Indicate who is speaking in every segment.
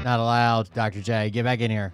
Speaker 1: Not allowed, Dr. J. Get back in here.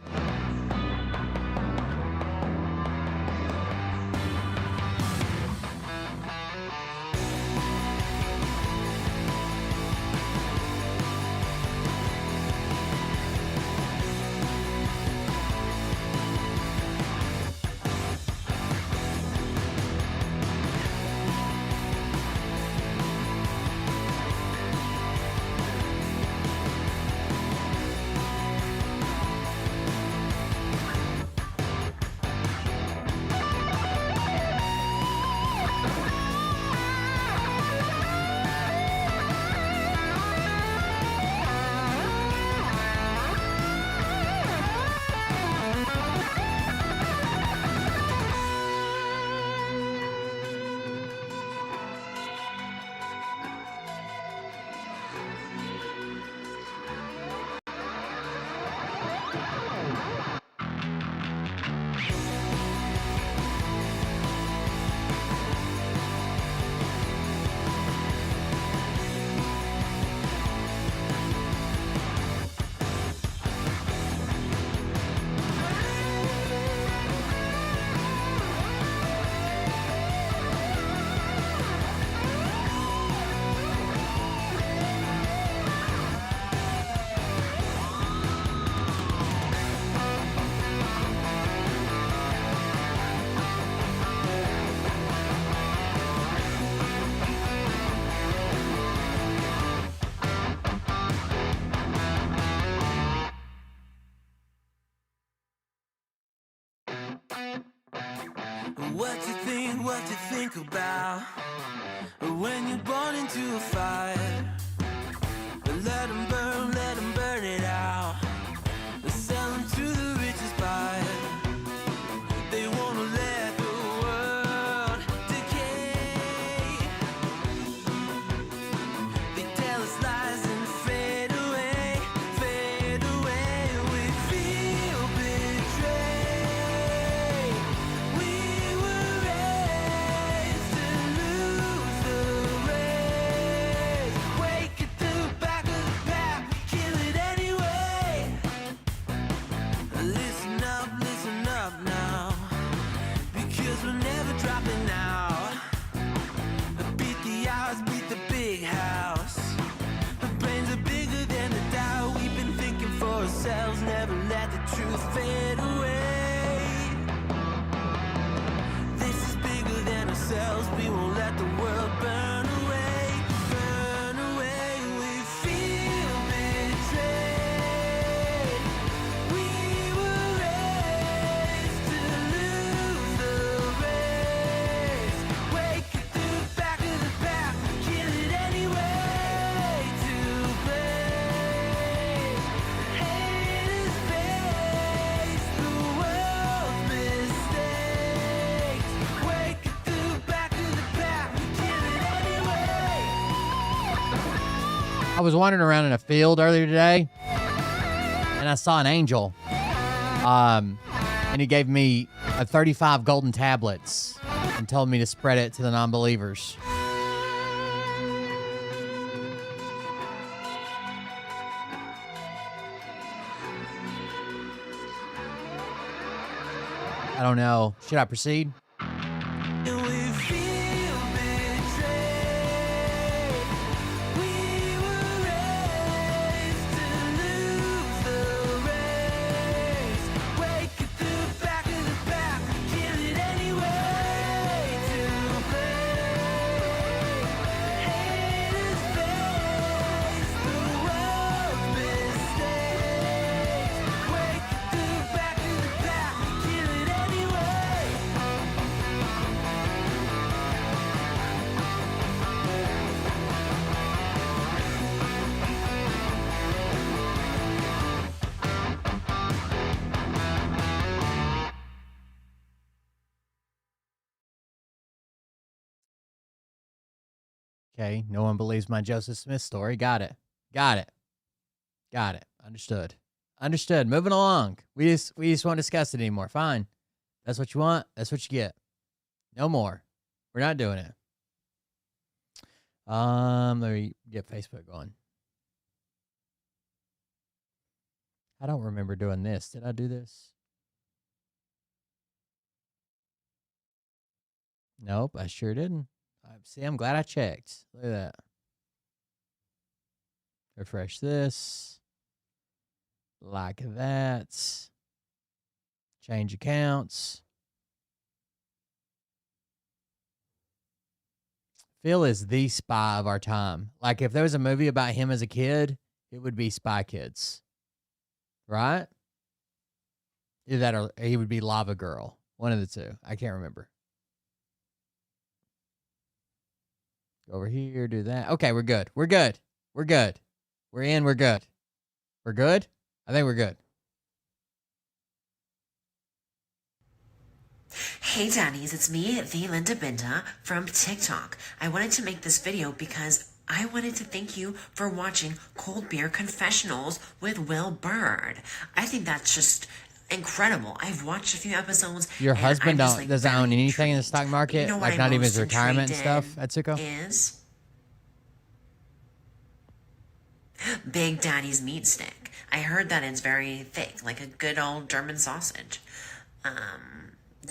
Speaker 2: What you think about when you're born into a fire? Let them burn it out. Sell them to the richest buyer. They wanna let the world decay. They tell us lies and fade away, fade away. We feel betrayed. We were raised to lose the race. Wake at the back of the pack, kill it anyway. Listen up now, because we're never dropping out. Beat the odds, beat the big house. The brains are bigger than the doubt. We've been thinking for ourselves, never let the truth fade away. This is bigger than ourselves, we won't let the world burn away, burn away. We feel betrayed. We were raised to lose the race. Wake at the back of the pack, kill it anyway. To blame, haters face the world's mistakes. Wake at the back of the pack, kill it anyway.
Speaker 1: I was wandering around in a field earlier today, and I saw an angel. And he gave me 35 golden tablets and told me to spread it to the non-believers. I don't know. Should I proceed?
Speaker 2: And we feel betrayed. We were raised to lose the race.
Speaker 1: Okay, no one believes my Joseph Smith story. Got it. Got it. Got it. Understood. Understood. Moving along. We just won't discuss it anymore. Fine. That's what you want. That's what you get. No more. We're not doing it. Let me get Facebook going. I don't remember doing this. Did I do this? Nope, I sure didn't. See, I'm glad I checked. Look at that. Refresh this. Like that. Change accounts. Phil is the spy of our time. Like, if there was a movie about him as a kid, it would be Spy Kids. Right? Either that or he would be Lava Girl. One of the two. I can't remember. Go over here, do that. Okay, we're good. We're good. We're good. We're in, we're good. We're good? I think we're good.
Speaker 3: Hey Daddies, it's me, the Linda Binda from TikTok. I wanted to make this video because I wanted to thank you for watching Cold Beer Confessionals with Will Bird. I think that's just incredible. I've watched a few episodes.
Speaker 1: Your husband
Speaker 3: doesn't
Speaker 1: own anything in the stock market?
Speaker 3: You know
Speaker 1: like not even his retirement and stuff at Suco?
Speaker 3: Is Big Daddy's meat stick. I heard that it's very thick, like a good old German sausage.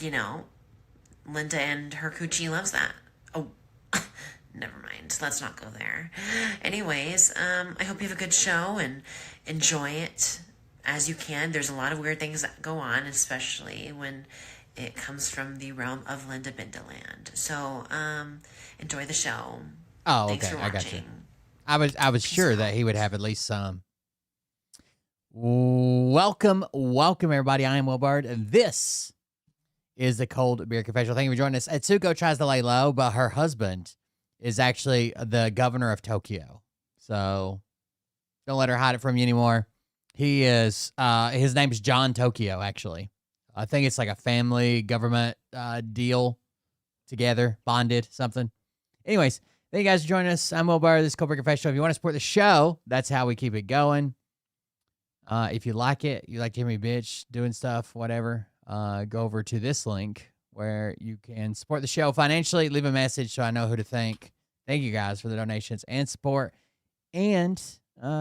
Speaker 3: You know, Linda and her coochie loves that. Oh, never mind. Let's not go there. Anyways, I hope you have a good show and enjoy it as you can. There's a lot of weird things that go on, especially when it comes from the realm of Linda Bindaland. So, enjoy the show.
Speaker 1: Oh,
Speaker 3: Thanks
Speaker 1: okay.
Speaker 3: for
Speaker 1: I got
Speaker 3: watching.
Speaker 1: you. I was sure that he would have at least some. Welcome, everybody. I am Will Bird, and this is the Cold Beer Confessional. Thank you for joining us. Atsuko tries to lay low, but her husband is actually the governor of Tokyo. So don't let her hide it from you anymore. He is, his name is John Tokyo, actually. I think it's like a family government deal together, bonded, something. Anyways, thank you guys for joining us. I'm Will Bird. This is Cold Beer Confessional. If you want to support the show, that's how we keep it going. If you like it, you like to hear me bitch, doing stuff, whatever, go over to this link where you can support the show financially. Leave a message so I know who to thank. Thank you guys for the donations and support and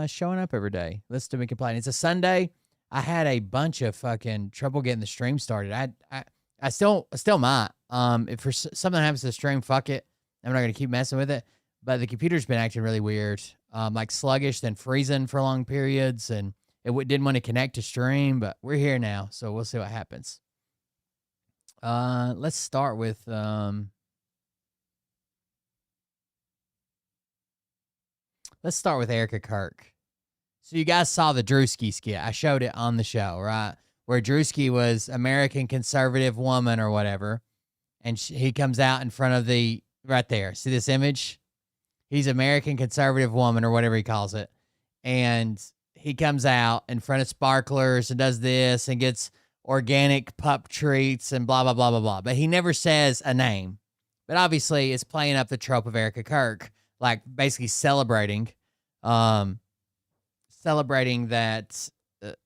Speaker 1: showing up every day. Listen to me complain. It's a Sunday. I had a bunch of fucking trouble getting the stream started. I still might. If something happens to the stream, fuck it. I'm not going to keep messing with it. But the computer's been acting really weird, like sluggish, then freezing for long periods, and it didn't want to connect to stream, but we're here now, so we'll see what happens. Let's start with Erica Kirk. So you guys saw the Druski skit. I showed it on the show, right? Where Druski was American conservative woman or whatever, and he comes out in front of the right there. See this image? He's American conservative woman or whatever he calls it, and he comes out in front of sparklers and does this and gets organic pup treats and blah, blah, blah, blah, blah. But he never says a name. But obviously it's playing up the trope of Erica Kirk, like basically celebrating that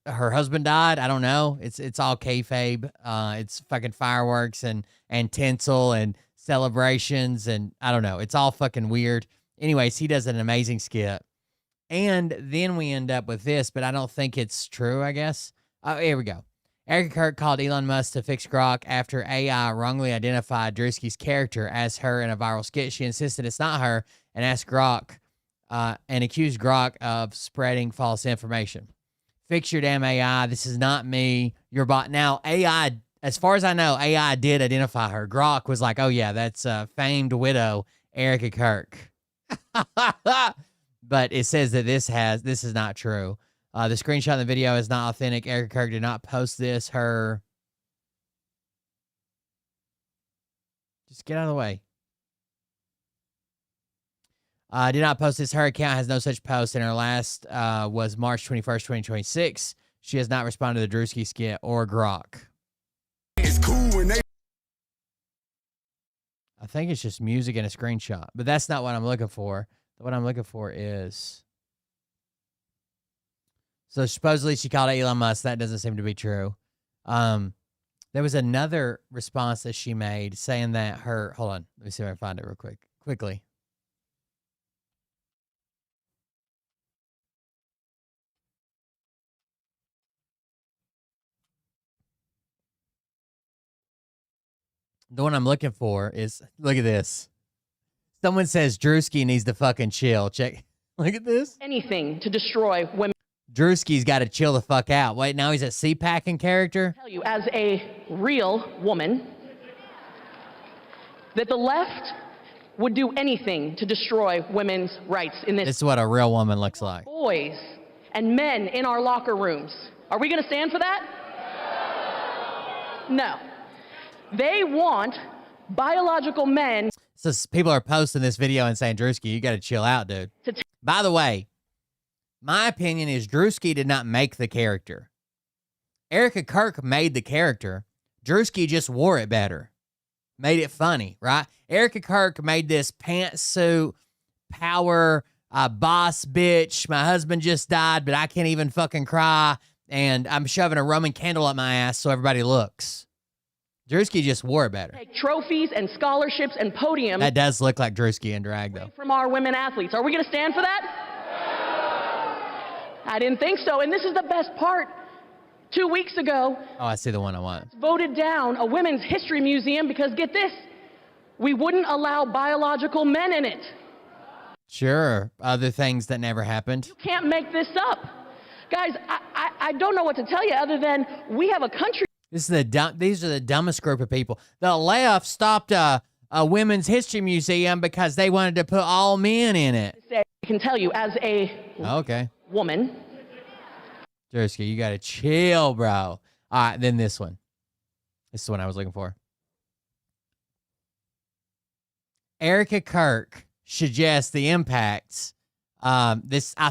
Speaker 1: her husband died. I don't know. It's all kayfabe. It's fucking fireworks and tinsel and celebrations. And I don't know. It's all fucking weird. Anyways, he does an amazing skit. And then we end up with this, but I don't think it's true, I guess. Oh, here we go. Erica Kirk called Elon Musk to fix Grok after AI wrongly identified Druski's character as her in a viral skit. She insisted it's not her and asked Grok and accused Grok of spreading false information. Fix your damn AI. This is not me. Your bot. Now, AI, as far as I know, AI did identify her. Grok was like, oh, yeah, that's famed widow Erica Kirk. But it says that this is not true. The screenshot in the video is not authentic. Erica Kirk did not post this. Just get out of the way. Did not post this. Her account has no such post, and her last was March 21st, 2026. She has not responded to the Druski skit or Grok.
Speaker 4: It's cool when they
Speaker 1: I think it's just music and a screenshot, but that's not what I'm looking for. What I'm looking for is... So supposedly she called Elon Musk. That doesn't seem to be true. There was another response that she made saying that her... Hold on. Let me see if I can find it real quickly. The one I'm looking for is... Look at this. Someone says Druski needs to fucking chill. Check. Look at this.
Speaker 4: Anything to destroy women.
Speaker 1: Druski's got to chill the fuck out. Wait, now he's a CPAC in character?
Speaker 4: Tell you, as a real woman, that the left would do anything to destroy women's rights in this.
Speaker 1: This is what a real woman looks like.
Speaker 4: Boys and men in our locker rooms. Are we going to stand for that? No. They want biological men.
Speaker 1: So people are posting this video and saying, Druski, you got to chill out, dude. By the way, my opinion is Druski did not make the character. Erica Kirk made the character. Druski just wore it better. Made it funny, right? Erica Kirk made this pantsuit, power, boss bitch. My husband just died, but I can't even fucking cry. And I'm shoving a Roman candle up my ass so everybody looks. Druski just wore it better.
Speaker 4: Take trophies and scholarships and podiums.
Speaker 1: That does look like Druski in drag, though.
Speaker 4: From our women athletes. Are we going to stand for that? I didn't think so. And this is the best part. 2 weeks ago,
Speaker 1: Oh, I see the one I want.
Speaker 4: voted down a women's history museum because, get this, we wouldn't allow biological men in it.
Speaker 1: Sure. Other things that never happened.
Speaker 4: You can't make this up. Guys, I don't know what to tell you other than we have a country.
Speaker 1: These are the dumbest group of people. The left stopped a women's history museum because they wanted to put all men in it.
Speaker 4: I can tell you, as a
Speaker 1: Okay.
Speaker 4: woman.
Speaker 1: Druski, you got to chill, bro. All right, then this one. This is the one I was looking for. Erica Kirk suggests the impacts. I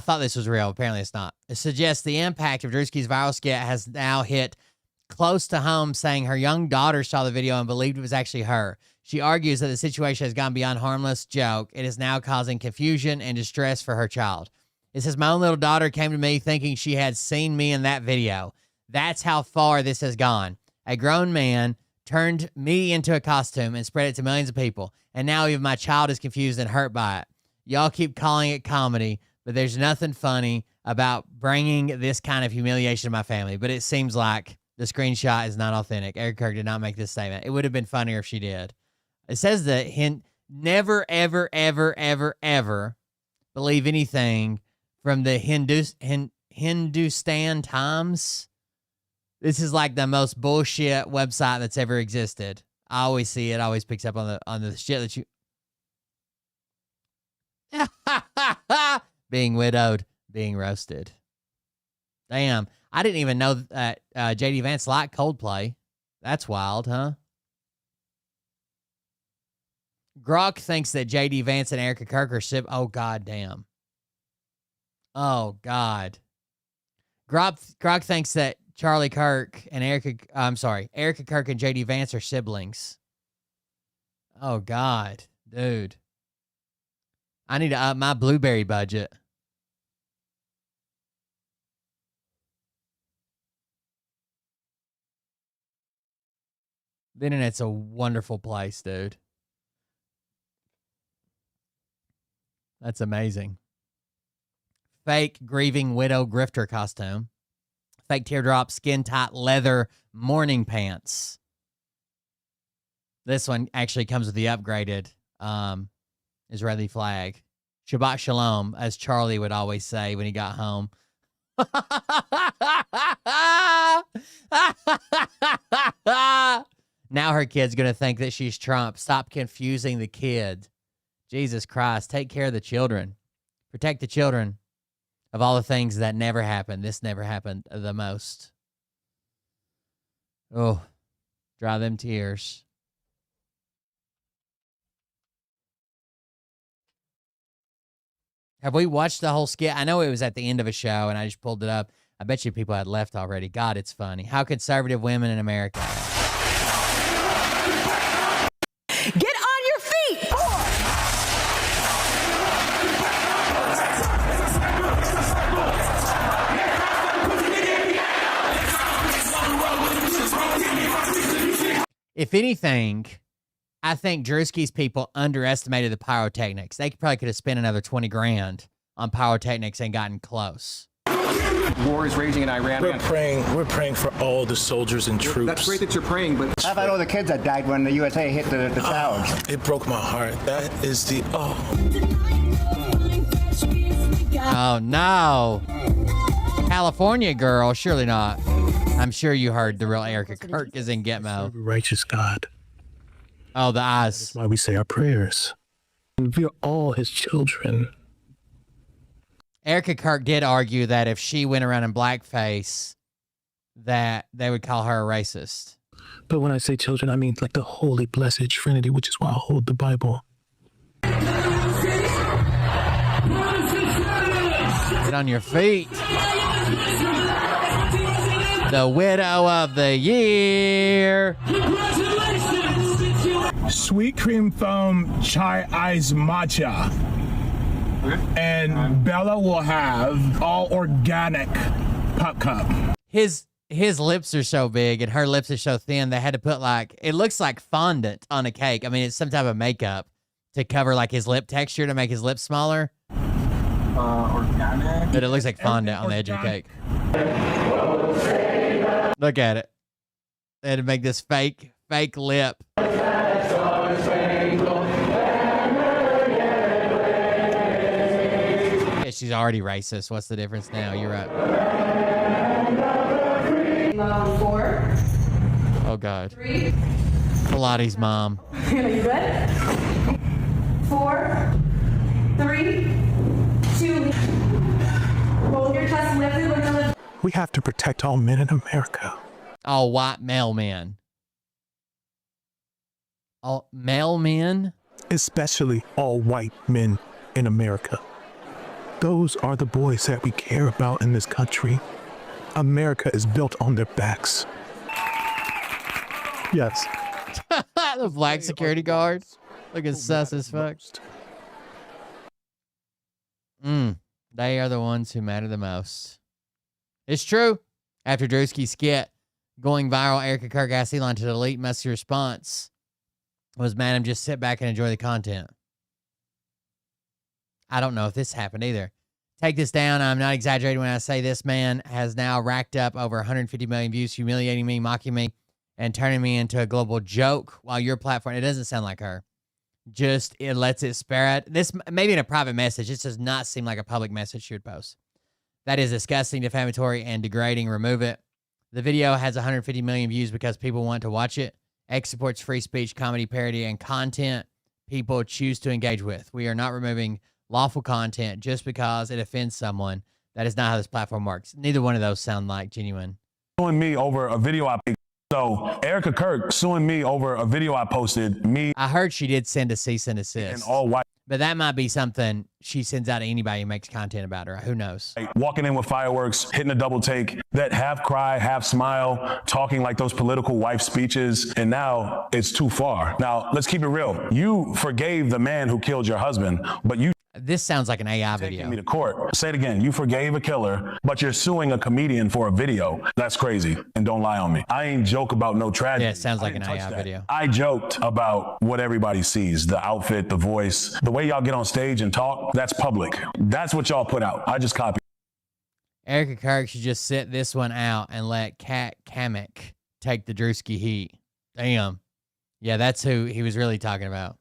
Speaker 1: thought this was real. Apparently it's not. It suggests the impact of Druski's viral skit has now hit close to home, saying her young daughter saw the video and believed it was actually her. She argues that the situation has gone beyond harmless joke. It is now causing confusion and distress for her child. It says, my own little daughter came to me thinking she had seen me in that video. That's how far this has gone. A grown man turned me into a costume and spread it to millions of people. And now even my child is confused and hurt by it. Y'all keep calling it comedy, but there's nothing funny about bringing this kind of humiliation to my family. But it seems like the screenshot is not authentic. Eric Kirk did not make this statement. It would have been funnier if she did. It says that never, ever, ever, ever, ever believe anything from the Hindustan Times. This is like the most bullshit website that's ever existed. I always see it. Always picks up on the shit that you... Being widowed, being roasted. Damn. I didn't even know that J.D. Vance liked Coldplay. That's wild, huh? Grok thinks that J.D. Vance and Erica Kirk are oh, god damn. Oh, God. Grok thinks that Charlie Kirk and Erica Kirk and J.D. Vance are siblings. Oh, God. Dude. I need to up my Blueberry budget. The internet's a wonderful place, dude. That's amazing. Fake grieving widow grifter costume. Fake teardrop skin-tight leather morning pants. This one actually comes with the upgraded Israeli flag. Shabbat Shalom, as Charlie would always say when he got home. Now her kid's going to think that she's Trump. Stop confusing the kid. Jesus Christ, take care of the children. Protect the children of all the things that never happened. This never happened the most. Oh, dry them tears. Have we watched the whole skit? I know it was at the end of a show, and I just pulled it up. I bet you people had left already. God, it's funny. How conservative women in America.
Speaker 5: Get on your
Speaker 1: if anything, I think Druski's people underestimated the pyrotechnics. They probably could have spent another 20 grand on pyrotechnics and gotten close.
Speaker 5: War is raging in Iran.
Speaker 6: We're praying for all the soldiers and troops.
Speaker 5: That's great that you're praying, but
Speaker 7: how about all the kids that died when the USA hit the towers?
Speaker 6: It broke my heart. That is the
Speaker 1: Oh no. California girl, surely not. I'm sure you heard the real Erica Kirk is in Gitmo.
Speaker 6: righteous God.
Speaker 1: Oh, the eyes.
Speaker 6: That's why we say our prayers. And we are all his children.
Speaker 1: Erica Kirk did argue that if she went around in blackface, that they would call her a racist.
Speaker 6: But when I say children, I mean like the holy blessed Trinity, which is why I hold the Bible.
Speaker 1: Get on your feet. The widow of the year.
Speaker 8: Sweet cream foam chai ice matcha. And Bella will have all organic puck cup.
Speaker 1: His lips are so big and her lips are so thin, they had to put like, it looks like fondant on a cake. I mean, it's some type of makeup to cover like his lip texture to make his lips smaller.
Speaker 5: organic.
Speaker 1: But it looks like fondant on the edge of the cake. Look at it. They had to make this fake lip. Yeah, she's already racist. What's the difference now? You're right.
Speaker 9: 4.
Speaker 1: Oh, God.
Speaker 9: 3.
Speaker 1: Pilates mom.
Speaker 9: Are you good? 4, 3, 2. Hold your chest lifted with the lift.
Speaker 6: We have to protect all men in America.
Speaker 1: All white male men. All male men?
Speaker 6: Especially all white men in America. Those are the boys that we care about in this country. America is built on their backs. Yes.
Speaker 1: The black security guard. Looking sus as fuck. They are the ones who matter the most. It's true. After Druski's skit going viral, Erica Kirk asked Elon to delete Musk's response was, "Madam, just sit back and enjoy the content." I don't know if this happened either. Take this down. I'm not exaggerating when I say this man has now racked up over 150 million views, humiliating me, mocking me, and turning me into a global joke while your platform, it doesn't sound like her. Just, it lets it spread. This, maybe in a private message, this does not seem like a public message she would post. That is disgusting, defamatory, and degrading. Remove it. The video has 150 million views because people want to watch it. X supports free speech, comedy, parody, and content people choose to engage with. We are not removing lawful content just because it offends someone. That is not how this platform works. Neither one of those sound like genuine.
Speaker 10: Suing me over a video I posted. So Erica Kirk suing me over a video I posted. Me.
Speaker 1: I heard she did send a cease and desist.
Speaker 10: And all white.
Speaker 1: But that might be something she sends out to anybody who makes content about her. Who knows?
Speaker 10: Walking in with fireworks, hitting a double take, that half cry, half smile, talking like those political wife speeches. And now it's too far. Now, let's keep it real. You forgave the man who killed your husband, but you
Speaker 1: This sounds like an AI
Speaker 10: taking
Speaker 1: video.
Speaker 10: me to court. Say it again. You forgave a killer, but you're suing a comedian for a video. That's crazy. And don't lie on me. I ain't joke about no tragedy.
Speaker 1: Yeah, it sounds like
Speaker 10: I
Speaker 1: an
Speaker 10: didn't touch
Speaker 1: AI
Speaker 10: that.
Speaker 1: video.
Speaker 10: I joked about what everybody sees, the outfit, the voice, the way y'all get on stage and talk. That's public. That's what y'all put out. I just copied.
Speaker 1: Erica Kirk should just sit this one out and let Kat Kamek take the Druski heat. Damn. Yeah, that's who he was really talking about.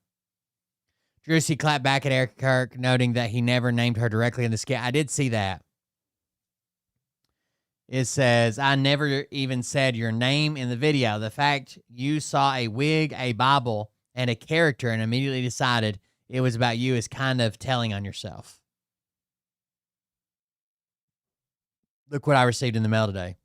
Speaker 1: Druski clapped back at Erica Kirk, noting that he never named her directly in the skit. I did see that. It says, "I never even said your name in the video. The fact you saw a wig, a Bible, and a character and immediately decided it was about you is kind of telling on yourself." Look what I received in the mail today.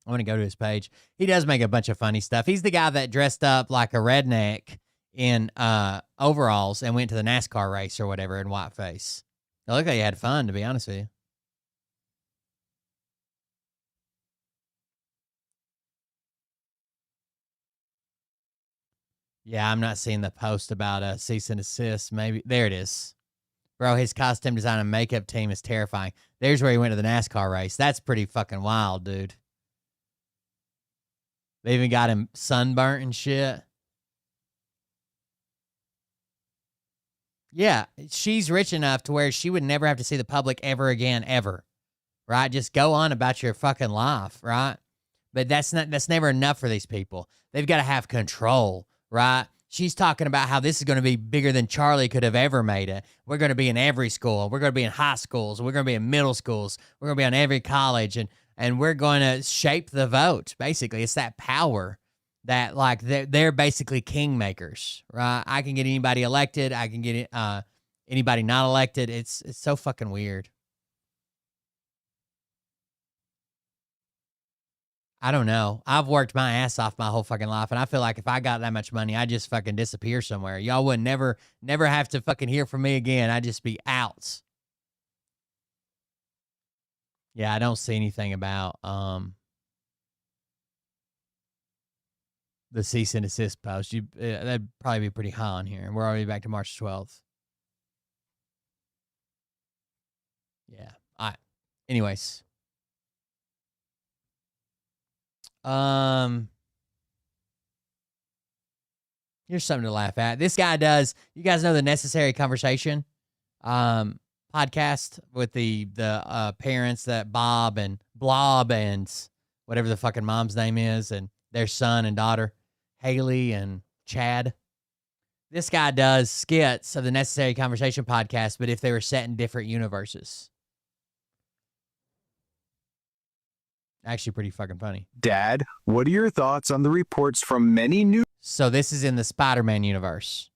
Speaker 1: I want to go to his page. He does make a bunch of funny stuff. He's the guy that dressed up like a redneck in overalls and went to the NASCAR race or whatever in whiteface. It looked like he had fun, to be honest with you. Yeah, I'm not seeing the post about a cease and desist. Maybe there it is. Bro, his costume design and makeup team is terrifying. There's where he went to the NASCAR race. That's pretty fucking wild, dude. They even got him sunburnt and shit. Yeah, she's rich enough to where she would never have to see the public ever again, ever. Right? Just go on about your fucking life, right? But that's never enough for these people. They've got to have control, right? She's talking about how this is going to be bigger than Charlie could have ever made it. We're going to be in every school. We're going to be in high schools. We're going to be in middle schools. We're going to be on every college, and we're going to shape the vote. Basically, it's that power that, like, they're basically kingmakers, right? I can get anybody elected. I can get anybody not elected. It's so fucking weird. I don't know. I've worked my ass off my whole fucking life, and I feel like if I got that much money, I'd just fucking disappear somewhere. Y'all would never have to fucking hear from me again. I'd just be out. Yeah, I don't see anything about the cease and desist post. That'd probably be pretty high on here, and we're already back to March 12th. Yeah. All right. Anyways. Here's something to laugh at. This guy does, you guys know the Necessary Conversation podcast with the parents, that Bob and Blob and whatever the fucking mom's name is, and their son and daughter, Haley and Chad. This guy does skits of the Necessary Conversation podcast, but if they were set in different universes. Actually pretty fucking funny.
Speaker 11: Dad, what are your thoughts on the reports from many news?
Speaker 1: So this is in the Spider-Man universe.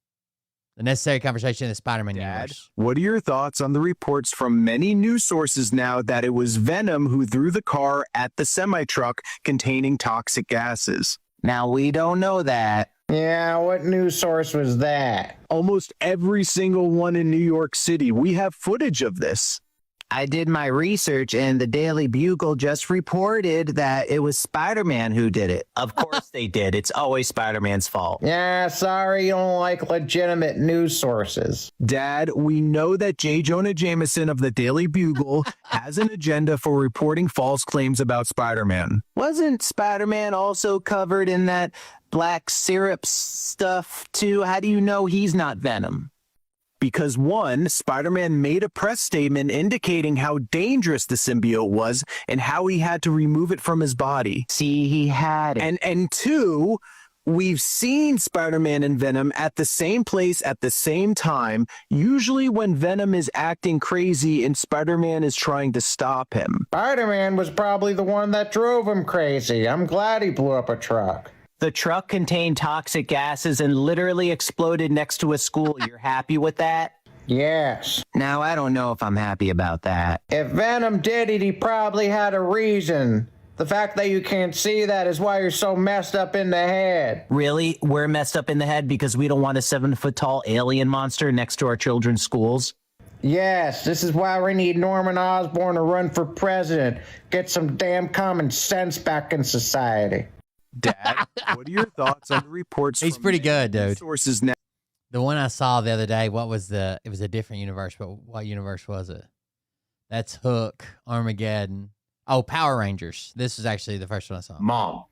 Speaker 1: The Necessary Conversation in the Spider-Man universe.
Speaker 11: What are your thoughts on the reports from many news sources now that it was Venom who threw the car at the semi-truck containing toxic gases?
Speaker 12: Now, we don't know that.
Speaker 7: Yeah, what news source was that?
Speaker 11: Almost every single one in New York City. We have footage of this.
Speaker 12: I did my research, and the Daily Bugle just reported that it was Spider-Man who did it. Of course they did. It's always Spider-Man's fault.
Speaker 7: Yeah, sorry you don't like legitimate news sources.
Speaker 11: Dad, we know that J. Jonah Jameson of the Daily Bugle has an agenda for reporting false claims about Spider-Man.
Speaker 12: Wasn't Spider-Man also covered in that black syrup stuff, too? How do you know he's not Venom?
Speaker 11: Because one, Spider-Man made a press statement indicating how dangerous the symbiote was and how he had to remove it from his body.
Speaker 12: See, he had it.
Speaker 11: And two, we've seen Spider-Man and Venom at the same place at the same time, usually when Venom is acting crazy and Spider-Man is trying to stop him.
Speaker 7: Spider-Man was probably the one that drove him crazy. I'm glad he blew up a truck.
Speaker 12: The truck contained toxic gases and literally exploded next to a school. You're happy with that?
Speaker 7: Yes.
Speaker 12: Now, I don't know if I'm happy about that.
Speaker 7: If Venom did it, he probably had a reason. The fact that you can't see that is why you're so messed up in the head.
Speaker 12: Really? We're messed up in the head because we don't want a 7-foot-tall alien monster next to our children's schools?
Speaker 7: Yes, this is why we need Norman Osborn to run for president. Get some damn common sense back in society.
Speaker 11: Dad, what are your thoughts on the reports?
Speaker 1: He's pretty good, dude.
Speaker 11: Sources now.
Speaker 1: The one I saw the other day, it was a different universe, but what universe was it? That's Hook, Armageddon. Oh, Power Rangers. This was actually the first one I saw.
Speaker 13: Mom,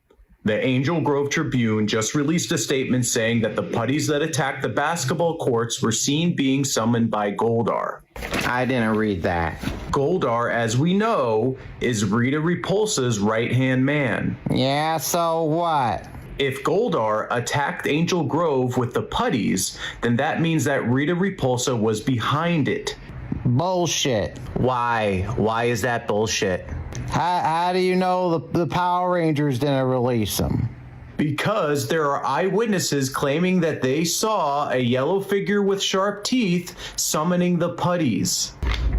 Speaker 13: the Angel Grove Tribune just released a statement saying that the putties that attacked the basketball courts were seen being summoned by Goldar.
Speaker 7: I didn't read that.
Speaker 13: Goldar, as we know, is Rita Repulsa's right-hand man.
Speaker 7: Yeah, so what?
Speaker 13: If Goldar attacked Angel Grove with the putties, then that means that Rita Repulsa was behind it.
Speaker 7: Bullshit.
Speaker 12: Why? Why is that bullshit?
Speaker 7: How do you know the Power Rangers didn't release them?
Speaker 13: Because there are eyewitnesses claiming that they saw a yellow figure with sharp teeth summoning the putties.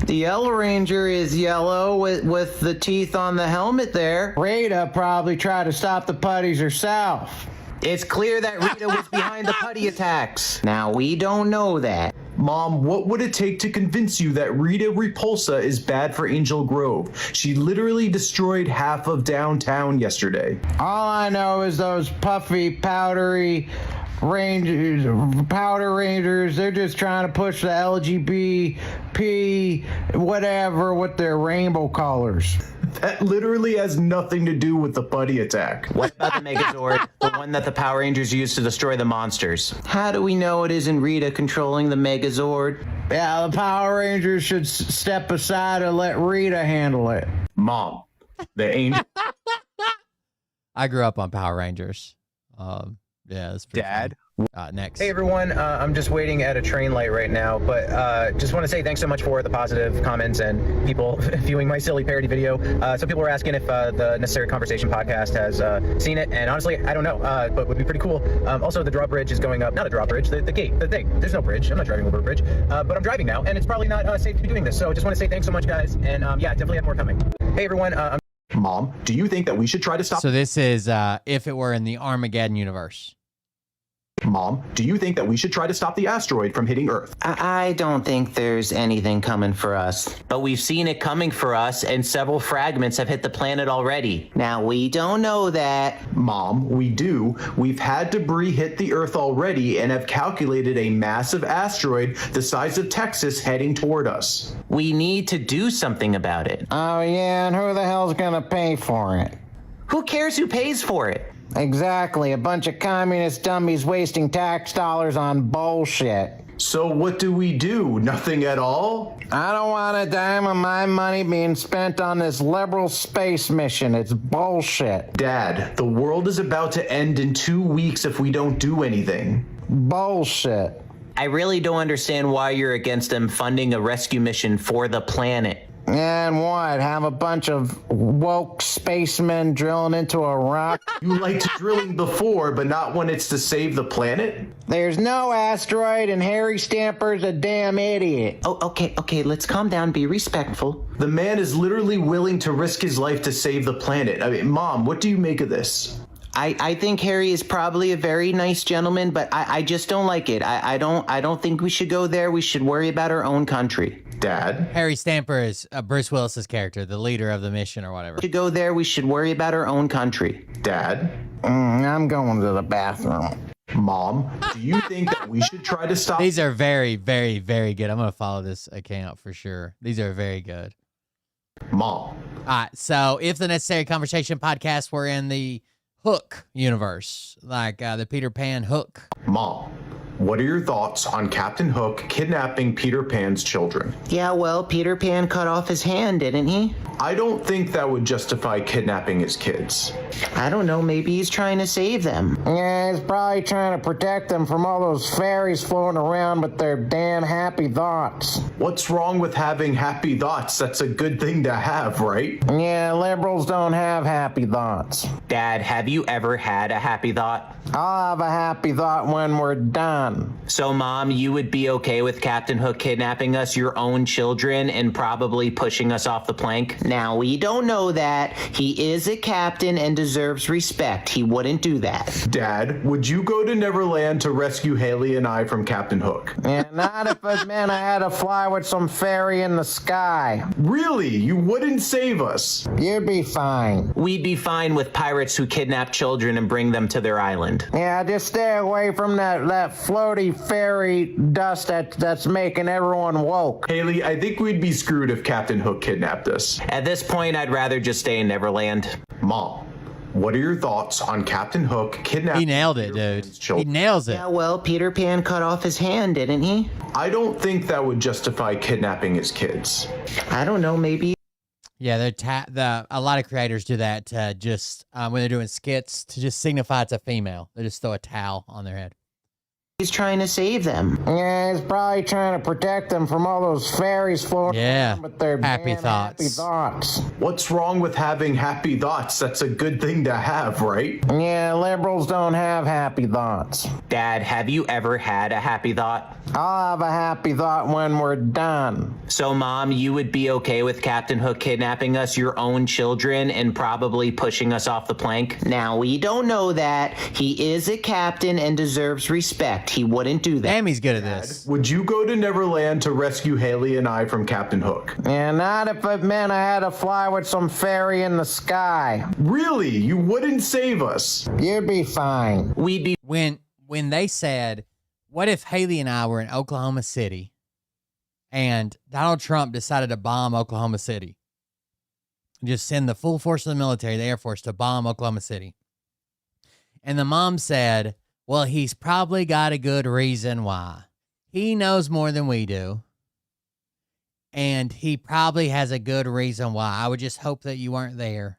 Speaker 7: The Yellow Ranger is yellow with the teeth on the helmet there. Rita probably tried to stop the putties herself.
Speaker 12: It's clear that Rita was behind the putty attacks. Now, we don't know that.
Speaker 13: Mom, what would it take to convince you that Rita Repulsa is bad for Angel Grove? She literally destroyed half of downtown yesterday.
Speaker 7: All I know is those puffy, powdery Rangers, Powder Rangers, they're just trying to push the LGBT, whatever, with their rainbow colors.
Speaker 13: That literally has nothing to do with the putty attack.
Speaker 12: What about the Megazord, the one that the Power Rangers used to destroy the monsters?
Speaker 7: How do we know it isn't Rita controlling the Megazord? Yeah, the Power Rangers should step aside and let Rita handle it.
Speaker 13: Mom, the angel.
Speaker 1: I grew up on Power Rangers. Yeah, that's pretty
Speaker 11: Dad.
Speaker 1: Next.
Speaker 14: Hey everyone, I'm just waiting at a train light right now, but just want to say thanks so much for the positive comments and people viewing my silly parody video. Some people were asking if the Necessary Conversation podcast has seen it, and honestly, I don't know, but would be pretty cool. Also, the drawbridge is going up. Not a drawbridge, the gate, the thing. There's no bridge. I'm not driving over a bridge, but I'm driving now, and it's probably not safe to be doing this. So just want to say thanks so much, guys, and yeah, definitely have more coming. Hey everyone.
Speaker 13: Mom, do you think that we should try to stop?
Speaker 1: So this is if it were in the Armageddon universe.
Speaker 13: Mom, do you think that we should try to stop the asteroid from hitting Earth?
Speaker 7: I don't think there's anything coming for us.
Speaker 12: But we've seen it coming for us, and several fragments have hit the planet already.
Speaker 7: Now, we don't know that.
Speaker 13: Mom, we do. We've had debris hit the Earth already and have calculated a massive asteroid the size of Texas heading toward us.
Speaker 12: We need to do something about it.
Speaker 7: Oh, yeah, and who the hell's gonna pay for it?
Speaker 12: Who cares who pays for it?
Speaker 7: Exactly, a bunch of communist dummies wasting tax dollars on bullshit.
Speaker 13: So what do we do? Nothing at all?
Speaker 7: I don't want a dime of my money being spent on this liberal space mission. It's bullshit.
Speaker 13: Dad, the world is about to end in 2 weeks if we don't do anything.
Speaker 7: Bullshit.
Speaker 12: I really don't understand why you're against them funding a rescue mission for the planet.
Speaker 7: And what? Have a bunch of woke spacemen drilling into a rock?
Speaker 13: You liked drilling before, but not when it's to save the planet?
Speaker 7: There's no asteroid, and Harry Stamper's a damn idiot.
Speaker 12: Oh, okay, let's calm down, be respectful.
Speaker 13: The man is literally willing to risk his life to save the planet. I mean, Mom, what do you make of this?
Speaker 7: I think Harry is probably a very nice gentleman, but I just don't like it. I don't think we should go there. We should worry about our own country.
Speaker 13: Dad?
Speaker 1: Harry Stamper is Bruce Willis's character, the leader of the mission or whatever.
Speaker 7: To go there, we should worry about our own country.
Speaker 13: Dad?
Speaker 7: I'm going to the bathroom.
Speaker 13: Mom, do you think that we should try to stop?
Speaker 1: These are very, very, very good. I'm going to follow this account for sure. These are very good.
Speaker 13: Mom.
Speaker 1: All right, so if the Necessary Conversation podcast were in the Hook universe, like the Peter Pan Hook.
Speaker 13: Mom, what are your thoughts on Captain Hook kidnapping Peter Pan's children?
Speaker 7: Yeah, well, Peter Pan cut off his hand, didn't he?
Speaker 13: I don't think that would justify kidnapping his kids.
Speaker 7: I don't know, maybe he's trying to save them. Yeah, he's probably trying to protect them from all those fairies floating around with their damn happy thoughts.
Speaker 13: What's wrong with having happy thoughts? That's a good thing to have, right?
Speaker 7: Yeah, liberals don't have happy thoughts.
Speaker 12: Dad, have you ever had a happy thought?
Speaker 7: I'll have a happy thought when we're done.
Speaker 12: So, Mom, you would be okay with Captain Hook kidnapping us, your own children, and probably pushing us off the plank?
Speaker 7: Now, we don't know that. He is a captain and deserves respect. He wouldn't do that.
Speaker 13: Dad, would you go to Neverland to rescue Haley and I from Captain Hook?
Speaker 7: Yeah, not if it meant I had to fly with some fairy in the sky.
Speaker 13: Really? You wouldn't save us?
Speaker 7: You'd be fine.
Speaker 12: We'd be fine with pirates who kidnap children and bring them to their island.
Speaker 7: Yeah, just stay away from that floaty fairy dust that's making everyone woke.
Speaker 13: Haley, I think we'd be screwed if Captain Hook kidnapped us.
Speaker 12: At this point, I'd rather just stay in Neverland.
Speaker 13: Mom, what are your thoughts on Captain Hook kidnapping?
Speaker 1: He nailed it, dude. He nails it.
Speaker 7: Yeah, well, Peter Pan cut off his hand, didn't he?
Speaker 13: I don't think that would justify kidnapping his kids.
Speaker 7: I don't know, maybe.
Speaker 1: Yeah, a lot of creators do that to just when they're doing skits to just signify it's a female. They just throw a towel on their head.
Speaker 7: He's trying to save them. Yeah, he's probably trying to protect them from all those fairies floating around with their
Speaker 1: happy
Speaker 7: happy thoughts.
Speaker 13: What's wrong with having happy thoughts? That's a good thing to have, right?
Speaker 7: Yeah, liberals don't have happy thoughts.
Speaker 12: Dad, have you ever had a happy thought?
Speaker 7: I'll have a happy thought when we're done.
Speaker 12: So, Mom, you would be okay with Captain Hook kidnapping us, your own children, and probably pushing us off the plank?
Speaker 7: Now, we don't know that. He is a captain and deserves respect. He wouldn't do that.
Speaker 1: Damn, he's good at this.
Speaker 13: Would you go to Neverland to rescue Haley and I from Captain Hook?
Speaker 7: Yeah, not if it meant I had to fly with some fairy in the sky.
Speaker 13: Really? You wouldn't save us?
Speaker 7: You'd be fine.
Speaker 12: We'd be...
Speaker 1: when they said, what if Haley and I were in Oklahoma City and Donald Trump decided to bomb Oklahoma City? Just send the full force of the military, the Air Force, to bomb Oklahoma City. And the mom said, well, he's probably got a good reason why. He knows more than we do. And he probably has a good reason why. I would just hope that you weren't there.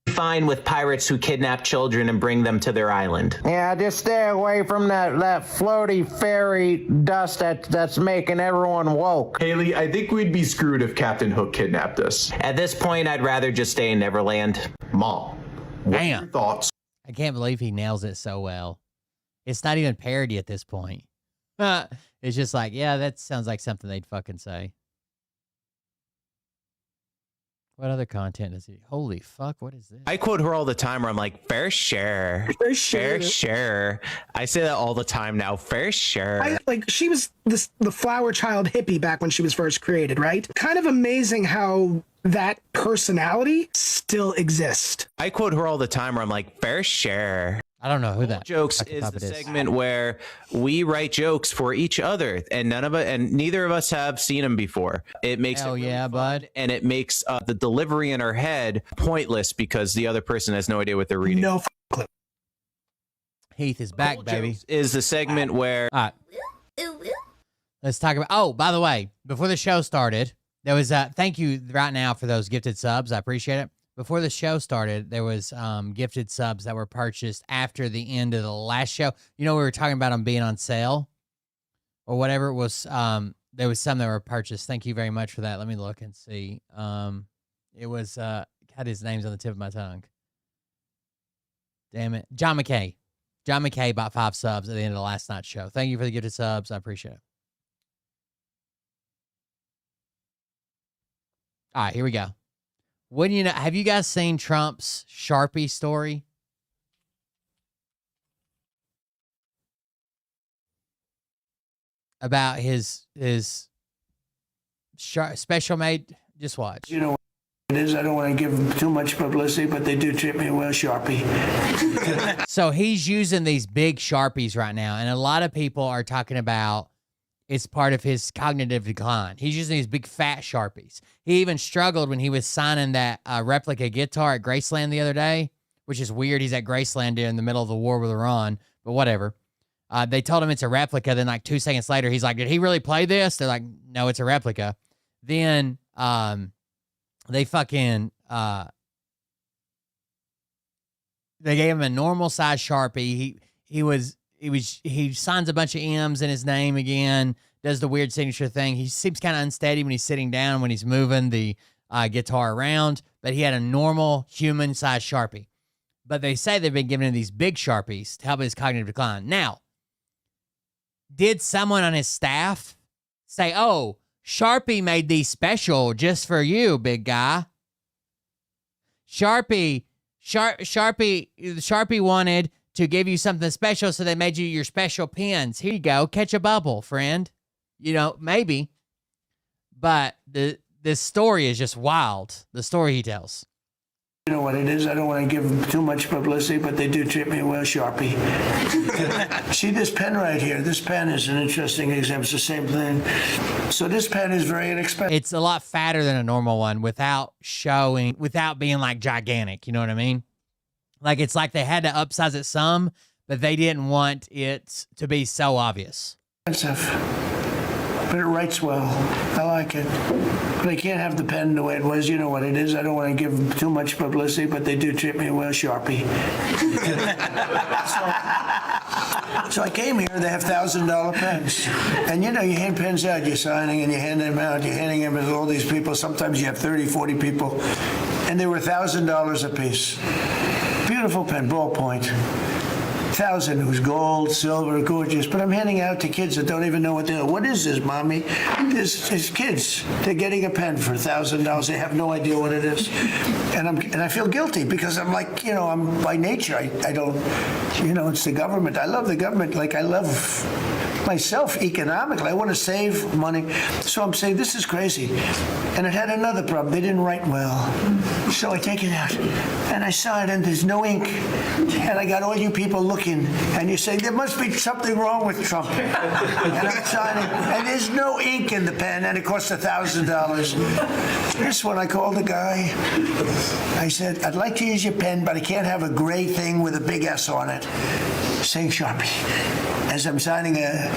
Speaker 12: Fine with pirates who kidnap children and bring them to their island.
Speaker 7: Yeah, just stay away from that floaty fairy dust that's making everyone woke.
Speaker 13: Haley, I think we'd be screwed if Captain Hook kidnapped us.
Speaker 12: At this point, I'd rather just stay in Neverland.
Speaker 13: Mom, what are your thoughts?
Speaker 1: I can't believe he nails it so well. It's not even parody at this point. It's just like, yeah, that sounds like something they'd fucking say. What other content is he? Holy fuck, what is this?
Speaker 12: I quote her all the time where I'm like, fair share.
Speaker 15: For sure.
Speaker 12: Fair share. I say that all the time now. Fair share.
Speaker 15: Like, she was the flower child hippie back when she was first created, right? Kind of amazing how that personality still exists.
Speaker 12: I quote her all the time where I'm like, fair share.
Speaker 1: I don't know who that
Speaker 12: jokes is the segment where we write jokes for each other, and neither of us have seen them before. It makes it really fun, bud, and it makes the delivery in our head pointless because the other person has no idea what they're reading.
Speaker 15: No clue.
Speaker 1: Heath is back,
Speaker 12: Cool
Speaker 1: baby.
Speaker 12: Jokes is the segment where.
Speaker 1: All right. Let's talk about. Oh, by the way, before the show started, there was thank you right now for those gifted subs. I appreciate it. Before the show started, there was gifted subs that were purchased after the end of the last show. You know, we were talking about them being on sale or whatever it was. There was some that were purchased. Thank you very much for that. Let me look and see. It was, God, his name's on the tip of my tongue. Damn it. John McKay. John McKay bought 5 subs at the end of the last night's show. Thank you for the gifted subs. I appreciate it. All right, here we go. Wouldn't you know? Have you guys seen Trump's Sharpie story? About his special made. Just watch.
Speaker 16: You know what it is? I don't want to give them too much publicity, but they do treat me well, Sharpie.
Speaker 1: So he's using these big Sharpies right now, and a lot of people are talking about it's part of his cognitive decline. He's using these big fat Sharpies. He even struggled when he was signing that replica guitar at Graceland the other day, which is weird. He's at Graceland in the middle of the war with Iran, but whatever. They told him it's a replica. Then like 2 seconds later, he's like, did he really play this? They're like, no, it's a replica. Then they fucking, they gave him a normal size Sharpie. He signs a bunch of M's in his name again, does the weird signature thing. He seems kind of unsteady when he's sitting down, when he's moving the guitar around, but he had a normal human-sized Sharpie. But they say they've been giving him these big Sharpies to help his cognitive decline. Now, did someone on his staff say, oh, Sharpie made these special just for you, big guy? Sharpie wanted to give you something special, so they made you your special pens. Here you go. Catch a bubble, friend. You know, maybe. But this story is just wild. The story he tells.
Speaker 16: You know what it is? I don't want to give them too much publicity, but they do treat me well, Sharpie. See this pen right here? This pen is an interesting example. It's the same thing. So this pen is very inexpensive.
Speaker 1: It's a lot fatter than a normal one without being like gigantic. You know what I mean? Like, it's like they had to upsize it some, but they didn't want it to be so obvious.
Speaker 16: But it writes well. I like it. But I can't have the pen the way it was. You know what it is? I don't want to give them too much publicity, but they do treat me well, Sharpie. So I came here. They have $1,000 pens. And, you know, you hand pens out. You're signing and you hand them out. You're handing them to all these people. Sometimes you have 30, 40 people. And they were $1,000 a piece. Beautiful pen, ballpoint. 1,000. It was gold, silver, gorgeous. But I'm handing out to kids that don't even know what they are. What is this, Mommy? This is kids. They're getting a pen for $1,000. They have no idea what it is. And I feel guilty because I'm like, you know, I'm by nature. I don't, you know, it's the government. I love the government. Like I love myself economically. I want to save money. So I'm saying, this is crazy. And it had another problem. They didn't write well. So I take it out and I sign and there's no ink. And I got all you people looking and you say, there must be something wrong with Trump. And I'm signing and there's no ink in the pen and it costs $1,000. This one, I called the guy. I said, I'd like to use your pen, but I can't have a gray thing with a big S on it saying Sharpie. As I'm signing a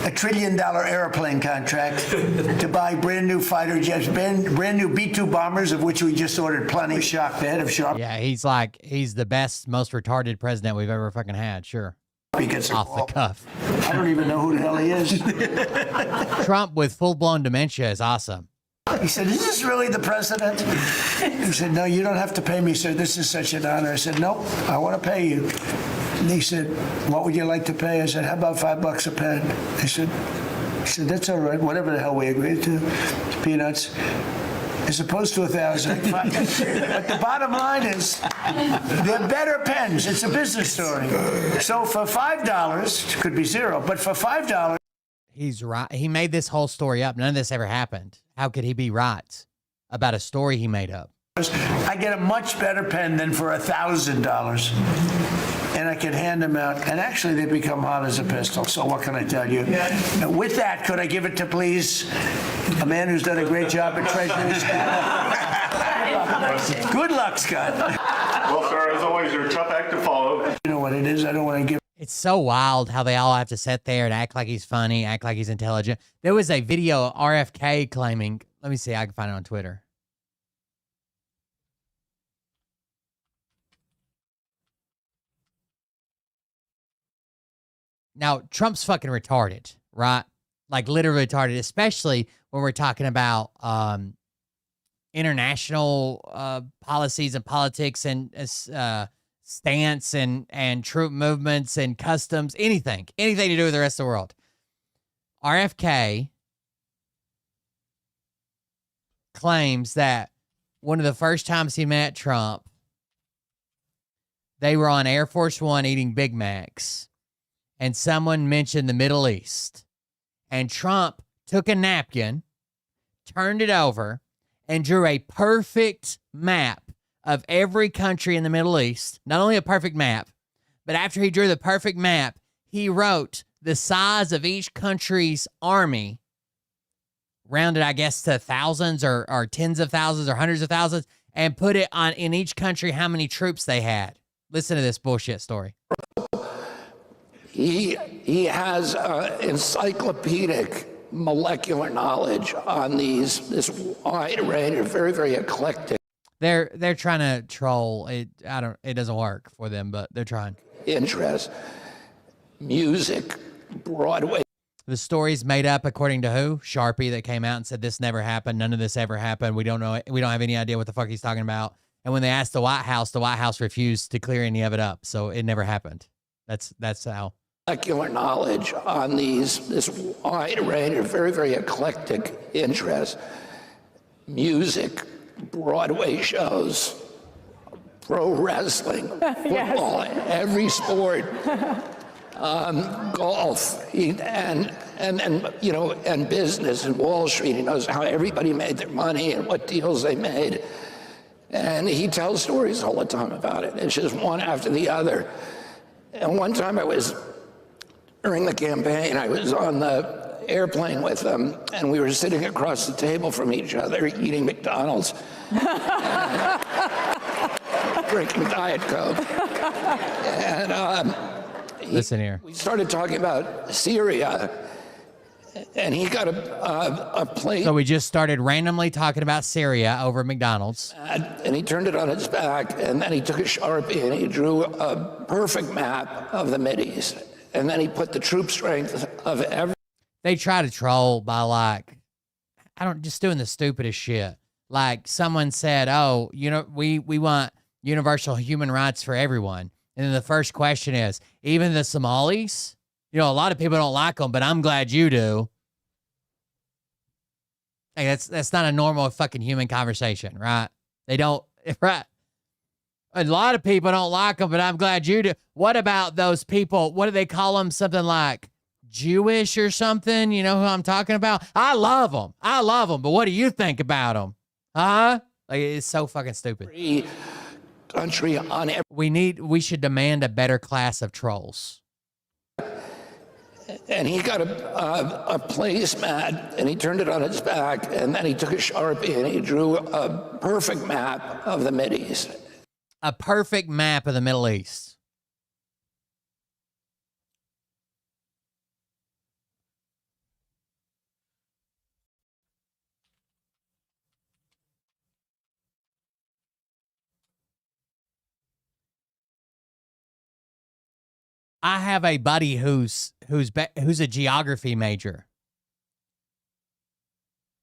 Speaker 16: $1 trillion airplane contract to buy brand new fighter jets, brand new B-2 bombers, of which we just ordered plenty. Shocked, the head of Sharpie.
Speaker 1: Yeah, he's the best, most retarded president we've ever fucking had. Sure.
Speaker 16: He gets
Speaker 1: off the cuff.
Speaker 16: I don't even know who the hell he is.
Speaker 1: Trump with full-blown dementia is awesome.
Speaker 16: He said, is this really the president? He said, no, you don't have to pay me, sir. This is such an honor. I said, no, I want to pay you. And he said, what would you like to pay? I said, how about $5 a pen? He said, that's all right, whatever the hell we agreed to. It's peanuts. As opposed to 1,000. But the bottom line is, they're better pens. It's a business story. So for $5, it could be zero, but for $5,
Speaker 1: he's right. He made this whole story up. None of this ever happened. How could he be right about a story he made up?
Speaker 16: I get a much better pen than for $1,000. And I can hand them out. And actually, they become hot as a pistol. So what can I tell you? Now, with that, could I give it to, please, a man who's done a great job at Treasury? Good luck, Scott.
Speaker 17: Well, sir, as always, you're a tough act to follow.
Speaker 16: You know what it is? I don't want to give.
Speaker 1: It's so wild how they all have to sit there and act like he's funny, act like he's intelligent. There was a video of RFK claiming, let me see, I can find it on Twitter. Now, Trump's fucking retarded, right? Like literally retarded, especially when we're talking about international policies and politics and stance and troop movements and customs, anything to do with the rest of the world. RFK claims that one of the first times he met Trump, they were on Air Force One eating Big Macs, and someone mentioned the Middle East. And Trump took a napkin, turned it over, and drew a perfect map of every country in the Middle East. Not only a perfect map, but after he drew the perfect map, he wrote the size of each country's army, rounded, I guess, to thousands or tens of thousands or hundreds of thousands, and put it on in each country how many troops they had. Listen to this bullshit story.
Speaker 18: He has encyclopedic molecular knowledge on this wide range of very, very eclectic.
Speaker 1: They're trying to troll. It doesn't work for them, but they're trying.
Speaker 18: Interest, music, Broadway.
Speaker 1: The story's made up according to who? Sharpie, that came out and said this never happened. None of this ever happened. We don't know. We don't have any idea what the fuck he's talking about. And when they asked the White House refused to clear any of it up. So it never happened. That's how.
Speaker 18: Molecular knowledge on this wide range of very, very eclectic interests. Music, Broadway shows, pro wrestling, football, every sport, golf, and business and Wall Street. He knows how everybody made their money and what deals they made. And he tells stories all the time about it. It's just one after the other. And one time during the campaign, I was on the airplane with them, and we were sitting across the table from each other, eating McDonald's, drinking Diet Coke. And
Speaker 1: listen here.
Speaker 18: We started talking about Syria, and he got a plate.
Speaker 1: So we just started randomly talking about Syria over McDonald's.
Speaker 18: And he turned it on its back, and then he took a Sharpie and he drew a perfect map of the Mideast. And then he put the troop strength of every.
Speaker 1: They try to troll by just doing the stupidest shit. Like someone said, oh, we want universal human rights for everyone. And then the first question is, even the Somalis? A lot of people don't like them, but I'm glad you do. Hey, that's not a normal fucking human conversation, right? They don't, right? A lot of people don't like them, but I'm glad you do. What about those people? What do they call them? Something like Jewish or something. You know who I'm talking about? I love them. I love them. But what do you think about them? Huh? Like, it's so fucking stupid.
Speaker 18: Country on
Speaker 1: we should demand a better class of trolls.
Speaker 18: And he got a placemat and he turned it on its back, and then he took a Sharpie and he drew a perfect map of the Mideast.
Speaker 1: A perfect map of the Middle East. I have a buddy who's a geography major.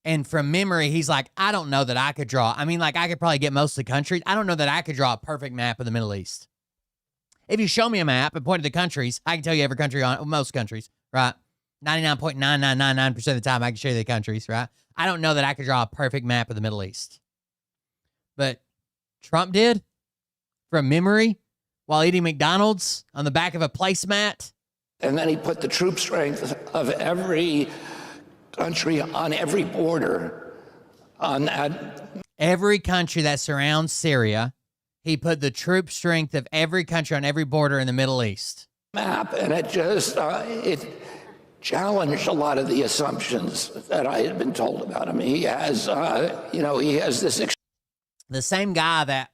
Speaker 1: And from memory, he's like, I don't know that I could draw. I mean, like, I could probably get most of the countries. I don't know that I could draw a perfect map of the Middle East. If you show me a map and point to the countries, I can tell you every country on most countries, right? 99.9999% of the time, I can show you the countries, right? I don't know that I could draw a perfect map of the Middle East. But Trump did, from memory, while eating McDonald's on the back of a placemat.
Speaker 18: And then he put the troop strength of every country on every border on that.
Speaker 1: Every country that surrounds Syria, he put the troop strength of every country on every border in the Middle East.
Speaker 18: Map, and it just, it challenged a lot of the assumptions that I had been told about him. He has, he has this.
Speaker 1: The same guy that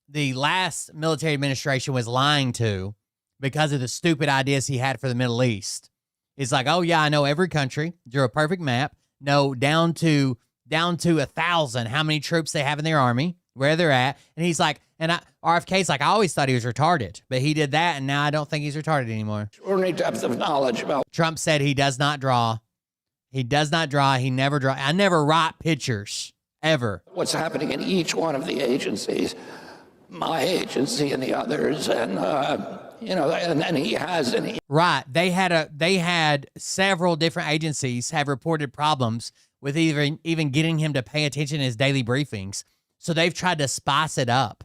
Speaker 1: the last military administration was lying to because of the stupid ideas he had for the Middle East. It's like, oh yeah, I know every country, drew a perfect map, know down to 1,000 how many troops they have in their army, where they're at. And he's like, RFK's like, I always thought he was retarded, but he did that, and now I don't think he's retarded anymore.
Speaker 18: Extraordinary depth of knowledge about.
Speaker 1: Trump said he does not draw. He does not draw. He never draw. I never write pictures, ever.
Speaker 18: What's happening in each one of the agencies, my agency and the others, and and then he has
Speaker 1: right. They had several different agencies have reported problems with even getting him to pay attention to his daily briefings. So they've tried to spice it up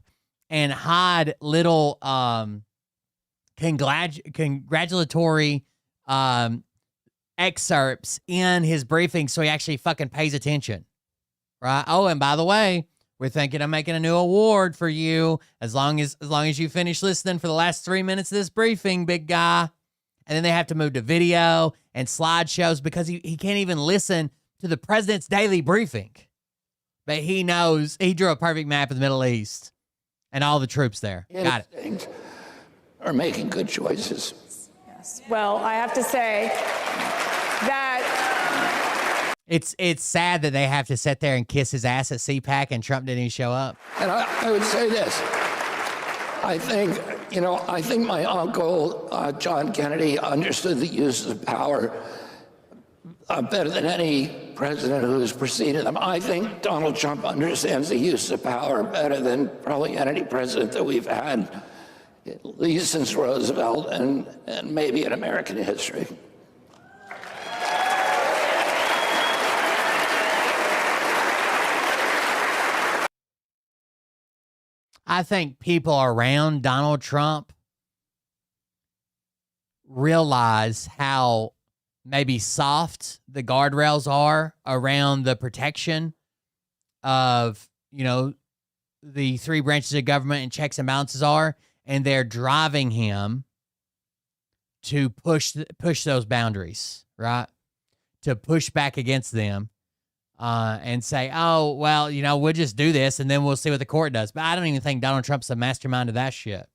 Speaker 1: and hide little congratulatory excerpts in his briefing so he actually fucking pays attention. Right? Oh, and by the way, we're thinking of making a new award for you as long as you finish listening for the last 3 minutes of this briefing, big guy. And then they have to move to video and slideshows because he can't even listen to the president's daily briefing. But he knows he drew a perfect map of the Middle East and all the troops there. Got it.
Speaker 18: Are making good choices.
Speaker 9: Yes. Well, I have to say that
Speaker 1: it's sad that they have to sit there and kiss his ass at CPAC and Trump didn't even show up.
Speaker 18: And I would say this. I think my uncle, John Kennedy, understood the use of power better than any president who's preceded them. I think Donald Trump understands the use of power better than probably any president that we've had, at least since Roosevelt and maybe in American history.
Speaker 1: I think people around Donald Trump realize how maybe soft the guardrails are around the protection of, the three branches of government and checks and balances are, and they're driving him to push those boundaries, right? To push back against them. And say, oh, well, we'll just do this and then we'll see what the court does. But I don't even think Donald Trump's the mastermind of that shit.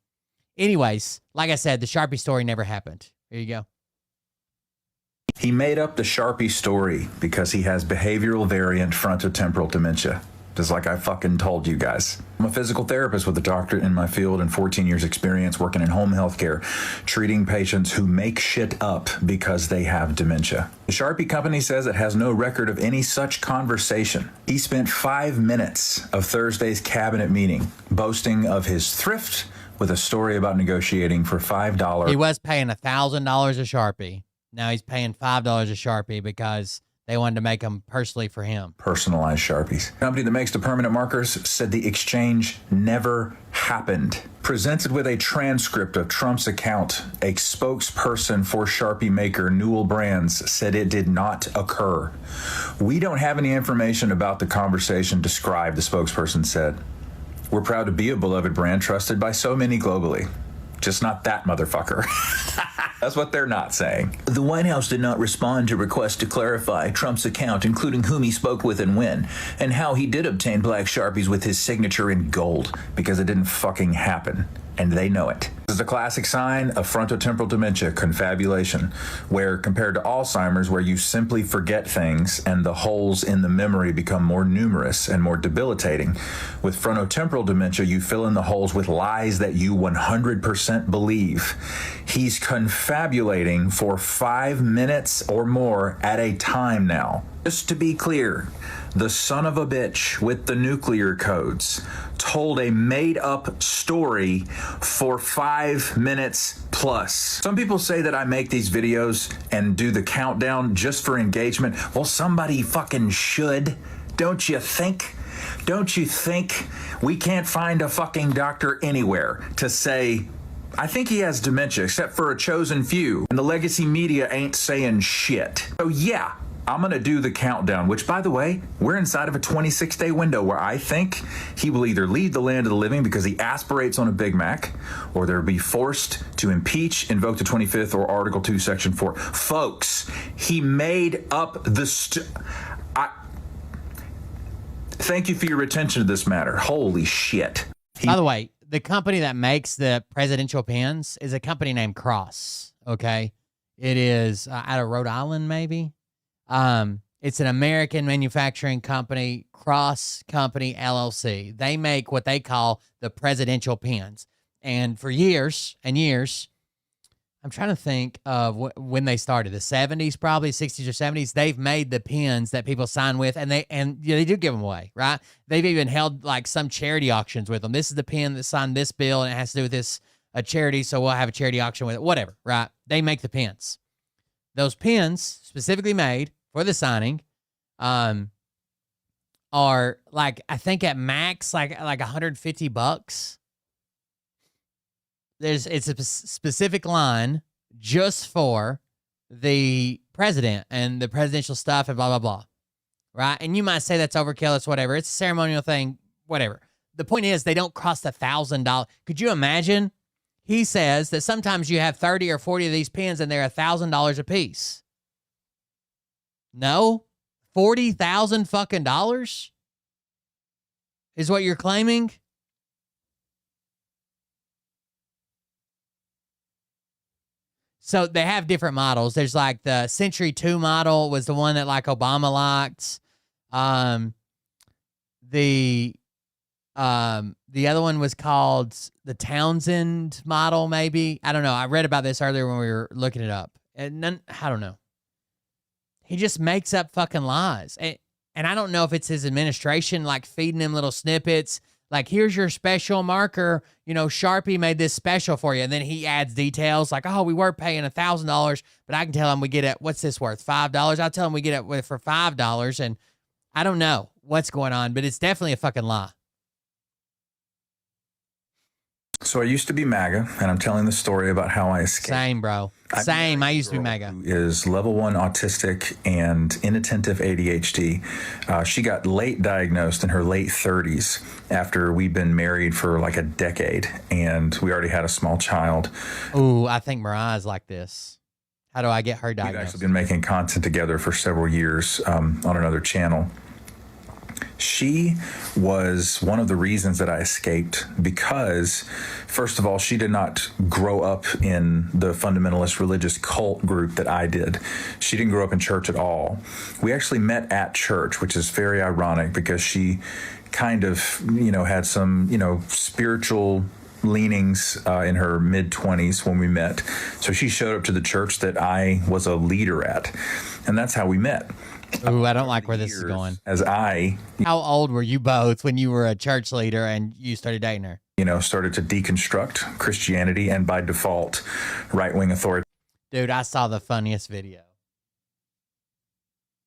Speaker 1: Anyways, like I said, the Sharpie story never happened. Here you go.
Speaker 19: He made up the Sharpie story because he has behavioral variant frontotemporal dementia. Just like I fucking told you guys. I'm a physical therapist with a doctorate in my field and 14 years experience working in home health care, treating patients who make shit up because they have dementia. The Sharpie company says it has no record of any such conversation. He spent 5 minutes of Thursday's cabinet meeting boasting of his thrift with a story about negotiating for $5.
Speaker 1: He was paying $1,000 a Sharpie. Now he's paying $5 a Sharpie because they wanted to make them personally for him.
Speaker 19: Personalized Sharpies. The company that makes the permanent markers said the exchange never happened. Presented with a transcript of Trump's account, a spokesperson for Sharpie maker Newell Brands said it did not occur. We don't have any information about the conversation described, the spokesperson said. We're proud to be a beloved brand trusted by so many globally. Just not that motherfucker. That's what they're not saying.
Speaker 20: The White House did not respond to requests to clarify Trump's account, including whom he spoke with and when, and how he did obtain black Sharpies with his signature in gold,
Speaker 19: because it didn't fucking happen. And they know it. This is a classic sign of frontotemporal dementia, confabulation, where compared to Alzheimer's, where you simply forget things and the holes in the memory become more numerous and more debilitating, with frontotemporal dementia, you fill in the holes with lies that you 100% believe. He's confabulating for 5 minutes or more at a time now. Just to be clear, the son of a bitch with the nuclear codes told a made-up story for 5 minutes plus. Some people say that I make these videos and do the countdown just for engagement. Well, somebody fucking should. Don't you think? Don't you think? We can't find a fucking doctor anywhere to say, I think he has dementia, except for a chosen few. And the legacy media ain't saying shit. So yeah, I'm going to do the countdown, which, by the way, we're inside of a 26-day window where I think he will either leave the land of the living because he aspirates on a Big Mac, or they'll be forced to impeach, invoke the 25th, or Article 2, Section 4. Folks, he made up the... Thank you for your attention to this matter. Holy shit.
Speaker 1: By the way, the company that makes the presidential pins is a company named Cross, okay? It is out of Rhode Island, maybe? It's an American manufacturing company, Cross Company LLC. They make what they call the presidential pins. And for years and years, I'm trying to think of when they started, the 70s, probably 60s or 70s. They've made the pins that people sign with, and they do give them away, right? They've even held like some charity auctions with them. This is the pin that signed this bill, and it has to do with this a charity, so we'll have a charity auction with it. Whatever, right? They make the pins. Those pins, specifically made for the signing, are like, I think at max like $150. It's a specific line just for the president and the presidential stuff and blah blah blah, right? And you might say that's overkill, it's whatever. It's a ceremonial thing, whatever. The point is they don't cost $1,000. Could you imagine? He says that sometimes you have 30 or 40 of these pins and they're $1,000 a piece. No, $40,000 fucking dollars is what you're claiming. So they have different models. There's like the Sentry 2 model was the one that like Obama liked. The other one was called the Townsend model, maybe. I don't know. I read about this earlier when we were looking it up. And none, I don't know. He just makes up fucking lies. And I don't know if it's his administration like feeding him little snippets. Like, here's your special marker. You know, Sharpie made this special for you. And then he adds details like, oh, we were paying $1,000, but I can tell him we get it. What's this worth? $5. I'll tell him we get it for $5. And I don't know what's going on, but it's definitely a fucking lie.
Speaker 19: So I used to be MAGA, and I'm telling the story about how I escaped.
Speaker 1: Same, bro. Same. I used to be MAGA.
Speaker 19: Is level 1 autistic and inattentive ADHD. She got late diagnosed in her late 30s after we'd been married for like a decade, and we already had a small child.
Speaker 1: Ooh, I think Mariah's like this. How do I get her diagnosed?
Speaker 19: We've actually been making content together for several years on another channel. She was one of the reasons that I escaped because, first of all, she did not grow up in the fundamentalist religious cult group that I did. She didn't grow up in church at all. We actually met at church, which is very ironic because she kind of, had some, spiritual leanings in her mid-20s when we met. So she showed up to the church that I was a leader at, and that's how we met.
Speaker 1: Ooh, I don't like where this is going.
Speaker 19: How
Speaker 1: old were you both when you were a church leader and you started dating her?
Speaker 19: Started to deconstruct Christianity and by default, right-wing authority.
Speaker 1: Dude, I saw the funniest video.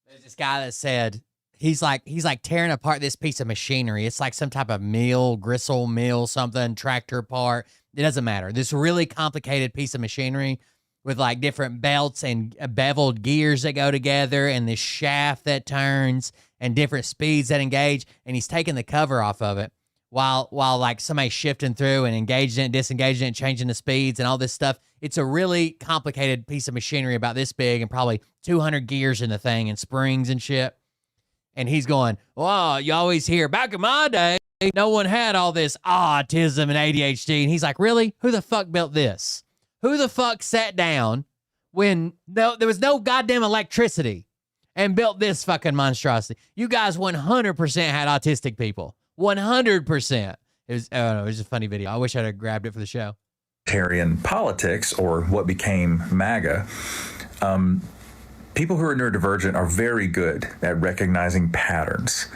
Speaker 1: There's this guy that said he's like tearing apart this piece of machinery. It's like some type of gristle mill, something, tractor part. It doesn't matter. This really complicated piece of machinery with like different belts and beveled gears that go together and this shaft that turns and different speeds that engage. And he's taking the cover off of it while like somebody's shifting through and engaging it, disengaging it, changing the speeds and all this stuff. It's a really complicated piece of machinery about this big and probably 200 gears in the thing and springs and shit. And he's going, "Oh, you always hear, back in my day, no one had all this autism and ADHD." And he's like, really? Who the fuck built this? Who the fuck sat down when there was no goddamn electricity and built this fucking monstrosity? You guys 100% had autistic people. 100%. It was, I don't know, it was a funny video. I wish I'd have grabbed it for the show.
Speaker 19: Politics, or what became MAGA, people who are neurodivergent are very good at recognizing patterns.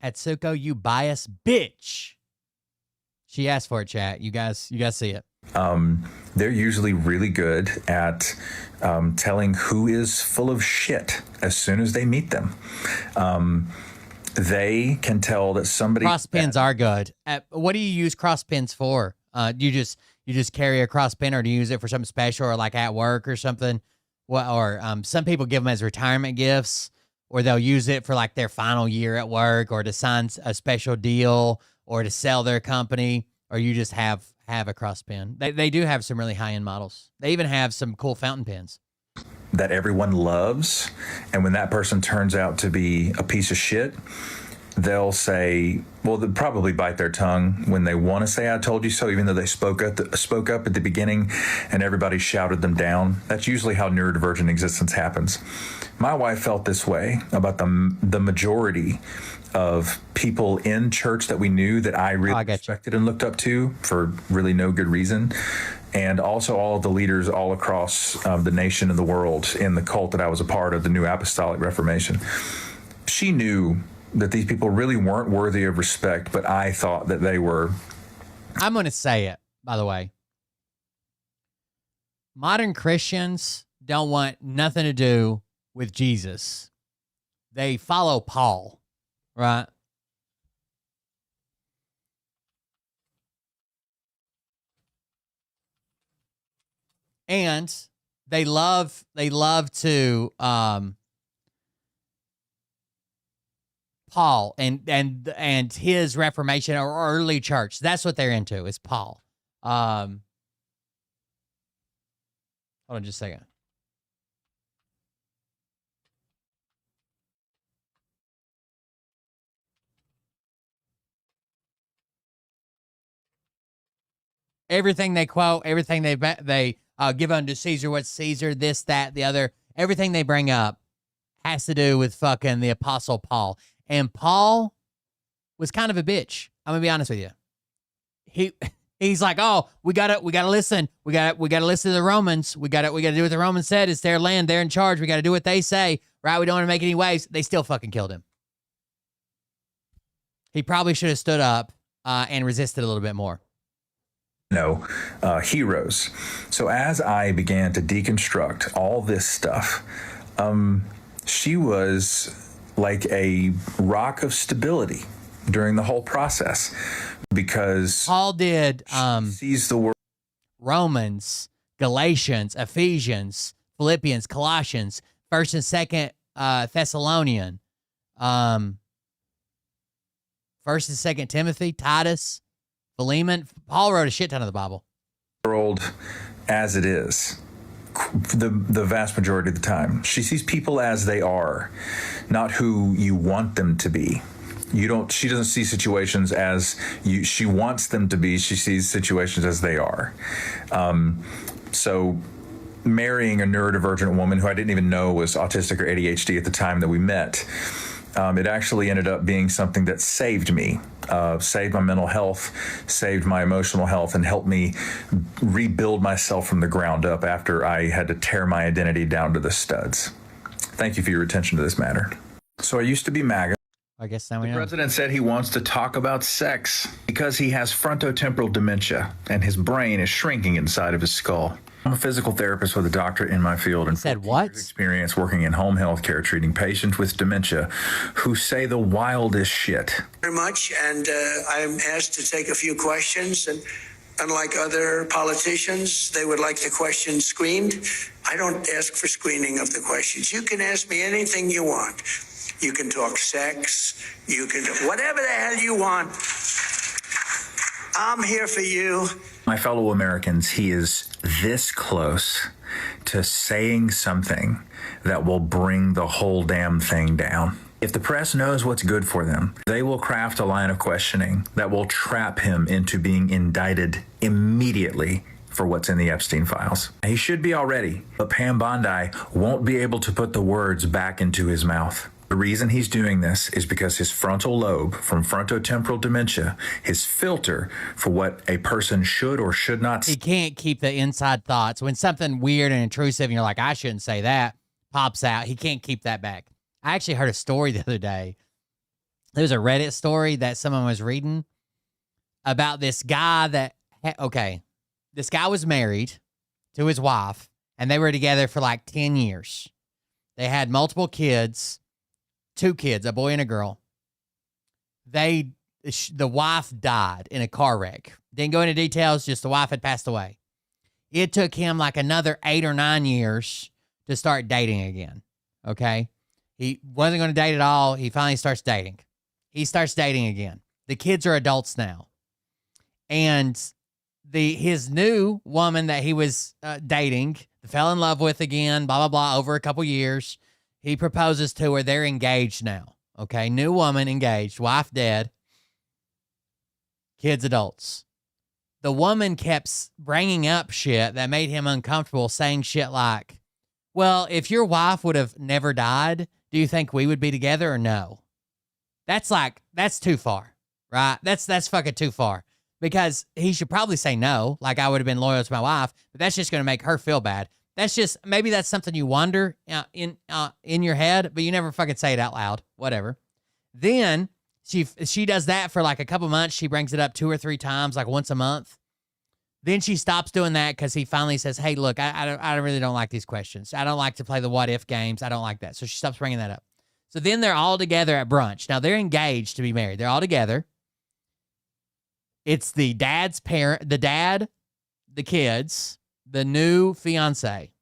Speaker 1: Atsuko, you biased bitch. She asked for it, chat. You guys see it.
Speaker 19: They're usually really good at telling who is full of shit as soon as they meet them. They can tell that somebody...
Speaker 1: Cross pins are good. What do you use cross pins for? Do you just carry a cross pin, or do you use it for something special, or like at work or something? Or some people give them as retirement gifts, or they'll use it for like their final year at work, or to sign a special deal, or to sell their company, or you just have a cross pin. They do have some really high-end models. They even have some cool fountain pens
Speaker 19: that everyone loves, and when that person turns out to be a piece of shit, they'll say, well, they'll probably bite their tongue when they want to say "I told you so," even though they spoke up at the beginning and everybody shouted them down. That's usually how neurodivergent existence happens. My wife felt this way about the majority of people in church that we knew that I really respected and looked up to for really no good reason. And also all of the leaders all across the nation and the world in the cult that I was a part of, the New Apostolic Reformation. She knew that these people really weren't worthy of respect, but I thought that they were.
Speaker 1: I'm going to say it, by the way. Modern Christians don't want nothing to do with Jesus. They follow Paul, right? And they love to Paul and his Reformation or early church. That's what they're into, is Paul. Hold on just a second. Everything they quote, everything they give unto Caesar what's Caesar, this, that, the other, everything they bring up has to do with fucking the Apostle Paul. And Paul was kind of a bitch. I'm gonna be honest with you. He's like, oh, we gotta listen. We gotta listen to the Romans. We gotta do what the Romans said. It's their land. They're in charge. We gotta do what they say. Right? We don't want to make any waves. They still fucking killed him. He probably should have stood up and resisted a little bit more.
Speaker 19: Heroes. So as I began to deconstruct all this stuff, she was like a rock of stability during the whole process, because
Speaker 1: Paul did
Speaker 19: sees the world.
Speaker 1: Romans, Galatians, Ephesians, Philippians, Colossians, 1st and 2nd Thessalonian, 1st and 2nd Timothy, Titus, Philemon. Paul wrote a shit ton of the Bible.
Speaker 19: World as it is, the vast majority of the time. She sees people as they are, not who you want them to be. She doesn't see situations as she wants them to be. She sees situations as they are. So marrying a neurodivergent woman who I didn't even know was autistic or ADHD at the time that we met, it actually ended up being something that saved me, saved my mental health, saved my emotional health, and helped me rebuild myself from the ground up after I had to tear my identity down to the studs. Thank you for your attention to this matter. So I used to be MAGA.
Speaker 1: I guess now we
Speaker 19: The
Speaker 1: know.
Speaker 19: president said he wants to talk about sex because he has frontotemporal dementia and his brain is shrinking inside of his skull. I'm a physical therapist with a doctorate in my field and 14 years experience working in home health care treating patients with dementia who say the wildest shit.
Speaker 16: Very much, and I'm asked to take a few questions, and unlike other politicians, they would like the questions screened. I don't ask for screening of the questions. You can ask me anything you want. You can talk sex. You can do whatever the hell you want. I'm here for you.
Speaker 19: My fellow Americans, he is this close to saying something that will bring the whole damn thing down. If the press knows what's good for them, they will craft a line of questioning that will trap him into being indicted immediately for what's in the Epstein files. He should be already, but Pam Bondi won't be able to put the words back into his mouth. The reason he's doing this is because his frontal lobe from frontotemporal dementia, his filter for what a person should or should not
Speaker 1: He can't keep the inside thoughts. When something weird and intrusive and you're like, I shouldn't say that, pops out, he can't keep that back. I actually heard a story the other day. There was a Reddit story that someone was reading about this guy that, this guy was married to his wife, and they were together for like 10 years. They had multiple kids, 2 kids, a boy and a girl. The wife died in a car wreck. Didn't go into details, just the wife had passed away. It took him like another 8 or 9 years to start dating again, okay? He wasn't going to date at all. He finally starts dating. He starts dating again. The kids are adults now. And his new woman that he was dating, fell in love with again, blah, blah, blah, over a couple years. He proposes to her. They're engaged now, okay? New woman engaged, wife dead, kids adults. The woman kept bringing up shit that made him uncomfortable, saying shit like, well, if your wife would have never died, do you think we would be together or no? That's too far, right? That's fucking too far. Because he should probably say no, like I would have been loyal to my wife, but that's just going to make her feel bad. That's just, maybe that's something you wonder in your head, but you never fucking say it out loud, whatever. Then she does that for like a couple months. She brings it up 2 or 3 times, like once a month. Then she stops doing that because he finally says, hey, look, I really don't like these questions. I don't like to play the what if games. I don't like that. So she stops bringing that up. So then they're all together at brunch. Now they're engaged to be married. They're all together. It's the dad's parent, the dad, the kids, the new fiance,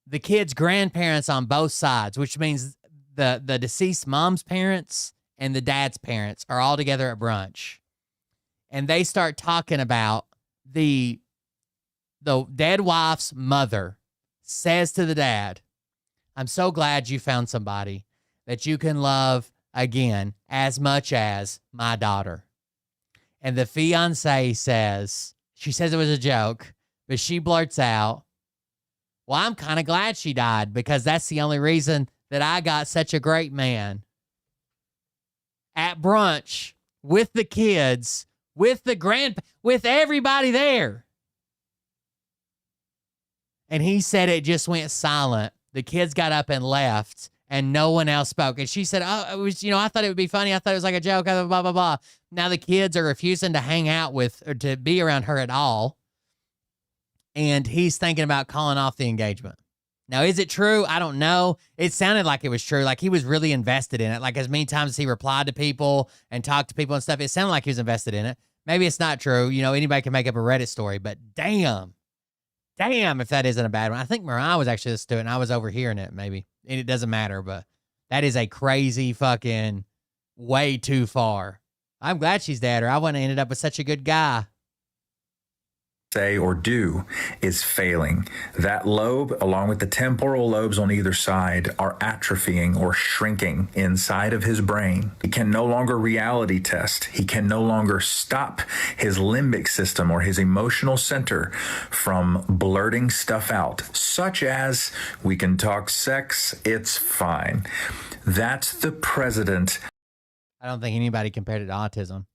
Speaker 1: the kids' grandparents on both sides, which means the deceased mom's parents and the dad's parents are all together at brunch. And they start talking about the dead wife's mother says to the dad, I'm so glad you found somebody that you can love again as much as my daughter. And the fiance says, she says it was a joke, but she blurts out, well, I'm kind of glad she died because that's the only reason that I got such a great man. At brunch, with the kids, with with everybody there. And he said it just went silent. The kids got up and left, and no one else spoke. And she said, oh, it was, I thought it would be funny. I thought it was like a joke, blah, blah, blah. Now the kids are refusing to hang out with or to be around her at all. And he's thinking about calling off the engagement. Now, is it true? I don't know. It sounded like it was true. Like he was really invested in it. Like as many times as he replied to people and talked to people and stuff, it sounded like he was invested in it. Maybe it's not true. Anybody can make up a Reddit story, but damn if that isn't a bad one. I think Mariah was actually listening to it and I was overhearing it maybe. And it doesn't matter, but that is a crazy fucking way too far. I'm glad she's dead or I wouldn't have ended up with such a good guy.
Speaker 19: Say or do is failing. That lobe, along with the temporal lobes on either side, are atrophying or shrinking inside of his brain. He can no longer reality test. He can no longer stop his limbic system or his emotional center from blurting stuff out, such as, we can talk sex, it's fine. That's the president.
Speaker 1: I don't think anybody compared it to autism.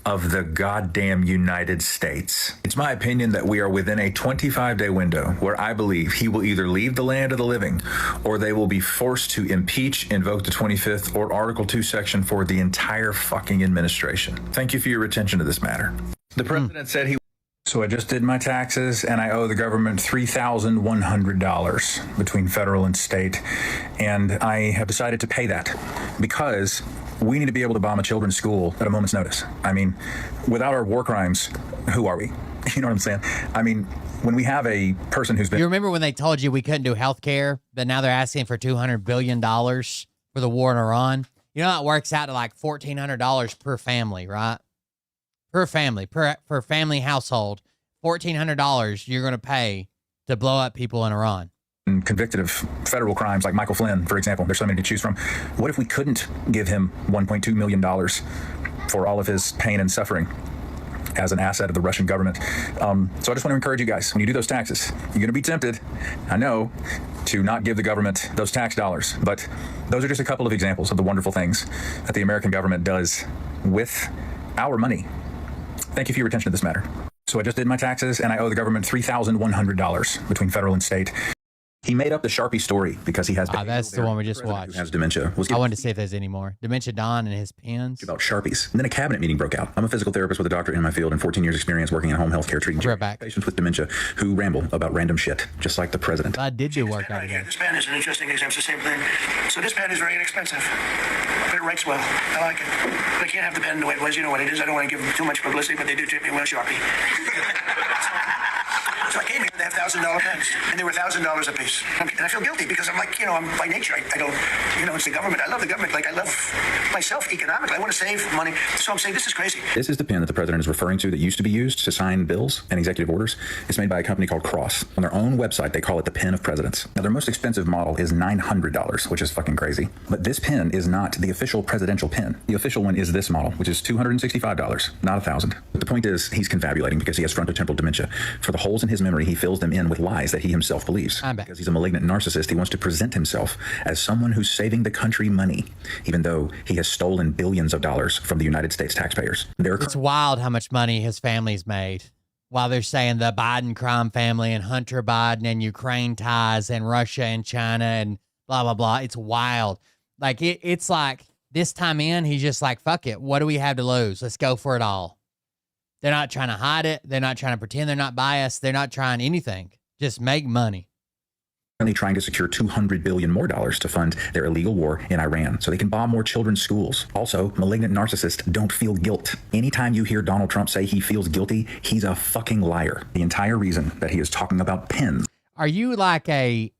Speaker 19: of the goddamn United States. It's my opinion that we are within a 25-day window where I believe he will either leave the land of the living or they will be forced to impeach, invoke the 25th or Article 2, Section 4 the entire fucking administration. Thank you for your attention to this matter. The president said he... So I just did my taxes and I owe the government $3,100 between federal and state. And I have decided to pay that because we need to be able to bomb a children's school at a moment's notice. I mean, without our war crimes, who are we? You know what I'm saying? I mean, when we have a person who's been...
Speaker 1: You remember when they told you we couldn't do health care, but now they're asking for $200 billion for the war in Iran? You know, it works out to like $1,400 per family, right? Per family, per family household, $1,400 you're going to pay to blow up people in Iran.
Speaker 19: Convicted of federal crimes like Michael Flynn, for example. There's so many to choose from. What if we couldn't give him $1.2 million for all of his pain and suffering as an asset of the Russian government? So I just want to encourage you guys, when you do those taxes, you're going to be tempted, I know, to not give the government those tax dollars. But those are just a couple of examples of the wonderful things that the American government does with our money. Thank you for your attention to this matter. So I just did my taxes and I owe the government $3,100 between federal and state. He made up the Sharpie story because he has...
Speaker 1: that's the one we just watched.
Speaker 19: Who has dementia.
Speaker 1: I wanted to see if there's any more. Dementia Don and his pens.
Speaker 19: About Sharpies. And then a cabinet meeting broke out. I'm a physical therapist with a doctorate in my field and 14 years experience working in home health care treating patients with dementia who ramble about random shit, just like the president.
Speaker 1: I did do work out
Speaker 16: This pen is an interesting example. It's the same thing. So this pen is very inexpensive, but it writes well. I like it. But I can't have the pen the way it was. You know what it is. I don't want to give them too much publicity, but they do treat me well, Sharpie. So I came here, they have $1,000 pens, and they were $1,000 a piece. And I feel guilty because I'm like, I'm by nature, I don't, it's the government. I love the government. Like I love myself economically. I want to save money. So I'm saying this is crazy.
Speaker 19: This is the pen that the president is referring to that used to be used to sign bills and executive orders. It's made by a company called Cross. On their own website, they call it the pen of presidents. Now, their most expensive model is $900, which is fucking crazy. But this pen is not the official presidential pen. The official one is this model, which is $265, not $1,000. But the point is, he's confabulating because he has frontotemporal dementia. For the holes in his memory, he fills them in with lies that he himself believes. Because he's a malignant narcissist, he wants to present himself as someone who's saving the country money, even though he has stolen billions of dollars from the United States taxpayers.
Speaker 1: It's wild how much money his family's made. While they're saying the Biden crime family and Hunter Biden and Ukraine ties and Russia and China and blah, blah, blah. It's wild. Like, it's like this time in, he's just like, fuck it. What do we have to lose? Let's go for it all. They're not trying to hide it. They're not trying to pretend they're not biased. They're not trying anything. Just make money.
Speaker 19: Currently trying to secure $200 billion more to fund their illegal war in Iran so they can bomb more children's schools. Also, malignant narcissists don't feel guilt. Anytime you hear Donald Trump say he feels guilty, he's a fucking liar. The entire reason that he is talking about pens.
Speaker 1: Are you like a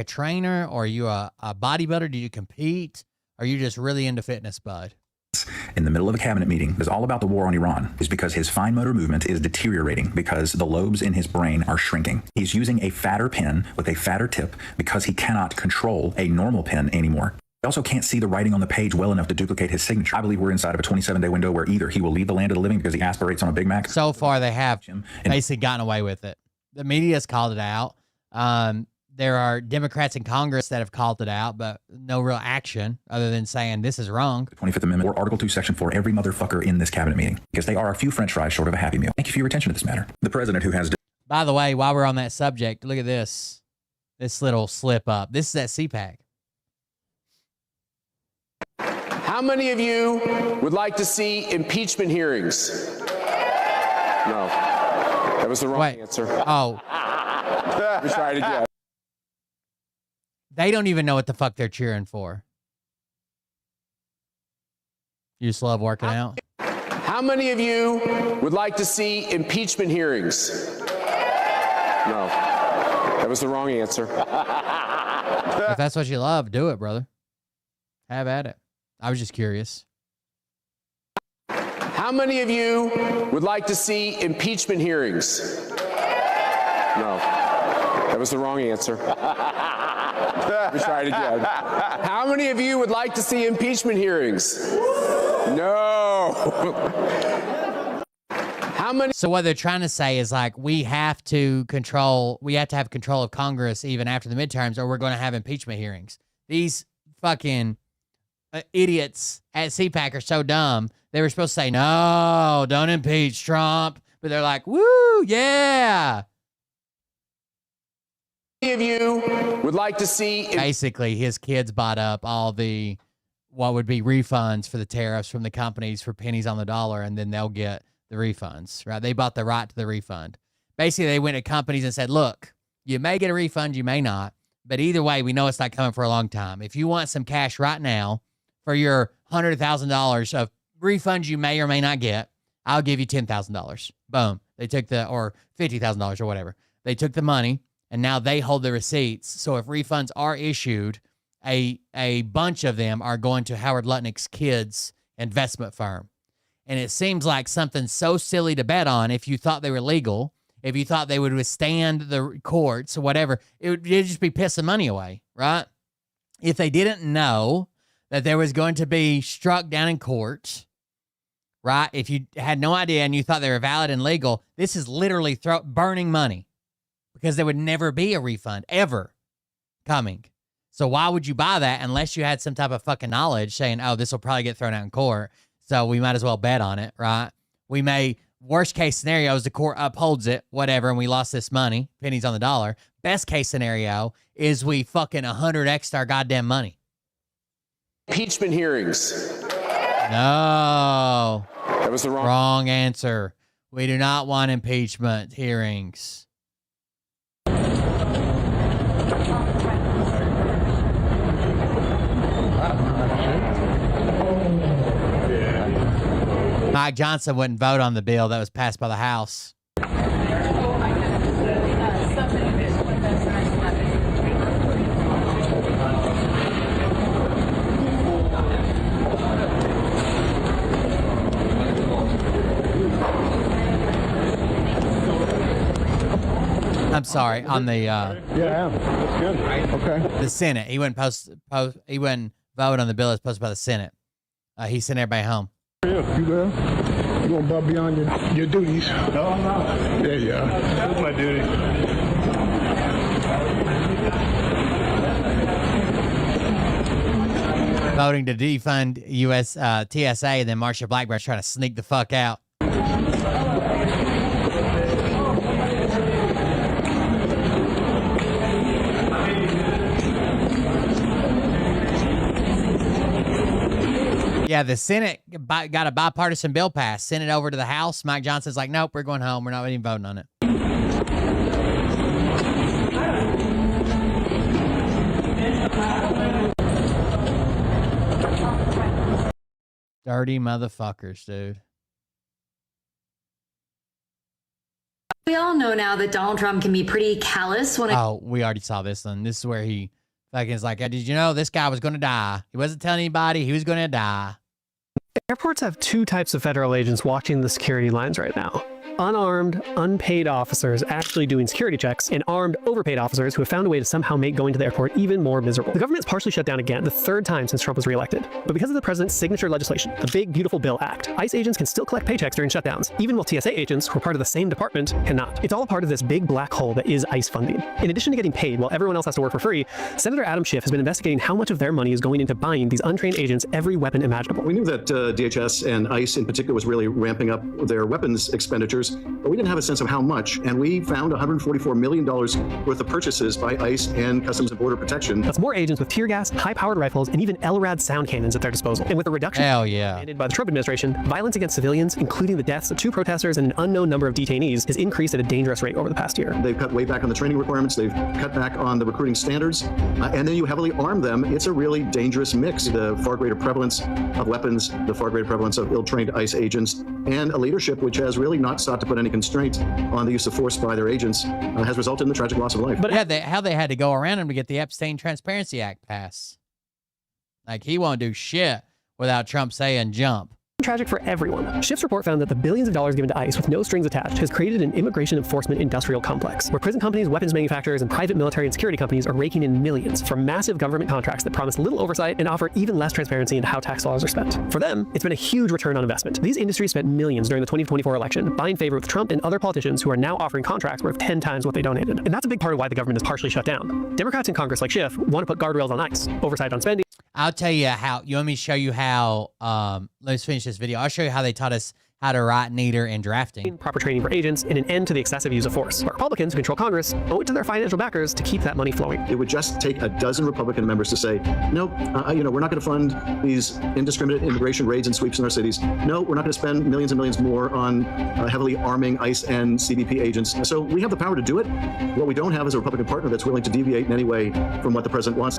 Speaker 1: trainer, or are you a bodybuilder? Do you compete? Are you just really into fitness, bud?
Speaker 19: In the middle of a cabinet meeting is all about the war on Iran is because his fine motor movement is deteriorating because the lobes in his brain are shrinking. He's using a fatter pen with a fatter tip because he cannot control a normal pen anymore. He also can't see the writing on the page well enough to duplicate his signature. I believe we're inside of a 27-day window where either he will leave the land of the living because he aspirates on a Big Mac.
Speaker 1: So far, they have basically gotten away with it. The media's called it out. There are Democrats in Congress that have called it out, but no real action other than saying this is wrong.
Speaker 19: The 25th Amendment or Article 2, Section 4, every motherfucker in this cabinet meeting, because they are a few French fries short of a Happy Meal. Thank you for your attention to this matter. The president who has...
Speaker 1: By the way, while we're on that subject, look at this little slip up. This is at CPAC.
Speaker 21: How many of you would like to see impeachment hearings? No. That was the wrong answer.
Speaker 1: Oh.
Speaker 21: Let me try it again.
Speaker 1: They don't even know what the fuck they're cheering for. You just love working out?
Speaker 21: How many of you would like to see impeachment hearings? No. That was the wrong answer.
Speaker 1: If that's what you love, do it, brother. Have at it. I was just curious.
Speaker 21: How many of you would like to see impeachment hearings? No. That was the wrong answer. Let me try it again. How many of you would like to see impeachment hearings? No. How many?
Speaker 1: So what they're trying to say is like, we have to have control of Congress even after the midterms, or we're going to have impeachment hearings. These fucking idiots at CPAC are so dumb. They were supposed to say, no, don't impeach Trump. But they're like, woo, yeah.
Speaker 21: Any of you would like to see...
Speaker 1: Basically, his kids bought up all the, what would be refunds for the tariffs from the companies for pennies on the dollar, and then they'll get the refunds, right? They bought the right to the refund. Basically, they went to companies and said, look, you may get a refund, you may not, but either way, we know it's not coming for a long time. If you want some cash right now for your $100,000 of refunds you may or may not get, I'll give you $10,000. Boom. They took or $50,000 or whatever. They took the money, and now they hold the receipts. So if refunds are issued, a bunch of them are going to Howard Lutnick's kids' investment firm. And it seems like something so silly to bet on. If you thought they were legal, if you thought they would withstand the courts or whatever, it'd just be pissing money away, right? If they didn't know that there was going to be struck down in court, right? If you had no idea and you thought they were valid and legal, this is literally burning money because there would never be a refund ever coming. So why would you buy that unless you had some type of fucking knowledge saying, oh, this will probably get thrown out in court, so we might as well bet on it, right? We may, worst case scenario is the court upholds it, whatever, and we lost this money, pennies on the dollar. Best case scenario is we fucking 100x our goddamn money.
Speaker 21: Impeachment hearings.
Speaker 1: No.
Speaker 21: That was the
Speaker 1: wrong answer. We do not want impeachment hearings. Mike Johnson wouldn't vote on the bill that was passed by the House. I'm sorry, on the
Speaker 2: yeah, that's good. Okay.
Speaker 1: The Senate. He wouldn't he wouldn't vote on the bill that's posted by the Senate. He sent everybody home.
Speaker 2: Yeah, you will. You going above beyond your duties. No, I'm not. Yeah, yeah. That's my duty.
Speaker 1: Voting to defund U.S. TSA, and then Marsha Blackburn's trying to sneak the fuck out. Yeah, the Senate got a bipartisan bill passed. Sent it over to the House. Mike Johnson's like, nope, we're going home. We're not even voting on it. Dirty motherfuckers, dude.
Speaker 22: We all know now that Donald Trump can be pretty callous when
Speaker 1: we already saw this one. This is where he fucking is like, did you know this guy was going to die? He wasn't telling anybody. He was going to die.
Speaker 23: Airports have two types of federal agents watching the security lines right now. Unarmed, unpaid officers actually doing security checks, and armed, overpaid officers who have found a way to somehow make going to the airport even more miserable. The government's partially shut down again, the third time since Trump was reelected. But because of the president's signature legislation, the Big Beautiful Bill Act, ICE agents can still collect paychecks during shutdowns, even while TSA agents, who are part of the same department, cannot. It's all a part of this big black hole that is ICE funding. In addition to getting paid while everyone else has to work for free, Senator Adam Schiff has been investigating how much of their money is going into buying these untrained agents every weapon imaginable.
Speaker 24: We knew that DHS and ICE in particular was really ramping up their weapons expenditures, but we didn't have a sense of how much, and we found $144 million worth of purchases by ICE and Customs and Border Protection.
Speaker 23: That's more agents with tear gas, high-powered rifles, and even LRAD sound cannons at their disposal. And with a reduction demanded by the Trump administration, violence against civilians, including the deaths of 2 protesters and an unknown number of detainees, has increased at a dangerous rate over the past year.
Speaker 24: They've cut way back on the training requirements, they've cut back on the recruiting standards, and then you heavily arm them. It's a really dangerous mix. The far greater prevalence of weapons, the far greater prevalence of ill-trained ICE agents, and a leadership which has really not sought to put any constraint on the use of force by their agents has resulted in the tragic loss of life.
Speaker 1: But how they had to go around him to get the Epstein Transparency Act passed. Like, he won't do shit without Trump saying jump.
Speaker 23: Tragic for everyone. Schiff's report found that the billions of dollars given to ICE with no strings attached has created an immigration enforcement industrial complex where prison companies, weapons manufacturers, and private military and security companies are raking in millions from massive government contracts that promise little oversight and offer even less transparency into how tax dollars are spent. For them, it's been a huge return on investment. These industries spent millions during the 2024 election buying favor with Trump and other politicians who are now offering contracts worth 10 times what they donated. And that's a big part of why the government is partially shut down. Democrats in Congress like Schiff want to put guardrails on ICE, oversight on spending.
Speaker 1: I'll tell you how. You want me to show you how? Let's finish this video. I'll show you how they taught us how to write neater in drafting.
Speaker 23: Proper training for agents and an end to the excessive use of force. But Republicans who control Congress owe it to their financial backers to keep that money flowing.
Speaker 24: It would just take a dozen Republican members to say, no, we're not going to fund these indiscriminate immigration raids and sweeps in our cities. No, we're not going to spend millions and millions more on heavily arming ICE and CBP agents. So we have the power to do it. What we don't have is a Republican partner that's willing to deviate in any way from what the president wants.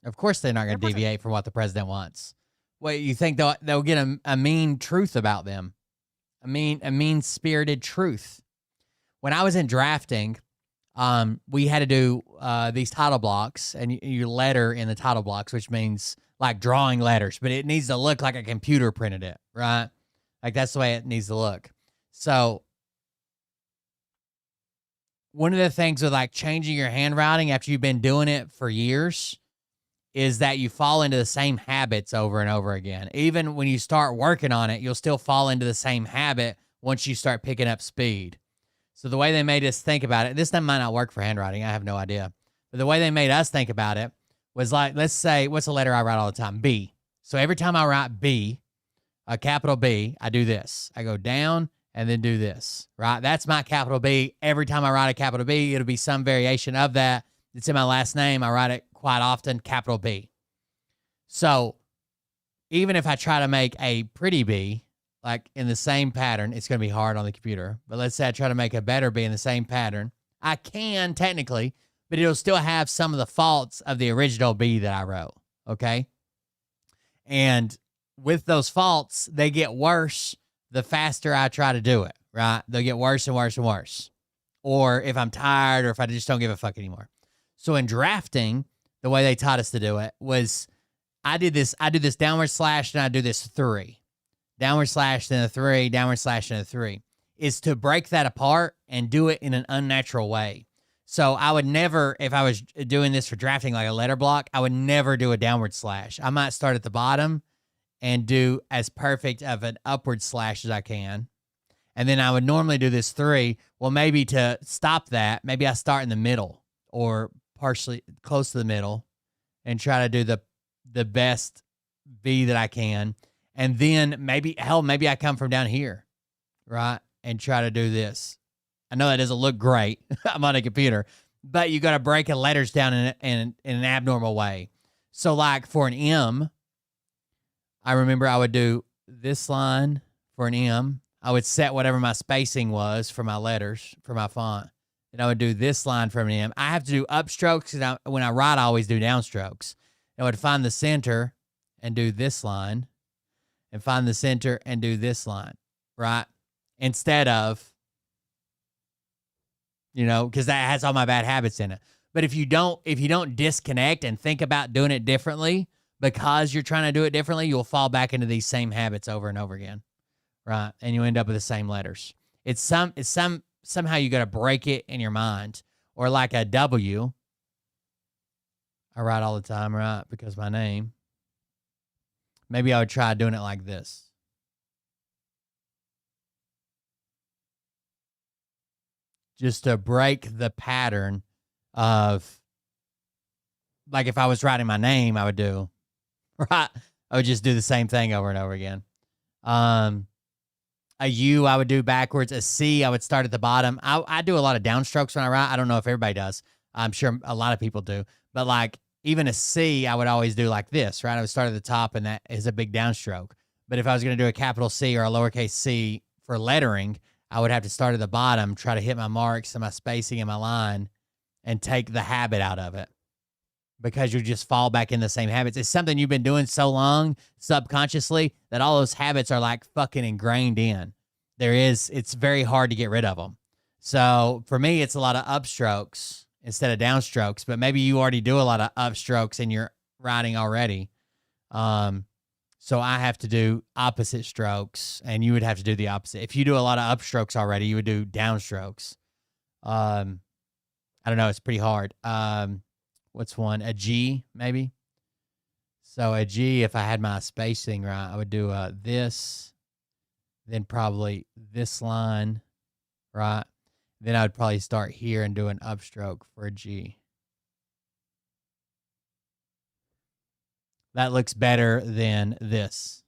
Speaker 1: Of course they're not going to deviate from what the president wants. Wait, you think they'll get a mean truth about them? A mean-spirited truth. When I was in drafting, we had to do these title blocks, and you letter in the title blocks, which means like drawing letters, but it needs to look like a computer printed it, right? Like that's the way it needs to look. So one of the things with like changing your handwriting after you've been doing it for years is that you fall into the same habits over and over again. Even when you start working on it, you'll still fall into the same habit once you start picking up speed. So the way they made us think about it, this might not work for handwriting, I have no idea. But the way they made us think about it was like, let's say, what's a letter I write all the time? B. So every time I write B, a capital B, I do this. I go down and then do this, right? That's my capital B. Every time I write a capital B, it'll be some variation of that. It's in my last name. I write it quite often, capital B. So even if I try to make a pretty B, like in the same pattern, it's going to be hard on the computer. But let's say I try to make a better B in the same pattern. I can technically, but it'll still have some of the faults of the original B that I wrote, okay? And with those faults, they get worse the faster I try to do it, right? They'll get worse and worse and worse. Or if I'm tired or if I just don't give a fuck anymore. So in drafting, the way they taught us to do it was I do this downward slash and I do this 3. Downward slash, then a 3, downward slash, and a 3. Is to break that apart and do it in an unnatural way. So I would never, if I was doing this for drafting like a letter block, I would never do a downward slash. I might start at the bottom and do as perfect of an upward slash as I can. And then I would normally do this 3. Well, maybe to stop that, maybe I start in the middle or partially close to the middle and try to do the best B that I can. And then maybe I come from down here, right? And try to do this. I know that doesn't look great. I'm on a computer, but you got to break the letters down in an abnormal way. So like for an M, I remember I would do this line for an M. I would set whatever my spacing was for my letters, for my font. And I would do this line from an M. I have to do upstrokes, and when I write, I always do downstrokes. I would find the center and do this line, and find the center and do this line, right? Instead of, because that has all my bad habits in it. But if you don't disconnect and think about doing it differently because you're trying to do it differently, you'll fall back into these same habits over and over again, right? And you end up with the same letters. Somehow you got to break it in your mind. Or like a W, I write all the time, right? Because my name. Maybe I would try doing it like this. Just to break the pattern of, like if I was writing my name, I would do, right? I would just do the same thing over and over again. A U I would do backwards. A C I would start at the bottom. I do a lot of downstrokes when I write. I don't know if everybody does. I'm sure a lot of people do. But like even a C, I would always do like this, right? I would start at the top, and that is a big downstroke. But if I was going to do a capital C or a lowercase c for lettering, I would have to start at the bottom, try to hit my marks and my spacing and my line, and take the habit out of it. Because you just fall back in the same habits. It's something you've been doing so long subconsciously that all those habits are like fucking ingrained in. It's very hard to get rid of them. So for me, it's a lot of upstrokes instead of downstrokes, but maybe you already do a lot of upstrokes in your writing already. So I have to do opposite strokes, and you would have to do the opposite. If you do a lot of upstrokes already, you would do downstrokes. I don't know. It's pretty hard. What's one? A G, maybe? So a G, if I had my spacing right, I would do this, then probably this line, right? Then I would probably start here and do an upstroke for a G. that looks better than this.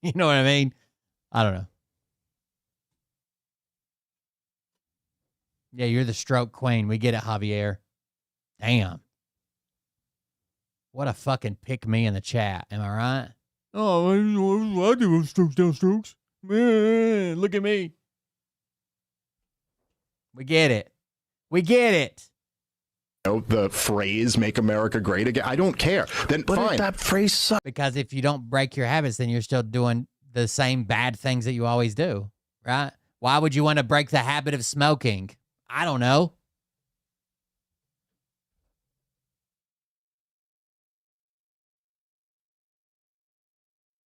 Speaker 1: You know what I mean? I don't know. Yeah, you're the stroke queen. We get it, Javier. Damn. What a fucking pick me in the chat. Am I right? Oh, I do strokes down strokes. Man, look at me. We get it. We get it.
Speaker 3: The phrase "Make America Great Again." I don't care. Then
Speaker 1: But if
Speaker 3: fine.
Speaker 1: that
Speaker 3: phrase sucks.
Speaker 1: Because if you don't break your habits, then you're still doing the same bad things that you always do, right? Why would you want to break the habit of smoking? I don't know.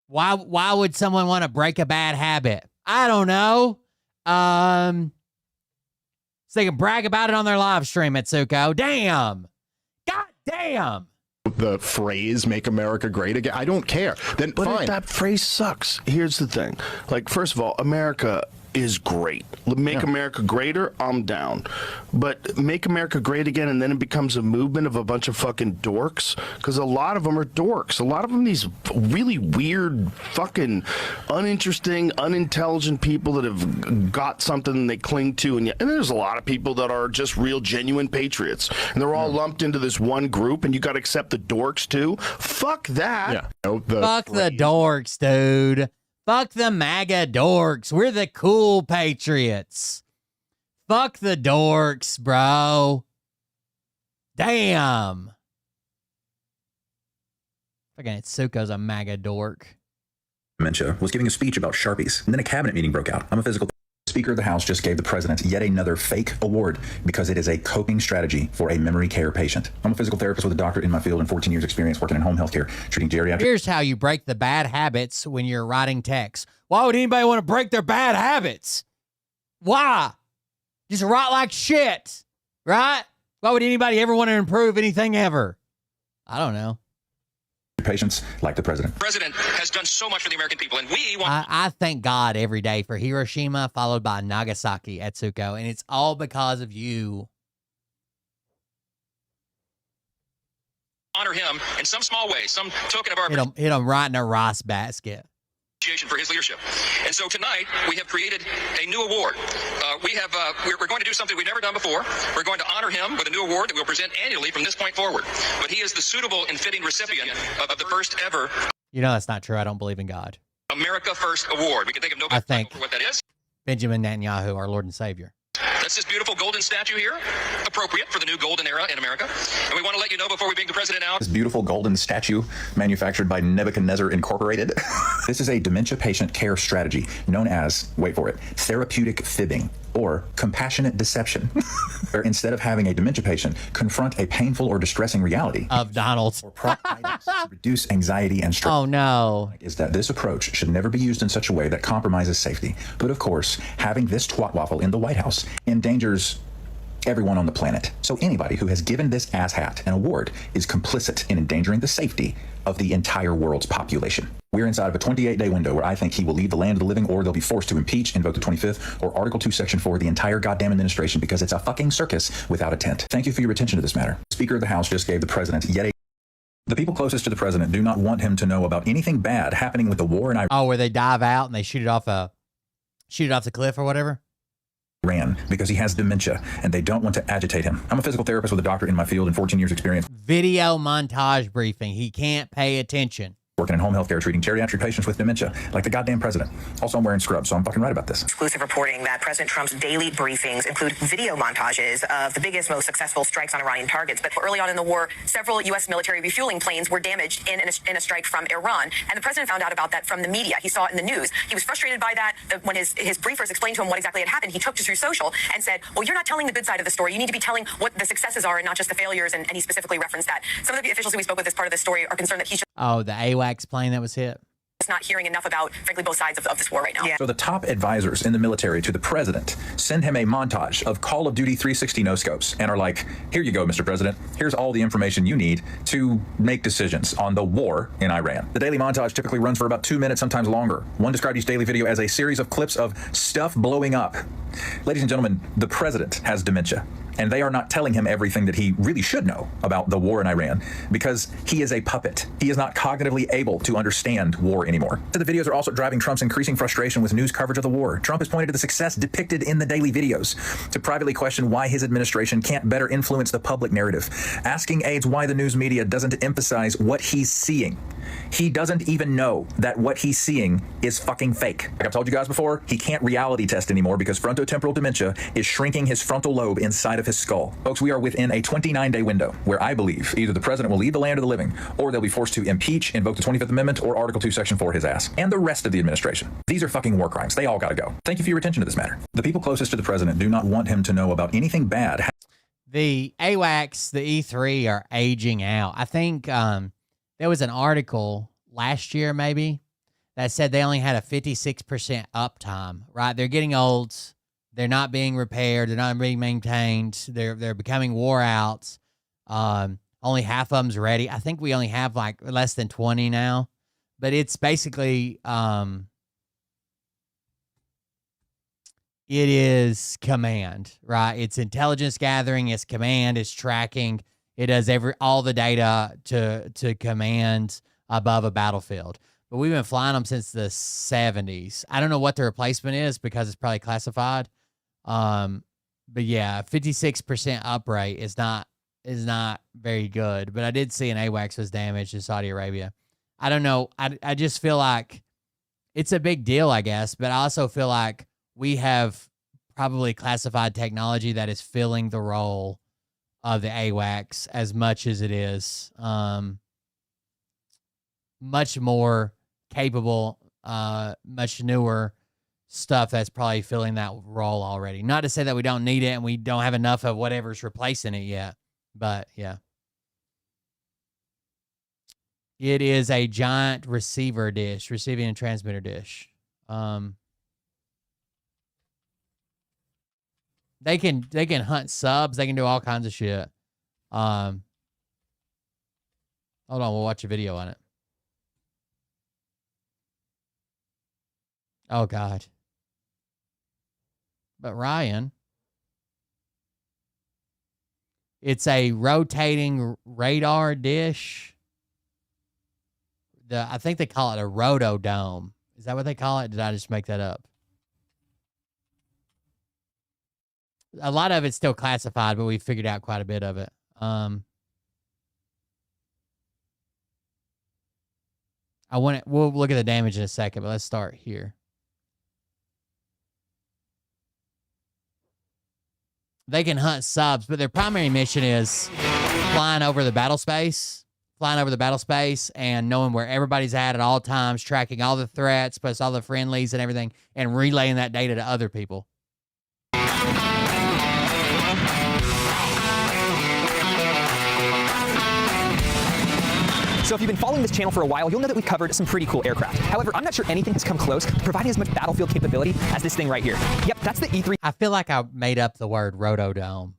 Speaker 1: Why would someone want to break a bad habit? I don't know. So they can brag about it on their live stream at Suko. Damn. God damn.
Speaker 3: The phrase "Make America Great Again." I don't care. Then
Speaker 4: But
Speaker 3: fine.
Speaker 4: if that phrase sucks, here's the thing. Like, first of all, America is great. Make America greater, I'm down. But make America great again, and then it becomes a movement of a bunch of fucking dorks, because a lot of them are dorks. A lot of them, these really weird, fucking uninteresting, unintelligent people that have got something they cling to, and there's a lot of people that are just real, genuine patriots, and they're all lumped into this one group, and you got to accept the dorks too. Fuck that.
Speaker 1: Fuck the dorks, dude. Fuck the MAGA dorks. We're the cool patriots. Fuck the dorks, bro. Damn. Fucking Suko's a MAGA dork.
Speaker 19: Dementia was giving a speech about Sharpies, and then a cabinet meeting broke out. I'm a physical Speaker of the House just gave the president yet another fake award because it is a coping strategy for a memory care patient. I'm a physical therapist with a doctorate in my field and 14 years experience working in home health care, treating geriatric.
Speaker 1: Here's how you break the bad habits when you're writing text. Why would anybody want to break their bad habits? Why? Just write like shit, right? Why would anybody ever want to improve anything ever? I don't know.
Speaker 19: Patients like the president.
Speaker 5: The president has done so much for the American people, and we want...
Speaker 1: I thank God every day for Hiroshima followed by Nagasaki, Etsuko, and it's all because of you.
Speaker 5: honor him in some small way, some token of our
Speaker 1: Hit him right in a rice basket.
Speaker 5: appreciation for his leadership. And so tonight we have created a new award. We're going to do something we've never done before. We're going to honor him with a new award that we'll present annually from this point forward. But he is the suitable and fitting recipient of the first ever
Speaker 1: You know that's not true. I don't believe in God.
Speaker 5: America First Award. We can think of no better title for what that is.
Speaker 1: Benjamin Netanyahu, our Lord and Savior.
Speaker 5: That's this beautiful golden statue here, appropriate for the new golden era in America. And we want to let you know before we bring the president out.
Speaker 19: This beautiful golden statue manufactured by Nebuchadnezzar Incorporated. This is a dementia patient care strategy known as, wait for it, therapeutic fibbing or compassionate deception. Where instead of having a dementia patient confront a painful or distressing reality
Speaker 1: of Donald's
Speaker 19: or items to reduce anxiety and stress.
Speaker 1: Oh no.
Speaker 19: Is that this approach should never be used in such a way that compromises safety. But of course, having this twat waffle in the White House endangers everyone on the planet. So anybody who has given this asshat an award is complicit in endangering the safety of the entire world's population. We're inside of a 28-day window where I think he will leave the land of the living, or they'll be forced to impeach, invoke the 25th, or Article 2, Section 4, the entire goddamn administration, because it's a fucking circus without a tent. Thank you for your attention to this matter. Speaker of the House just gave the president yet a... The people closest to the president do not want him to know about anything bad happening with the war in Iran.
Speaker 1: Oh, where they dive out and they shoot it off the cliff or whatever?
Speaker 19: Because he has dementia and they don't want to agitate him. I'm a physical therapist with a doctorate in my field and 14 years experience
Speaker 1: Video montage briefing. He can't pay attention.
Speaker 19: working in home health care, treating geriatric patients with dementia, like the goddamn president. Also, I'm wearing scrubs, so I'm fucking right about this.
Speaker 8: Exclusive reporting that President Trump's daily briefings include video montages of the biggest, most successful strikes on Iranian targets. But early on in the war, several U.S. military refueling planes were damaged in a strike from Iran. And the president found out about that from the media. He saw it in the news. He was frustrated by that. When his briefers explained to him what exactly had happened, he took to Truth Social and said, well, you're not telling the good side of the story. You need to be telling what the successes are and not just the failures. And he specifically referenced that. Some of the officials who we spoke with as part of this story are concerned that he should...
Speaker 1: Oh, the AWACS plane that was hit.
Speaker 8: not hearing enough about, frankly, both sides of this war right now.
Speaker 19: So the top advisors in the military to the president send him a montage of Call of Duty 360 no-scopes and are like, here you go, Mr. President. Here's all the information you need to make decisions on the war in Iran. The daily montage typically runs for about 2 minutes, sometimes longer. One described each daily video as a series of clips of stuff blowing up. Ladies and gentlemen, the president has dementia. And they are not telling him everything that he really should know about the war in Iran because he is a puppet. He is not cognitively able to understand war anymore. The videos are also driving Trump's increasing frustration with news coverage of the war. Trump has pointed to the success depicted in the daily videos to privately question why his administration can't better influence the public narrative, asking aides why the news media doesn't emphasize what he's seeing. He doesn't even know that what he's seeing is fucking fake. Like I've told you guys before, he can't reality test anymore because frontotemporal dementia is shrinking his frontal lobe inside of his skull. Folks, we are within a 29-day window where I believe either the president will leave the land of the living or they'll be forced to impeach, invoke the 25th Amendment, or Article 2, Section 4 his ass. And the rest of the administration. These are fucking war crimes. They all gotta go. Thank you for your attention to this matter. The people closest to the president do not want him to know about anything bad.
Speaker 1: The AWACS, the E3 are aging out. I think there was an article last year maybe that said they only had a 56% uptime, right? They're getting old. They're not being repaired. They're not being maintained. They're becoming wore out. Only half of them's ready. I think we only have like less than 20 now, but it's basically, it is command, right? It's intelligence gathering, it's command, it's tracking. It does all the data to command above a battlefield. But we've been flying them since the 70s. I don't know what the replacement is because it's probably classified. But yeah, 56% up rate is not very good. But I did see an AWACS was damaged in Saudi Arabia. I don't know. I just feel like it's a big deal, I guess. But I also feel like we have probably classified technology that is filling the role of the AWACS as much as it is much more capable, much newer stuff that's probably filling that role already. Not to say that we don't need it and we don't have enough of whatever's replacing it yet, but yeah. It is a giant receiver dish, receiving and transmitter dish. They can hunt subs. They can do all kinds of shit. Hold on, we'll watch a video on it. Oh God. But Ryan, it's a rotating radar dish. I think they call it a rotodome. Is that what they call it? Did I just make that up? A lot of it's still classified, but we figured out quite a bit of it. We'll look at the damage in a second, but let's start here. They can hunt subs, but their primary mission is flying over the battle space, and knowing where everybody's at all times, tracking all the threats, plus all the friendlies and everything, and relaying that data to other people.
Speaker 6: So if you've been following this channel for a while, you'll know that we've covered some pretty cool aircraft. However, I'm not sure anything has come close to providing as much battlefield capability as this thing right here. Yep, that's the E3.
Speaker 1: I feel like I made up the word rotodome.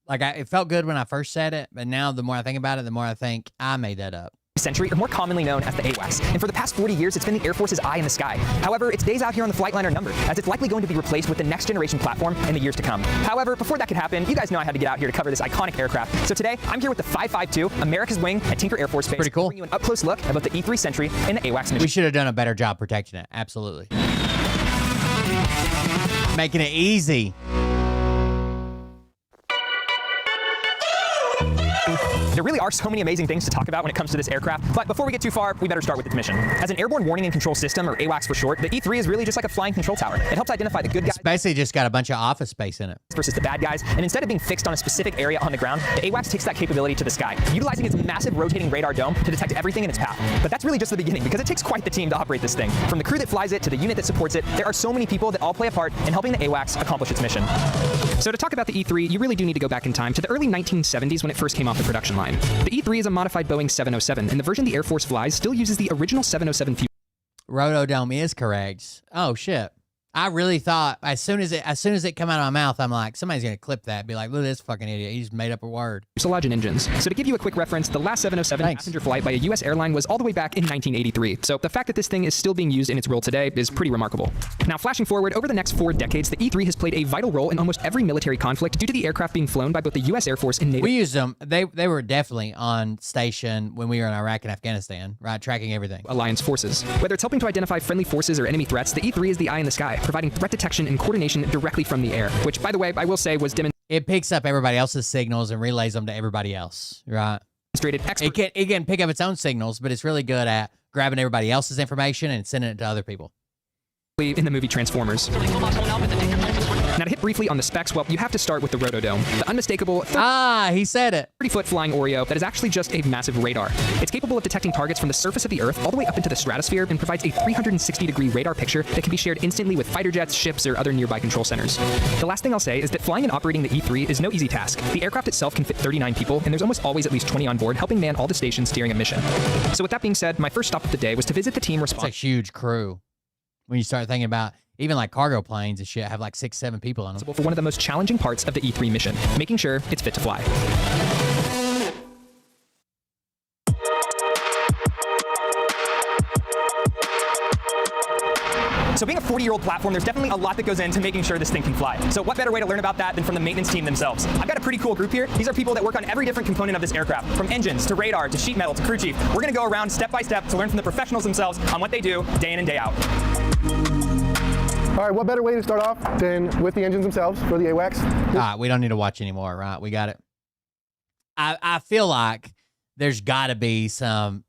Speaker 1: Like, it felt good when I first said it, but now the more I think about it, the more I think I made that up.
Speaker 6: Sentry, or more commonly known as the AWACS. And for the past 40 years, it's been the Air Force's eye in the sky. However, its days out here on the flight line are numbered, as it's likely going to be replaced with the next generation platform in the years to come. However, before that could happen, you guys know I had to get out here to cover this iconic aircraft. So today, I'm here with the 552, America's Wing at Tinker Air Force Base.
Speaker 1: Pretty cool.
Speaker 6: Bring you an up-close look at both the E3 Sentry and the AWACS mission.
Speaker 1: We should have done a better job protecting it. Absolutely. Making it easy.
Speaker 6: There really are so many amazing things to talk about when it comes to this aircraft, but before we get too far, we better start with its mission. As an airborne warning and control system, or AWACS for short, the E3 is really just like a flying control tower. It helps identify the good guys.
Speaker 1: It's basically just got a bunch of office space in it.
Speaker 6: Versus the bad guys, and instead of being fixed on a specific area on the ground, the AWACS takes that capability to the sky, utilizing its massive rotating radar dome to detect everything in its path. But that's really just the beginning, because it takes quite the team to operate this thing. From the crew that flies it to the unit that supports it, there are so many people that all play a part in helping the AWACS accomplish its mission. So to talk about the E3, you really do need to go back in time to the early 1970s when it first came off the production line. The E3 is a modified Boeing 707, and the version the Air Force flies still uses the original 707 fuel.
Speaker 1: Rotodome is correct. Oh, shit. I really thought as soon as it come out of my mouth, I'm like, somebody's gonna clip that, be like, look at this fucking idiot, he just made up a word.
Speaker 6: Fuselage and engines. So to give you a quick reference, the last 707 passenger flight by a U.S. airline was all the way back in 1983. So the fact that this thing is still being used in its role today is pretty remarkable. Now, flashing forward, over the next 4 decades, the E3 has played a vital role in almost every military conflict due to the aircraft being flown by both the U.S. Air Force and NATO.
Speaker 1: We used them. They were definitely on station when we were in Iraq and Afghanistan, right, tracking everything.
Speaker 6: Alliance forces. Whether it's helping to identify friendly forces or enemy threats, the E3 is the eye in the sky, providing threat detection and coordination directly from the air, which, by the way, I will say was demonstrated.
Speaker 1: It picks up everybody else's signals and relays them to everybody else, right? It can pick up its own signals, but it's really good at grabbing everybody else's information and sending it to other people.
Speaker 6: In the movie Transformers. Now, to hit briefly on the specs, well, you have to start with the rotodome. The unmistakable...
Speaker 1: he said it.
Speaker 6: 30-foot flying Oreo that is actually just a massive radar. It's capable of detecting targets from the surface of the Earth all the way up into the stratosphere and provides a 360-degree radar picture that can be shared instantly with fighter jets, ships, or other nearby control centers. The last thing I'll say is that flying and operating the E3 is no easy task. The aircraft itself can fit 39 people, and there's almost always at least 20 on board, helping man all the stations steering a mission. So with that being said, my first stop of the day was to visit the team responsible.
Speaker 1: It's a huge crew. When you start thinking about even like cargo planes and shit have like 6-7 people on them.
Speaker 6: For one of the most challenging parts of the E3 mission, making sure it's fit to fly. So being a 40-year-old platform, there's definitely a lot that goes into making sure this thing can fly. So what better way to learn about that than from the maintenance team themselves? I've got a pretty cool group here. These are people that work on every different component of this aircraft, from engines to radar to sheet metal to crew chief. We're gonna go around step by step to learn from the professionals themselves on what they do day in and day out.
Speaker 2: All right, what better way to start off than with the engines themselves for the AWACS?
Speaker 1: We don't need to watch anymore, right? We got it. I feel like there's got to be some,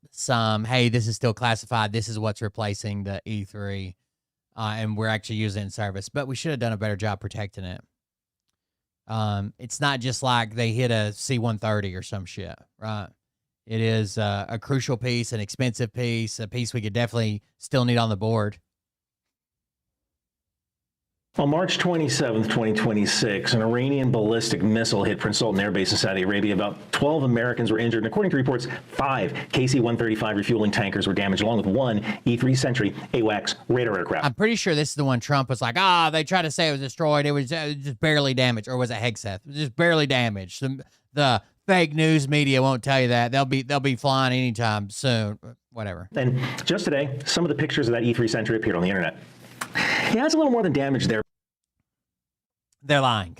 Speaker 1: hey, this is still classified. This is what's replacing the E3. And we're actually using it in service. But we should have done a better job protecting it. It's not just like they hit a C-130 or some shit, right? It is a crucial piece, an expensive piece, a piece we could definitely still need on the board.
Speaker 7: On March 27th, 2026, an Iranian ballistic missile hit Prince Sultan Air Base in Saudi Arabia. About 12 Americans were injured, and according to reports, 5 KC-135 refueling tankers were damaged, along with 1 E-3 Sentry Awax radar aircraft.
Speaker 1: I'm pretty sure this is the one Trump was like, they tried to say it was destroyed. It was just barely damaged. Or was it Hegseth? It was just barely damaged. The fake news media won't tell you that. They'll be flying anytime soon. Whatever.
Speaker 7: And just today, some of the pictures of that E-3 Sentry appeared on the internet. Yeah, it's a little more than damage there.
Speaker 1: They're lying.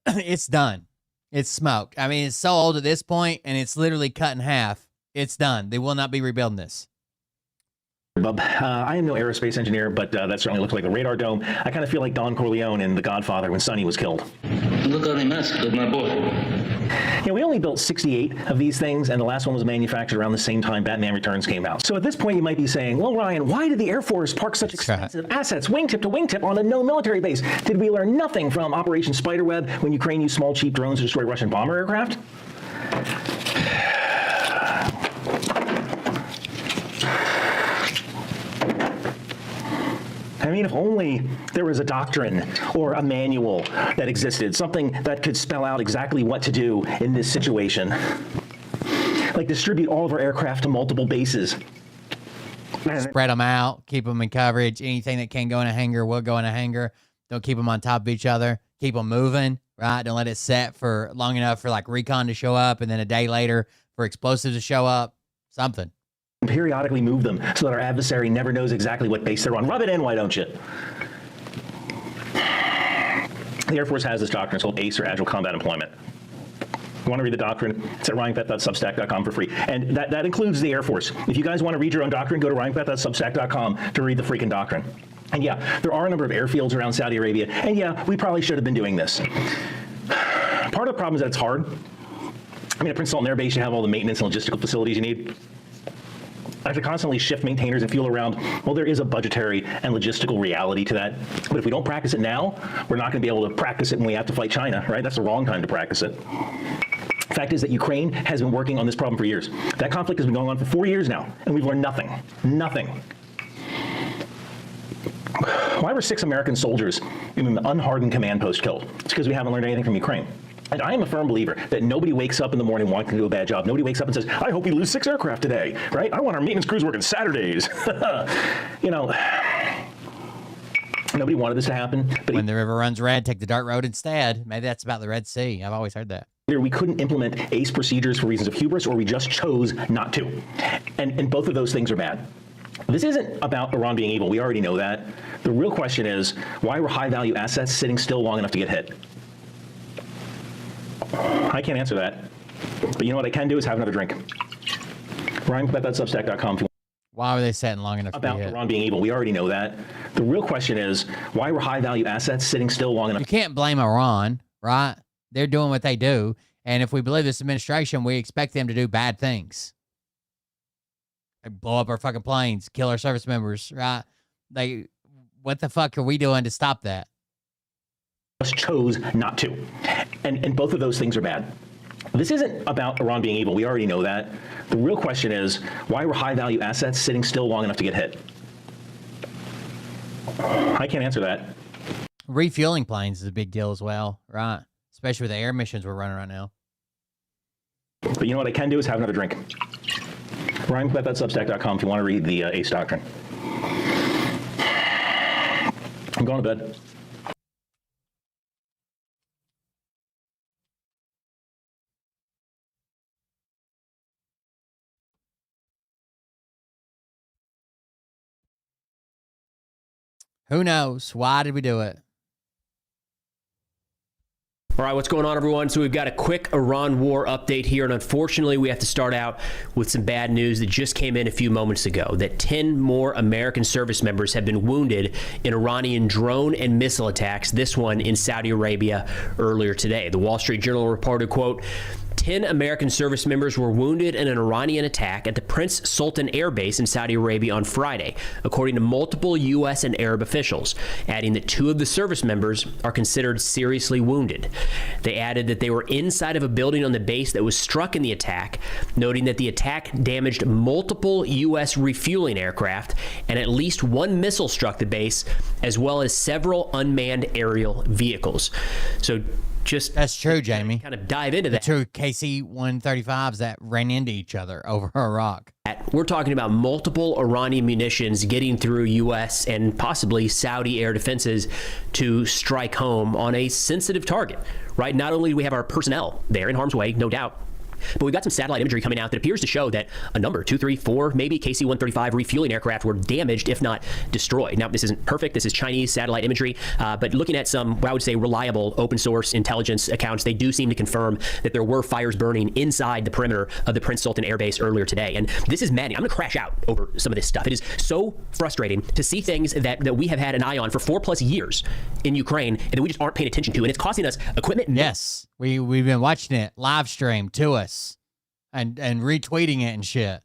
Speaker 1: It's done. It's smoked. I mean, it's so old at this point, and it's literally cut in half. It's done. They will not be rebuilding this.
Speaker 7: Bub, I am no aerospace engineer, but that certainly looks like a radar dome. I kind of feel like Don Corleone in The Godfather when Sonny was killed.
Speaker 10: Look how they messed with my boy.
Speaker 7: Yeah, we only built 68 of these things, and the last one was manufactured around the same time Batman Returns came out. So at this point, you might be saying, well, Ryan, why did the Air Force park such expensive assets wingtip to wingtip on a known military base? Did we learn nothing from Operation Spiderweb when Ukraine used small, cheap drones to destroy Russian bomber aircraft? I mean, if only there was a doctrine or a manual that existed, something that could spell out exactly what to do in this situation. Like distribute all of our aircraft to multiple bases.
Speaker 1: Spread them out, keep them in coverage. Anything that can go in a hangar will go in a hangar. Don't keep them on top of each other. Keep them moving, right? Don't let it set for long enough for like recon to show up and then a day later for explosives to show up. Something.
Speaker 7: Periodically move them so that our adversary never knows exactly what base they're on. Rub it in, why don't you? The Air Force has this doctrine. It's called ACE, or Agile Combat Employment. You want to read the doctrine? It's at ryanpet.substack.com for free. And that includes the Air Force. If you guys want to read your own doctrine, go to ryanpet.substack.com to read the freaking doctrine. And yeah, there are a number of airfields around Saudi Arabia. And yeah, we probably should have been doing this. Part of the problem is that it's hard. I mean, at Prince Sultan Air Base, you have all the maintenance and logistical facilities you need. I have to constantly shift maintainers and fuel around. Well, there is a budgetary and logistical reality to that. But if we don't practice it now, we're not going to be able to practice it when we have to fight China, right? That's the wrong time to practice it. The fact is that Ukraine has been working on this problem for years. That conflict has been going on for 4 years now, and we've learned nothing. Nothing. Why were 6 American soldiers in an unhardened command post killed? It's because we haven't learned anything from Ukraine. And I am a firm believer that nobody wakes up in the morning wanting to do a bad job. Nobody wakes up and says, I hope we lose 6 aircraft today, right? I want our maintenance crews working Saturdays. You know, Nobody wanted this to happen. But
Speaker 1: when the river runs red, take the dark road instead. Maybe that's about the Red Sea. I've always heard that.
Speaker 7: Either we couldn't implement ACE procedures for reasons of hubris, or we just chose not to. And both of those things are bad. This isn't about Iran being evil. We already know that. The real question is, why were high-value assets sitting still long enough to get hit? I can't answer that. But you know what I can do is have another drink. RyanBeth.substack.com.
Speaker 1: Why were they sitting long enough to
Speaker 7: about
Speaker 1: be hit?
Speaker 7: Iran being evil? We already know that. The real question is, why were high-value assets sitting still long enough?
Speaker 1: You can't blame Iran, right? They're doing what they do. And if we believe this administration, we expect them to do bad things. They blow up our fucking planes, kill our service members, right? What the fuck are we doing to stop that?
Speaker 7: Just chose not to. And both of those things are bad. This isn't about Iran being evil. We already know that. The real question is, why were high-value assets sitting still long enough to get hit? I can't answer that.
Speaker 1: Refueling planes is a big deal as well, right? Especially with the air missions we're running right now.
Speaker 7: But you know what I can do is have another drink. RyanBeth.substack.com if you want to read the ACE doctrine. I'm going to bed.
Speaker 1: Who knows? Why did we do it?
Speaker 11: All right, what's going on, everyone? So we've got a quick Iran war update here, and unfortunately, we have to start out with some bad news that just came in a few moments ago, that 10 more American service members have been wounded in Iranian drone and missile attacks, this one in Saudi Arabia earlier today. The Wall Street Journal reported, quote, 10 American service members were wounded in an Iranian attack at the Prince Sultan Air Base in Saudi Arabia on Friday, according to multiple U.S. and Arab officials, adding that 2 of the service members are considered seriously wounded. They added that they were inside of a building on the base that was struck in the attack, noting that the attack damaged multiple U.S. refueling aircraft and at least 1 missile struck the base, as well as several unmanned aerial vehicles. So
Speaker 1: that's true, Jamie.
Speaker 11: Kind of dive into that.
Speaker 1: The 2 KC-135s that ran into each other over Iraq.
Speaker 11: We're talking about multiple Iranian munitions getting through U.S. and possibly Saudi air defenses to strike home on a sensitive target, right? Not only do we have our personnel there in harm's way, no doubt, but we've got some satellite imagery coming out that appears to show that a number, 2, 3, 4, maybe KC-135 refueling aircraft were damaged, if not destroyed. Now, this isn't perfect. This is Chinese satellite imagery, but looking at some, I would say, reliable open source intelligence accounts, they do seem to confirm that there were fires burning inside the perimeter of the Prince Sultan Air Base earlier today. And this is maddening. I'm going to crash out over some of this stuff. It is so frustrating to see things that we have had an eye on for 4+ years in Ukraine and that we just aren't paying attention to. And it's costing us equipment.
Speaker 1: Yes. We've been watching it live stream to us and retweeting it and shit.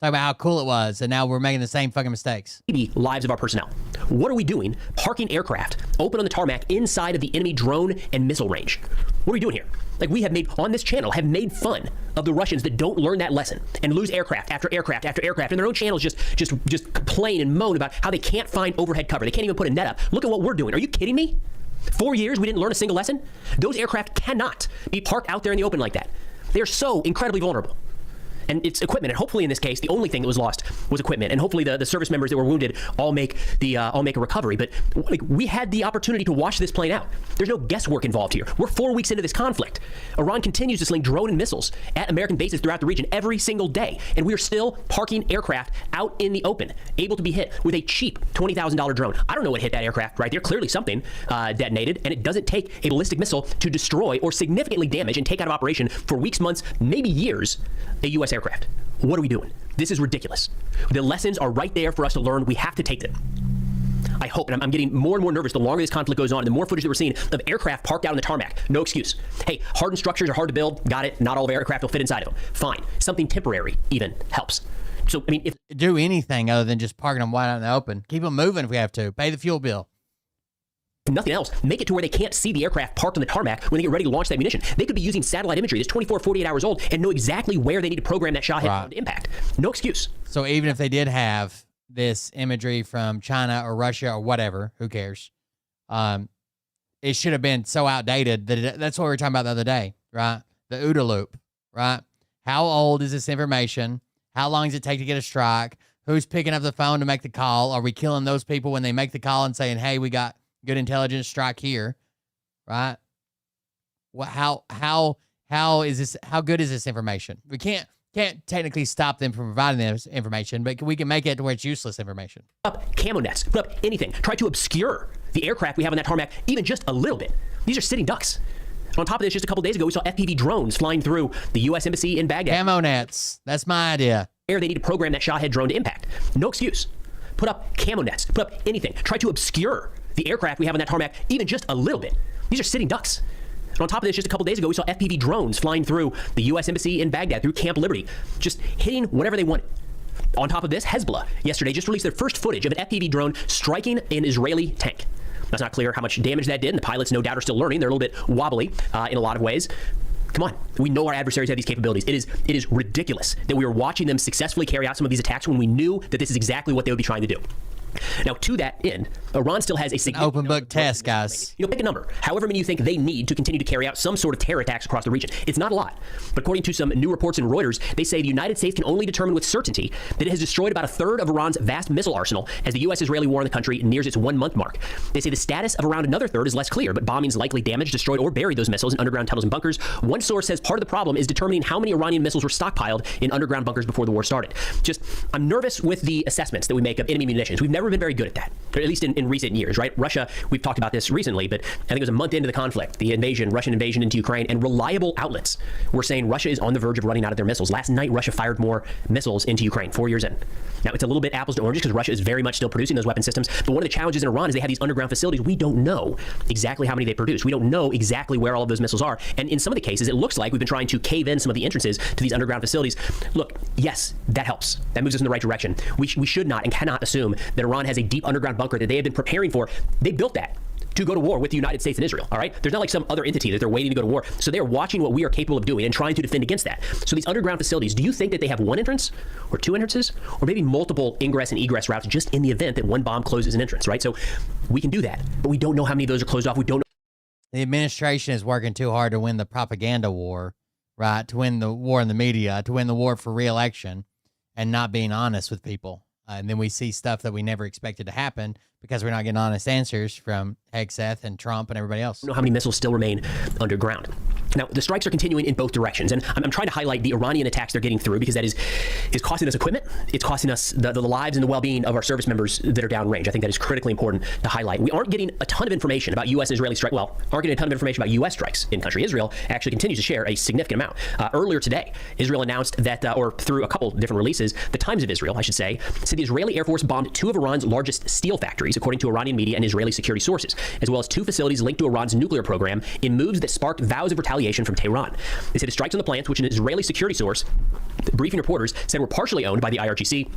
Speaker 1: Talking about how cool it was, and now we're making the same fucking mistakes.
Speaker 11: The lives of our personnel. What are we doing parking aircraft open on the tarmac inside of the enemy drone and missile range? What are we doing here? Like, we have made, on this channel, have made fun of the Russians that don't learn that lesson and lose aircraft after aircraft after aircraft, and their own channels just complain and moan about how they can't find overhead cover. They can't even put a net up. Look at what we're doing. Are you kidding me? 4 years, we didn't learn a single lesson? Those aircraft cannot be parked out there in the open like that. They are so incredibly vulnerable. And it's equipment, and hopefully in this case, the only thing that was lost was equipment, and hopefully the service members that were wounded all make a recovery. But like, we had the opportunity to watch this playing out. There's no guesswork involved here. We're 4 weeks into this conflict. Iran continues to sling drone and missiles at American bases throughout the region every single day, and we are still parking aircraft out in the open, able to be hit with a cheap $20,000 drone. I don't know what hit that aircraft right there. Clearly something detonated, and it doesn't take a ballistic missile to destroy or significantly damage and take out of operation for weeks, months, maybe years, a U.S. aircraft. What are we doing? This is ridiculous. The lessons are right there for us to learn. We have to take them. I hope, and I'm getting more and more nervous the longer this conflict goes on, and the more footage that we're seeing of aircraft parked out on the tarmac. No excuse. Hey, hardened structures are hard to build. Got it. Not all of aircraft will fit inside of them. Fine. Something temporary even helps. So, I mean, if
Speaker 1: do anything other than just parking them wide out in the open. Keep them moving if we have to. Pay the fuel bill.
Speaker 11: Nothing else. Make it to where they can't see the aircraft parked on the tarmac when they get ready to launch that munition. They could be using satellite imagery that's 24, 48 hours old and know exactly where they need to program that Shahed to impact. No excuse.
Speaker 1: So even if they did have this imagery from China or Russia or whatever, who cares? It should have been so outdated that that's what we were talking about the other day, right? The OODA loop, right? How old is this information? How long does it take to get a strike? Who's picking up the phone to make the call? Are we killing those people when they make the call and saying, hey, we got good intelligence, strike here, right? What? How is this? How good is this information? We can't technically stop them from providing this information, but we can make it to where it's useless information.
Speaker 11: Up camo nets, put up anything. Try to obscure the aircraft we have on that tarmac even just a little bit. These are sitting ducks. On top of this, just a couple days ago, we saw FPV drones flying through the U.S. Embassy in Baghdad.
Speaker 1: Camo nets. That's my idea.
Speaker 11: They need to program that Shahed drone to impact. No excuse. Put up camo nets. Put up anything. Try to obscure the aircraft we have on that tarmac even just a little bit. These are sitting ducks. And on top of this, just a couple days ago, we saw FPV drones flying through the U.S. Embassy in Baghdad, through Camp Liberty, just hitting whatever they wanted. On top of this, Hezbollah yesterday just released their first footage of an FPV drone striking an Israeli tank. It's not clear how much damage that did, and the pilots no doubt are still learning. They're a little bit wobbly in a lot of ways. Come on, we know our adversaries have these capabilities. It is ridiculous that we are watching them successfully carry out some of these attacks when we knew that this is exactly what they would be trying to do. Now, to that end, Iran still has a significant
Speaker 1: open book test, guys.
Speaker 11: Pick a number, however many you think they need to continue to carry out some sort of terror attacks across the region. It's not a lot, but according to some new reports in Reuters, they say the United States can only determine with certainty that it has destroyed about a third of Iran's vast missile arsenal as the U.S.-Israeli war in the country nears its 1 month mark. They say the status of around another third is less clear, but bombings likely damaged, destroyed, or buried those missiles in underground tunnels and bunkers. One source says part of the problem is determining how many Iranian missiles were stockpiled in underground bunkers before the war started. I'm nervous with the assessments that we make of enemy munitions. We've never been very good at that. Or at least in recent years, right? Russia, we've talked about this recently, but I think it was a month into the conflict, the Russian invasion into Ukraine, and reliable outlets were saying Russia is on the verge of running out of their missiles. Last night, Russia fired more missiles into Ukraine, 4 years in. Now, it's a little bit apples to oranges because Russia is very much still producing those weapon systems, but one of the challenges in Iran is they have these underground facilities. We don't know exactly how many they produce. We don't know exactly where all of those missiles are, and in some of the cases, it looks like we've been trying to cave in some of the entrances to these underground facilities. Look, yes, that helps. That moves us in the right direction. We should not and cannot assume that Iran has a deep underground bunker that they have been preparing for. They built that to go to war with the United States and Israel, all right? There's not like some other entity that they're waiting to go to war. So they're watching what we are capable of doing and trying to defend against that. So these underground facilities, do you think that they have one entrance or two entrances or maybe multiple ingress and egress routes just in the event that one bomb closes an entrance, right? So we can do that, but we don't know how many of those are closed off. We don't know.
Speaker 1: The administration is working too hard to win the propaganda war, right? To win the war in the media, to win the war for re-election, and not being honest with people. And then we see stuff that we never expected to happen because we're not getting honest answers from Hegseth and Trump and everybody else.
Speaker 11: I don't know how many missiles still remain underground. Now, the strikes are continuing in both directions, and I'm trying to highlight the Iranian attacks they're getting through because that is costing us equipment. It's costing us the lives and the well-being of our service members that are downrange. I think that is critically important to highlight. We aren't getting a ton of information about U.S. and Israeli strikes. Well, aren't getting a ton of information about U.S. strikes in country. Israel actually continues to share a significant amount. Earlier today, Israel announced that, or through a couple different releases, the Times of Israel, I should say, said the Israeli Air Force bombed 2 of Iran's largest steel factories, according to Iranian media and Israeli security sources, as well as 2 facilities linked to Iran's nuclear program in moves that sparked vows of retaliation from Tehran. They said the strikes on the plants, which an Israeli security source, briefing reporters, said were partially owned by the IRGC,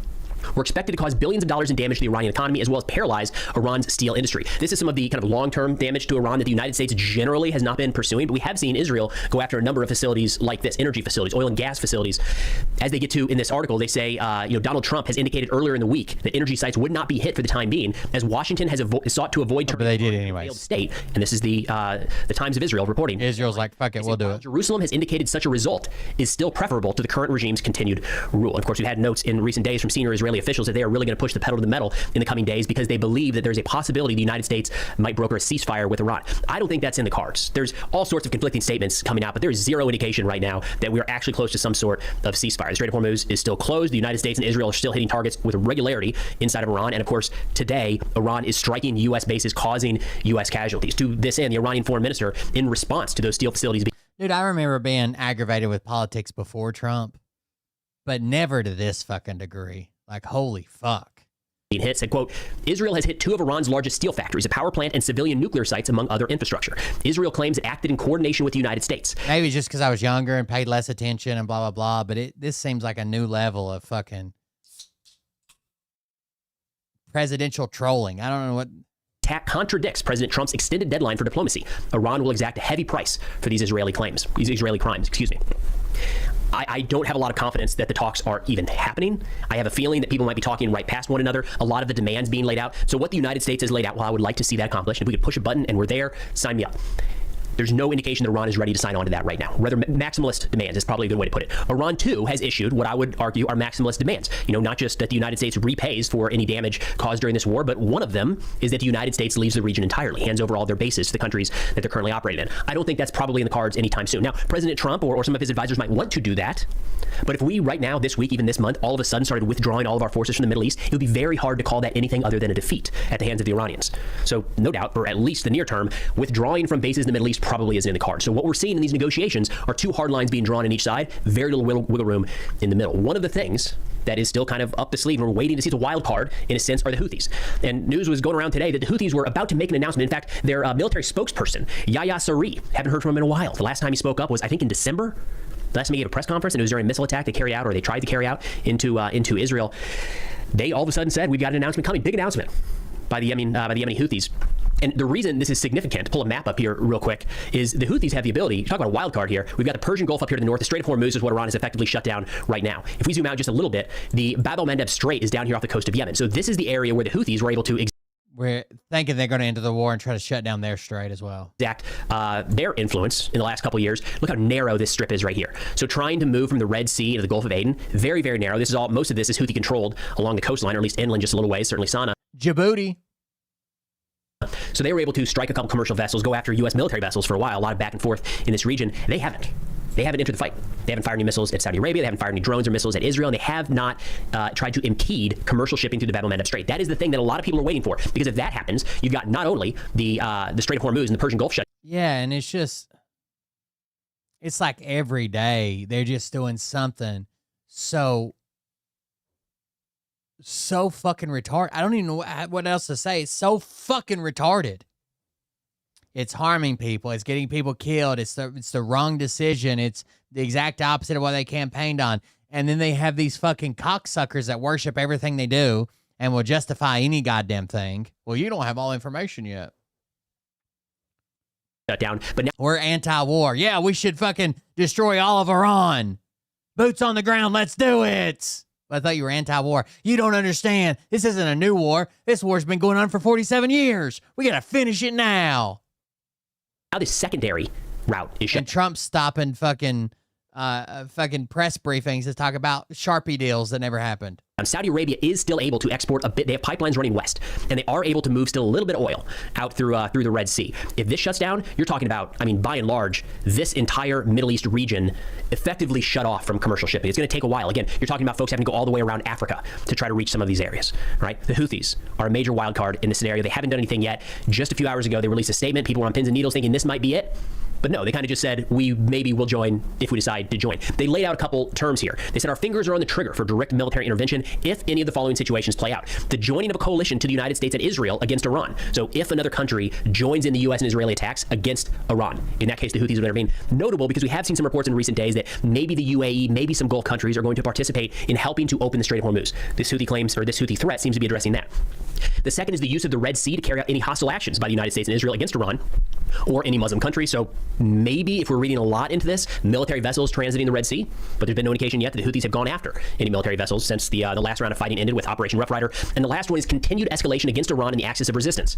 Speaker 11: were expected to cause billions of dollars in damage to the Iranian economy, as well as paralyze Iran's steel industry. This is some of the kind of long-term damage to Iran that the United States generally has not been pursuing, but we have seen Israel go after a number of facilities like this, energy facilities, oil and gas facilities. As they get to in this article, they say, Donald Trump has indicated earlier in the week that energy sites would not be hit for the time being, as Washington has sought to avoid
Speaker 1: but they did anyways.
Speaker 11: State. And this is the Times of Israel reporting.
Speaker 1: Israel's like, fuck it, we'll do it.
Speaker 11: Jerusalem has indicated such a result is still preferable to the current regime's continued rule. And of course, we've had notes in recent days from senior Israeli officials that they are really going to push the pedal to the metal in the coming days because they believe that there's a possibility the United States might broker a ceasefire with Iran. I don't think that's in the cards. There's all sorts of conflicting statements coming out, but there's zero indication right now that we are actually close to some sort of ceasefire. The Strait of Hormuz is still closed. The United States and Israel are still hitting targets with regularity inside of Iran. And of course, today, Iran is striking U.S. bases, causing U.S. casualties. To this end, the Iranian foreign minister, in response to those steel facilities.
Speaker 1: Dude, I remember being aggravated with politics before Trump, but never to this fucking degree. Like, holy fuck.
Speaker 11: Hit said, quote, Israel has hit 2 of Iran's largest steel factories, a power plant, and civilian nuclear sites, among other infrastructure. Israel claims it acted in coordination with the United States.
Speaker 1: Maybe just because I was younger and paid less attention and blah, blah, blah, but this seems like a new level of fucking presidential trolling. I don't know what...
Speaker 11: Contradicts President Trump's extended deadline for diplomacy. Iran will exact a heavy price for these Israeli crimes, excuse me. I don't have a lot of confidence that the talks are even happening. I have a feeling that people might be talking right past one another. A lot of the demands being laid out. So what the United States has laid out, well, I would like to see that accomplished. If we could push a button and we're there, sign me up. There's no indication that Iran is ready to sign on to that right now. Rather, maximalist demands is probably a good way to put it. Iran, too, has issued what I would argue are maximalist demands. You know, not just that the United States repays for any damage caused during this war, but one of them is that the United States leaves the region entirely, hands over all their bases to the countries that they're currently operating in. I don't think that's probably in the cards anytime soon. Now, President Trump or some of his advisors might want to do that, but if we right now, this week, even this month, all of a sudden started withdrawing all of our forces from the Middle East, it would be very hard to call that anything other than a defeat at the hands of the Iranians. So no doubt, or at least the near term, withdrawing from bases in the Middle East probably isn't in the cards. So what we're seeing in these negotiations are two hard lines being drawn on each side, very little wiggle room in the middle. One of the things that is still kind of up the sleeve and we're waiting to see the wild card, in a sense, are the Houthis. And news was going around today that the Houthis were about to make an announcement. In fact, their military spokesperson, Yahya Saree, haven't heard from him in a while. The last time he spoke up was, I think, in December. The last time he gave a press conference, and it was during a missile attack they carried out, or they tried to carry out into Israel. They all of a sudden said, we've got an announcement coming, big announcement by the Yemeni Houthis. And the reason this is significant, to pull a map up here real quick, is the Houthis have the ability, talk about a wild card here, we've got the Persian Gulf up here to the north, the Strait of Hormuz is what Iran has effectively shut down right now. If we zoom out just a little bit, the Bab el-Mandeb Strait is down here off the coast of Yemen. So this is the area where the Houthis were able to
Speaker 1: we're thinking they're going to enter the war and try to shut down their strait as well.
Speaker 11: Exact their influence in the last couple of years. Look how narrow this strip is right here. So trying to move from the Red Sea to the Gulf of Aden, very, very narrow. This is all, most of this is Houthi controlled along the coastline, or at least inland just a little ways, certainly Sana'a.
Speaker 1: Djibouti.
Speaker 11: So they were able to strike a couple commercial vessels, go after U.S. military vessels for a while, a lot of back and forth in this region. They haven't entered the fight. They haven't fired any missiles at Saudi Arabia. They haven't fired any drones or missiles at Israel. And they have not tried to impede commercial shipping through the Bab el-Mandeb Strait. That is the thing that a lot of people are waiting for. Because if that happens, you've got not only the Strait of Hormuz and the Persian Gulf shut.
Speaker 1: Yeah, and it's like every day they're just doing something so fucking retarded. I don't even know what else to say. It's so fucking retarded. It's harming people. It's getting people killed. It's the wrong decision. It's the exact opposite of what they campaigned on. And then they have these fucking cocksuckers that worship everything they do and will justify any goddamn thing. Well, you don't have all information yet.
Speaker 11: Shut down. But now
Speaker 1: we're anti-war. Yeah, we should fucking destroy all of Iran. Boots on the ground. Let's do it. I thought you were anti-war. You don't understand. This isn't a new war. This war's been going on for 47 years. We got to finish it now.
Speaker 11: Now the secondary route is shut.
Speaker 1: And Trump's stopping fucking press briefings to talk about Sharpie deals that never happened.
Speaker 11: Saudi Arabia is still able to export a bit. They have pipelines running west, and they are able to move still a little bit of oil out through the Red Sea. If this shuts down, you're talking about, I mean, by and large, this entire Middle East region effectively shut off from commercial shipping. It's going to take a while. Again, you're talking about folks having to go all the way around Africa to try to reach some of these areas, right? The Houthis are a major wild card in this scenario. They haven't done anything yet. Just a few hours ago, they released a statement. People were on pins and needles thinking this might be it. But no, they kind of just said, we maybe will join if we decide to join. They laid out a couple terms here. They said, our fingers are on the trigger for direct military intervention if any of the following situations play out. The joining of a coalition to the United States and Israel against Iran. So if another country joins in the U.S. and Israeli attacks against Iran, in that case, the Houthis would intervene. Notable because we have seen some reports in recent days that maybe the UAE, maybe some Gulf countries are going to participate in helping to open the Strait of Hormuz. This Houthi claims, or this Houthi threat seems to be addressing that. The second is the use of the Red Sea to carry out any hostile actions by the United States and Israel against Iran or any Muslim country. So maybe, if we're reading a lot into this, military vessels transiting the Red Sea, but there's been no indication yet that the Houthis have gone after any military vessels since the last round of fighting ended with Operation Rough Rider. And the last one is continued escalation against Iran in the axis of resistance.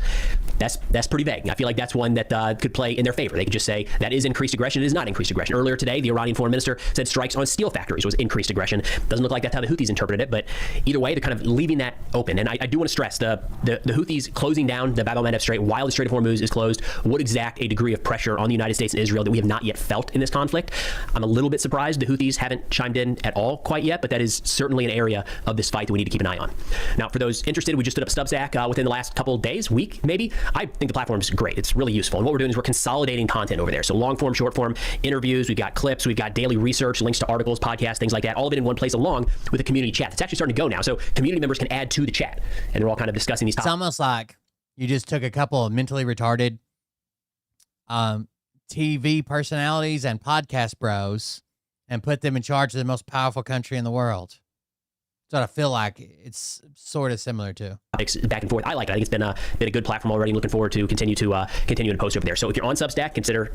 Speaker 11: That's pretty vague. I feel like that's one that could play in their favor. They could just say that is increased aggression. It is not increased aggression. Earlier today, the Iranian foreign minister said strikes on steel factories was increased aggression. Doesn't look like that's how the Houthis interpreted it, but either way, they're kind of leaving that open. And I do want to stress the Houthis closing down the Bab el-Mandeb Strait while the Strait of Hormuz is closed would exact a degree of pressure on the United States and Israel that we have not yet felt in this conflict. I'm a little bit surprised the Houthis haven't chimed in at all quite yet, but that is certainly an area of this fight that we need to keep an eye on. Now, for those interested, we just stood up Substack within the last couple of days, week maybe. I think the platform is great. It's really useful. And what we're doing is we're consolidating content over there. So long form, short form interviews, we've got clips, we've got daily research, links to articles, podcasts, things like that, all of it in one place along with a community chat. It's actually starting to go now. So community members can add to the chat and they're all kind of discussing these topics.
Speaker 1: It's almost like you just took a couple of mentally retarded TV personalities and podcast bros and put them in charge of the most powerful country in the world. That's what I feel like it's sort of similar to.
Speaker 11: Back and forth. I like it. I think it's been a good platform already. Looking forward to continuing to post over there. So if you're on Substack, consider.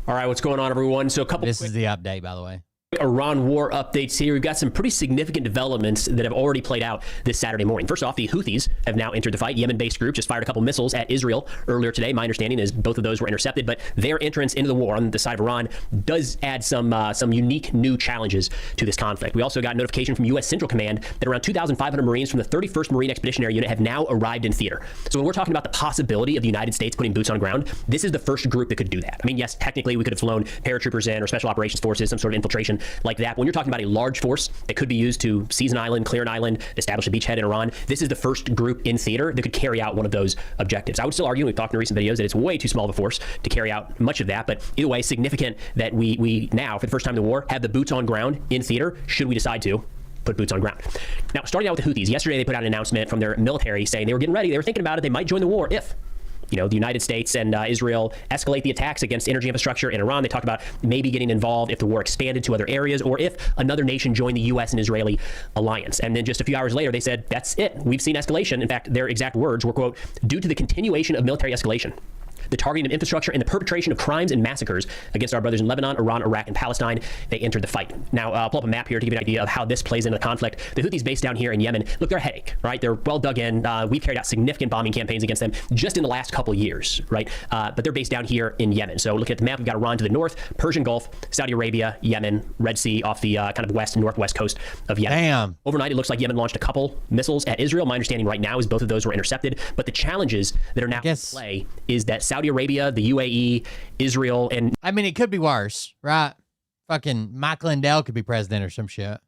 Speaker 11: All right, what's going on, everyone? So a couple.
Speaker 1: This is the update, by the way.
Speaker 11: Iran war updates here. We've got some pretty significant developments that have already played out this Saturday morning. First off, the Houthis have now entered the fight. Yemen-based group just fired a couple missiles at Israel earlier today. My understanding is both of those were intercepted, but their entrance into the war on the side of Iran does add some unique new challenges to this conflict. We also got notification from U.S. Central Command that around 2,500 Marines from the 31st Marine Expeditionary Unit have now arrived in theater. So when we're talking about the possibility of the United States putting boots on ground, this is the first group that could do that. I mean, yes, technically we could have flown paratroopers in or special operations forces, some sort of infiltration like that. When you're talking about a large force that could be used to seize an island, clear an island, establish a beachhead in Iran, this is the first group in theater that could carry out one of those objectives. I would still argue, and we've talked in recent videos, that it's way too small of a force to carry out much of that, but either way, significant that we now, for the first time in the war, have the boots on ground in theater, should we decide to put boots on ground. Now, starting out with the Houthis, yesterday they put out an announcement from their military saying they were getting ready, they were thinking about it, they might join the war if the United States and Israel escalate the attacks against energy infrastructure in Iran. They talked about maybe getting involved if the war expanded to other areas or if another nation joined the U.S. and Israeli alliance. And then just a few hours later, they said, that's it. We've seen escalation. In fact, their exact words were, quote, due to the continuation of military escalation, the targeting of infrastructure, and the perpetration of crimes and massacres against our brothers in Lebanon, Iran, Iraq, and Palestine, they entered the fight. Now, I'll pull up a map here to give you an idea of how this plays into the conflict. The Houthis based down here in Yemen, look, they're a headache, right? They're well dug in. We've carried out significant bombing campaigns against them just in the last couple years, right? But they're based down here in Yemen. So looking at the map, we've got Iran to the north, Persian Gulf, Saudi Arabia, Yemen, Red Sea off the kind of west and northwest coast of Yemen.
Speaker 1: Damn.
Speaker 11: Overnight, it looks like Yemen launched a couple missiles at Israel. My understanding right now is both of those were intercepted. But the challenges that are now in play is that Saudi Arabia, the UAE, Israel, and
Speaker 1: I mean, it could be worse, right? Fucking Mike Lindell could be president or some shit.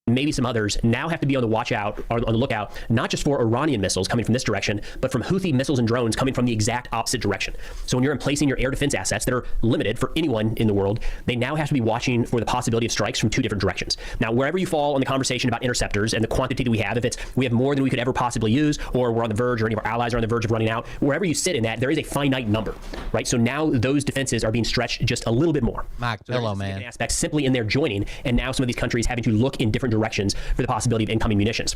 Speaker 11: Maybe some others now have to be on the lookout, not just for Iranian missiles coming from this direction, but from Houthi missiles and drones coming from the exact opposite direction. So when you're emplacing your air defense assets that are limited for anyone in the world, they now have to be watching for the possibility of strikes from two different directions. Now, wherever you fall on the conversation about interceptors and the quantity that we have, if it's we have more than we could ever possibly use, or we're on the verge, or any of our allies are on the verge of running out, wherever you sit in that, there is a finite number, right? So now those defenses are being stretched just a little bit more.
Speaker 1: Mike Pillow, man.
Speaker 11: Aspects simply in their joining, and now some of these countries having to look in different directions for the possibility of incoming munitions.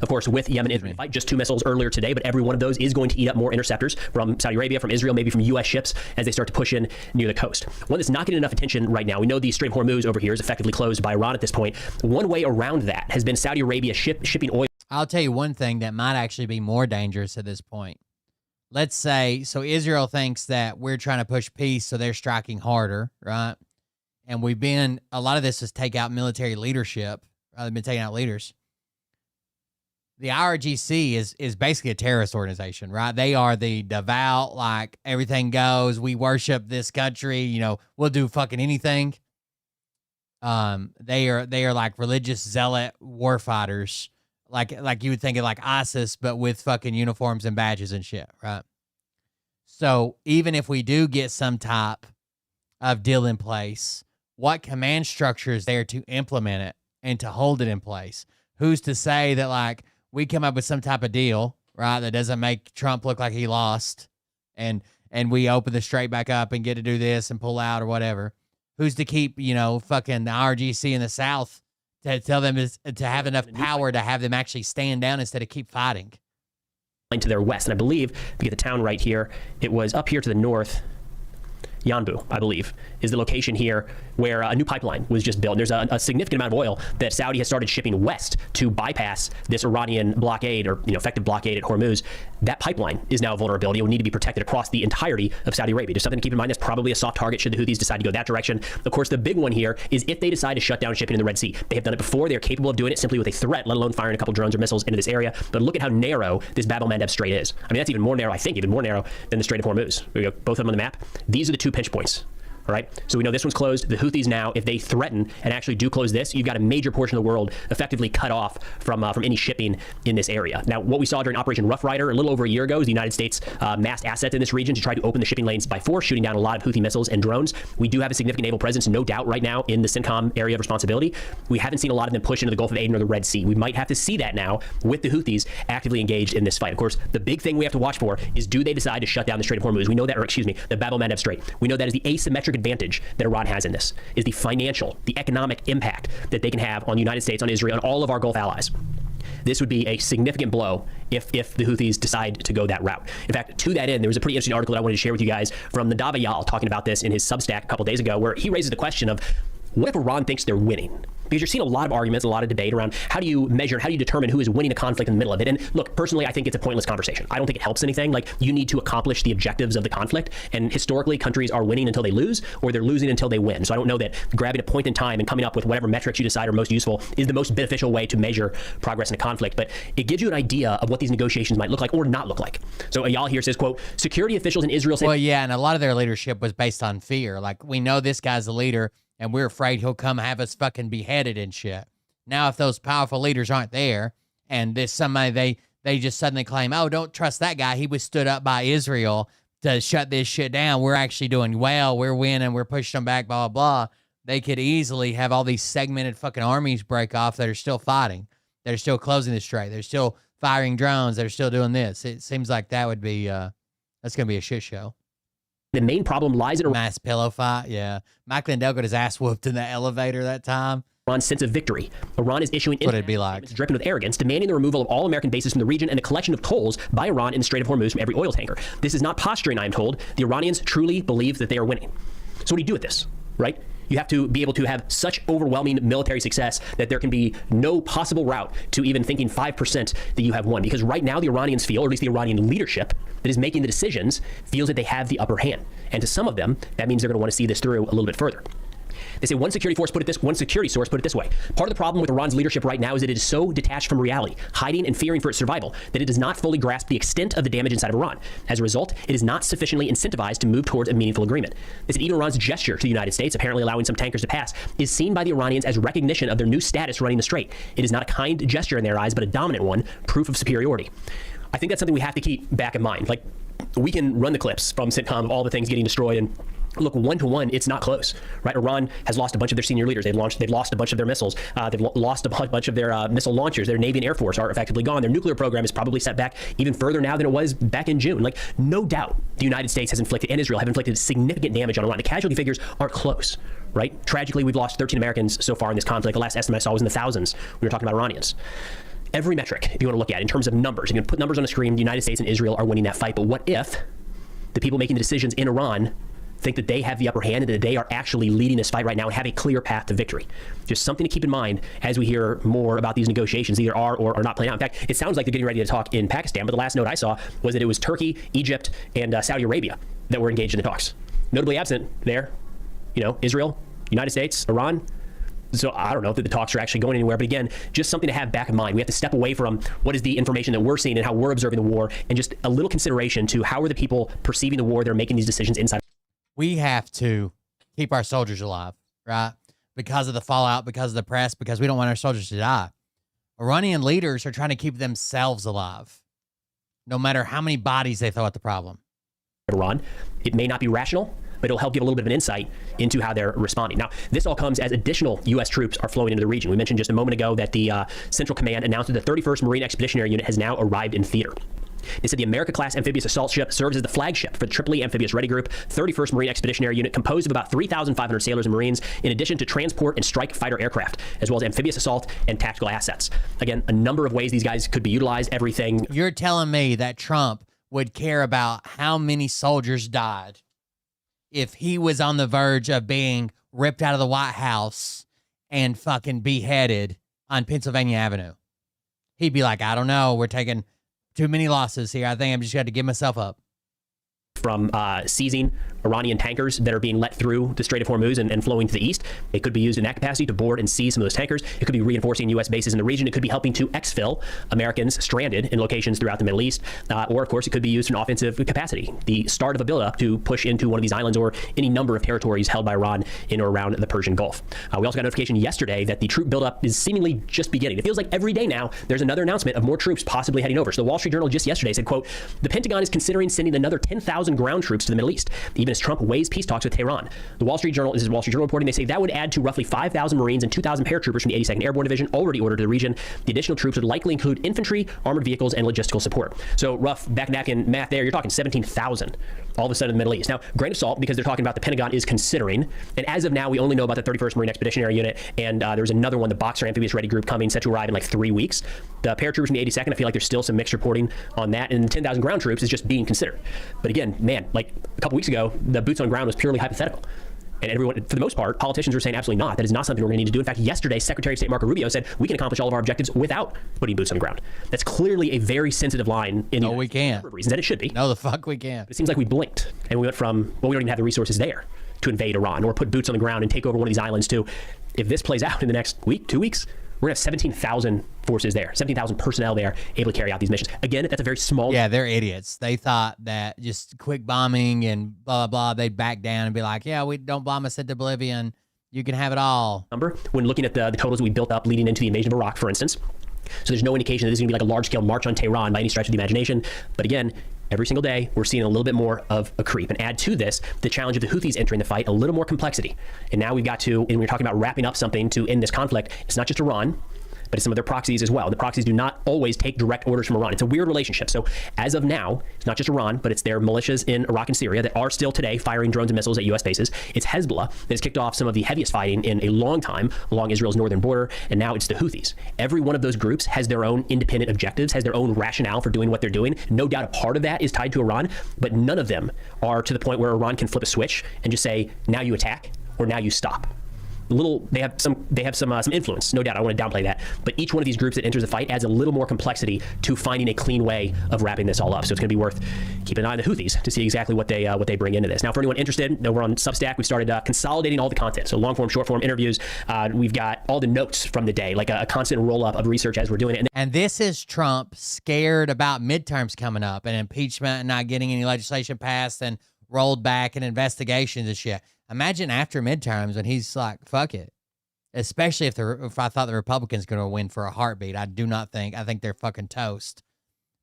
Speaker 11: Of course, with Yemen in the fight, just 2 missiles earlier today, but every one of those is going to eat up more interceptors from Saudi Arabia, from Israel, maybe from U.S. ships as they start to push in near the coast. One that's not getting enough attention right now, we know the Strait of Hormuz over here is effectively closed by Iran at this point. One way around that has been Saudi Arabia shipping oil.
Speaker 1: I'll tell you one thing that might actually be more dangerous at this point. Let's say, so Israel thinks that we're trying to push peace, so they're striking harder, right? And a lot of this is take out military leadership. They've been taking out leaders. The IRGC is basically a terrorist organization, right? They are the devout, like everything goes. We worship this country. We'll do fucking anything. They are like religious zealot war fighters, like you would think of like ISIS, but with fucking uniforms and badges and shit, right? So even if we do get some type of deal in place, what command structure is there to implement it and to hold it in place? Who's to say that like we come up with some type of deal, right, that doesn't make Trump look like he lost, and we open the strait back up and get to do this and pull out or whatever? Who's to keep, fucking the RGC in the South to tell them to have enough power to have them actually stand down instead of keep fighting?
Speaker 11: To their west, and I believe, if you get the town right here, it was up here to the north. Yanbu, I believe, is the location here where a new pipeline was just built. There's a significant amount of oil that Saudi has started shipping west to bypass this Iranian blockade or effective blockade at Hormuz. That pipeline is now a vulnerability. It will need to be protected across the entirety of Saudi Arabia. Just something to keep in mind. That's probably a soft target should the Houthis decide to go that direction. Of course, the big one here is if they decide to shut down shipping in the Red Sea. They have done it before. They're capable of doing it simply with a threat, let alone firing a couple drones or missiles into this area. But look at how narrow this Bab el-Mandeb Strait is. I mean, that's even more narrow, I think, even more narrow than the Strait of Hormuz. There we go, both of them on the map. These are the 2 pinch points. All right, so we know this one's closed. The Houthis now, if they threaten and actually do close this, you've got a major portion of the world effectively cut off from any shipping in this area. Now, what we saw during Operation Rough Rider a little over a year ago is the United States massed assets in this region to try to open the shipping lanes by force, shooting down a lot of Houthi missiles and drones. We do have a significant naval presence, no doubt, right now in the CENTCOM area of responsibility. We haven't seen a lot of them push into the Gulf of Aden or the Red Sea. We might have to see that now with the Houthis actively engaged in this fight. Of course, the big thing we have to watch for is do they decide to shut down the Strait of Hormuz? We know that, the Bab el-Mandeb Strait. We know that is the asymmetric advantage that Iran has in this, is the financial, the economic impact that they can have on the United States, on Israel, and all of our Gulf allies. This would be a significant blow if the Houthis decide to go that route. In fact, to that end, there was a pretty interesting article that I wanted to share with you guys from Nadav Ayal talking about this in his Substack a couple days ago, where he raises the question of what if Iran thinks they're winning? Because you're seeing a lot of arguments, a lot of debate around how do you measure, how do you determine who is winning a conflict in the middle of it? And look, personally, I think it's a pointless conversation. I don't think it helps anything. Like, you need to accomplish the objectives of the conflict. And historically, countries are winning until they lose, or they're losing until they win. So I don't know that grabbing a point in time and coming up with whatever metrics you decide are most useful is the most beneficial way to measure progress in a conflict. But it gives you an idea of what these negotiations might look like or not look like. So y'all here says, quote, security officials in Israel say—
Speaker 1: Well, yeah, and a lot of their leadership was based on fear. Like, we know this guy's the leader, and we're afraid he'll come have us fucking beheaded and shit. Now, if those powerful leaders aren't there, and there's somebody they just suddenly claim, oh, don't trust that guy, he was stood up by Israel to shut this shit down, we're actually doing well, we're winning, we're pushing them back, blah, blah, blah. They could easily have all these segmented fucking armies break off that are still fighting, that are still closing the strait, they're still firing drones, they're still doing this. It seems like that would be, that's going to be a shit show.
Speaker 11: The main problem lies in a
Speaker 1: mass pillow fight, yeah. Mike Lindell got his ass whooped in the elevator that time.
Speaker 11: Iran's sense of victory. Iran is issuing
Speaker 1: what it'd be like,
Speaker 11: dripping with arrogance, demanding the removal of all American bases from the region and the collection of tolls by Iran in the Strait of Hormuz from every oil tanker. This is not posturing, I am told. The Iranians truly believe that they are winning. So what do you do with this, right? You have to be able to have such overwhelming military success that there can be no possible route to even thinking 5% that you have won. Because right now the Iranians feel, or at least the Iranian leadership that is making the decisions, feels that they have the upper hand. And to some of them, that means they're going to want to see this through a little bit further. They say one security source put it this way. Part of the problem with Iran's leadership right now is that it is so detached from reality, hiding and fearing for its survival, that it does not fully grasp the extent of the damage inside of Iran. As a result, it is not sufficiently incentivized to move towards a meaningful agreement. They said even Iran's gesture to the United States, apparently allowing some tankers to pass, is seen by the Iranians as recognition of their new status running the strait. It is not a kind gesture in their eyes, but a dominant one, proof of superiority. I think that's something we have to keep back in mind. Like, we can run the clips from sitcom of all the things getting destroyed, and look, 1-to-1, it's not close, right? Iran has lost a bunch of their senior leaders. They've lost a bunch of their missiles. They've lost a bunch of their missile launchers. Their Navy and Air Force are effectively gone. Their nuclear program is probably set back even further now than it was back in June. Like, no doubt the United States has inflicted, and Israel have inflicted significant damage on Iran. The casualty figures aren't close, right? Tragically, we've lost 13 Americans so far in this conflict. The last estimate I saw was in the thousands. We were talking about Iranians. Every metric, if you want to look at in terms of numbers, you can put numbers on the screen. The United States and Israel are winning that fight. But what if the people making the decisions in Iran think that they have the upper hand and that they are actually leading this fight right now and have a clear path to victory? Just something to keep in mind as we hear more about these negotiations, either are or are not playing out. In fact, it sounds like they're getting ready to talk in Pakistan, but the last note I saw was that it was Turkey, Egypt, and Saudi Arabia that were engaged in the talks. Notably absent there, Israel, United States, Iran. So I don't know that the talks are actually going anywhere, but again, just something to have back in mind. We have to step away from what is the information that we're seeing and how we're observing the war, and just a little consideration to how are the people perceiving the war that are making these decisions inside.
Speaker 1: We have to keep our soldiers alive, right? Because of the fallout, because of the press, because we don't want our soldiers to die. Iranian leaders are trying to keep themselves alive, no matter how many bodies they throw at the problem.
Speaker 11: Iran, it may not be rational, but it'll help give a little bit of an insight into how they're responding. Now, this all comes as additional U.S. troops are flowing into the region. We mentioned just a moment ago that the Central Command announced that the 31st Marine Expeditionary Unit has now arrived in theater. They said the America-class amphibious assault ship serves as the flagship for the Tripoli Amphibious Ready Group, 31st Marine Expeditionary Unit, composed of about 3,500 sailors and Marines, in addition to transport and strike fighter aircraft, as well as amphibious assault and tactical assets. Again, a number of ways these guys could be utilized, everything.
Speaker 1: You're telling me that Trump would care about how many soldiers died if he was on the verge of being ripped out of the White House and fucking beheaded on Pennsylvania Avenue? He'd be like, I don't know, we're taking too many losses here. I think I'm just going to give myself up.
Speaker 11: From seizing Iranian tankers that are being let through the Strait of Hormuz and flowing to the east. It could be used in that capacity to board and seize some of those tankers. It could be reinforcing U.S. bases in the region. It could be helping to exfil Americans stranded in locations throughout the Middle East. Or, of course, it could be used in offensive capacity, the start of a buildup to push into one of these islands or any number of territories held by Iran in or around the Persian Gulf. We also got notification yesterday that the troop buildup is seemingly just beginning. It feels like every day now there's another announcement of more troops possibly heading over. So the Wall Street Journal just yesterday said, quote, the Pentagon is considering sending another 10,000 ground troops to the Middle East, even as Trump weighs peace talks with Tehran. The Wall Street Journal, this is Wall Street Journal reporting, they say that would add to roughly 5,000 Marines and 2,000 paratroopers from the 82nd Airborne Division already ordered to the region. The additional troops would likely include infantry, armored vehicles, and logistical support. So rough back napkin math there, you're talking 17,000 all of a sudden in the Middle East. Now, grain of salt, because they're talking about the Pentagon is considering, and as of now, we only know about the 31st Marine Expeditionary Unit, and there's another one, the Boxer Amphibious Ready Group, coming, set to arrive in like 3 weeks. The paratroopers from the 82nd, I feel like there's still some mixed reporting on that, and the 10,000 ground troops is just being considered. But again, man, like a couple weeks ago, the boots on ground was purely hypothetical. And everyone, for the most part, politicians are saying absolutely not. That is not something we're going to need to do. In fact, yesterday, Secretary of State Marco Rubio said we can accomplish all of our objectives without putting boots on the ground. That's clearly a very sensitive line in the
Speaker 1: we can't.
Speaker 11: For reasons that it should be.
Speaker 1: No, the fuck we can't.
Speaker 11: But it seems like we blinked and we went from, well, we don't even have the resources there to invade Iran or put boots on the ground and take over one of these islands too. If this plays out in the next week, 2 weeks, we're going to have 17,000 forces there, 17,000 personnel there able to carry out these missions. Again, that's a very small...
Speaker 1: Yeah, they're idiots. They thought that just quick bombing and blah, blah, blah, they'd back down and be like, yeah, we don't bomb us into oblivion. You can have it all.
Speaker 11: Number, when looking at the totals we built up leading into the invasion of Iraq, for instance. So there's no indication that this is going to be like a large-scale march on Tehran by any stretch of the imagination. But again, every single day, we're seeing a little bit more of a creep. And add to this, the challenge of the Houthis entering the fight, a little more complexity. And now we've got to, and we're talking about wrapping up something to end this conflict. It's not just Iran, but it's some of their proxies as well. The proxies do not always take direct orders from Iran. It's a weird relationship. So as of now, it's not just Iran, but it's their militias in Iraq and Syria that are still today firing drones and missiles at U.S. bases. It's Hezbollah that has kicked off some of the heaviest fighting in a long time along Israel's northern border, and now it's the Houthis. Every one of those groups has their own independent objectives, has their own rationale for doing what they're doing. No doubt a part of that is tied to Iran, but none of them are to the point where Iran can flip a switch and just say, now you attack or now you stop. They have some influence, no doubt. I want to downplay that, but each one of these groups that enters the fight adds a little more complexity to finding a clean way of wrapping this all up. So it's going to be worth keeping an eye on the Houthis to see exactly what they bring into this. Now, for anyone interested, over on Substack, we've started consolidating all the content. So long form, short form interviews. We've got all the notes from the day, like a constant roll up of research as we're doing it.
Speaker 1: And this is Trump scared about midterms coming up and impeachment and not getting any legislation passed and rolled back and investigations and shit. Imagine after midterms when he's like, fuck it. Especially if I thought the Republicans going to win for a heartbeat. I think they're fucking toast.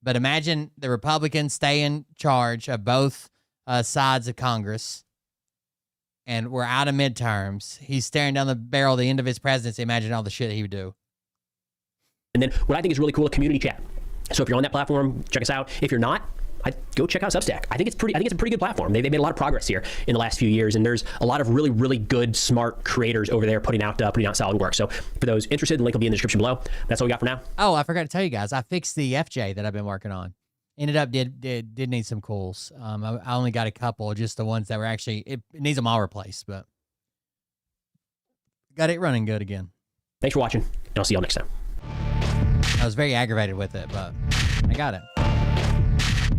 Speaker 1: But imagine the Republicans stay in charge of both sides of Congress and we're out of midterms. He's staring down the barrel of the end of his presidency. Imagine all the shit he would do.
Speaker 11: And then what I think is really cool, a community chat. So if you're on that platform, check us out. If you're not, go check out Substack. I think it's a pretty good platform. They made a lot of progress here in the last few years, and there's a lot of really, really good, smart creators over there putting out solid work. So for those interested, the link will be in the description below. That's all we got for now.
Speaker 1: Oh, I forgot to tell you guys, I fixed the FJ that I've been working on. Ended up did need some cools. I only got a couple, just the ones that were actually it needs them all replaced, but got it running good again.
Speaker 11: Thanks for watching, and I'll see y'all next time.
Speaker 1: I was very aggravated with it, but I got it.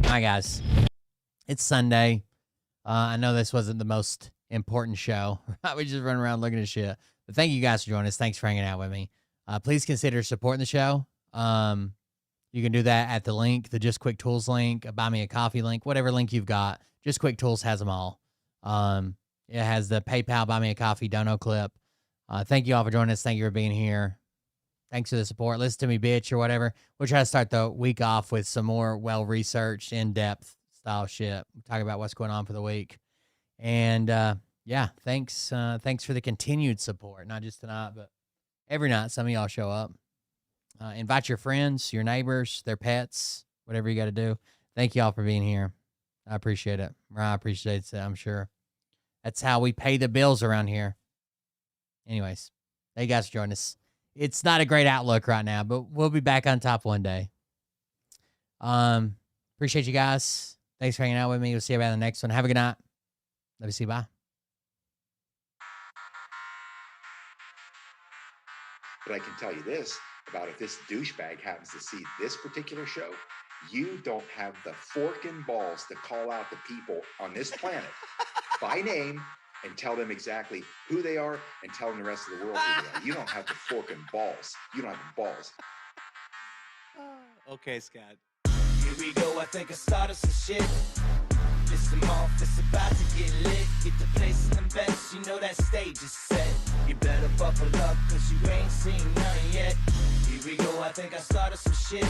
Speaker 1: All right, guys. It's Sunday. I know this wasn't the most important show. We just run around looking at shit. But thank you guys for joining us. Thanks for hanging out with me. Please consider supporting the show. You can do that at the link, the Just Quick Tools link, a Buy Me a Coffee link, whatever link you've got. Just Quick Tools has them all. It has the PayPal, Buy Me a Coffee, dono clip. Thank you all for joining us. Thank you for being here. Thanks for the support. Listen to me, bitch, or whatever. We'll try to start the week off with some more well-researched, in-depth style shit. We'll talk about what's going on for the week. And, yeah, thanks for the continued support. Not just tonight, but every night some of y'all show up. Invite your friends, your neighbors, their pets, whatever you got to do. Thank y'all for being here. I appreciate it. Mariah appreciates it, I'm sure. That's how we pay the bills around here. Anyways, thank you guys for joining us. It's not a great outlook right now, but we'll be back on top one day. Appreciate you guys. Thanks for hanging out with me. We'll see you about the next one. Have a good night. Let me see. Bye.
Speaker 12: But I can tell you this about if this douchebag happens to see this particular show, you don't have the forking balls to call out the people on this planet by name and tell them exactly who they are and tell them the rest of the world who they are. You don't have the forking balls. You don't have the balls.
Speaker 13: Okay, Scott.
Speaker 14: Here we go, I think I started some shit. Listen off, it's about to get lit. Get the place in the best, you know that stage is set. You better buckle up, cause you ain't seen none yet. Here we go, I think I started some shit.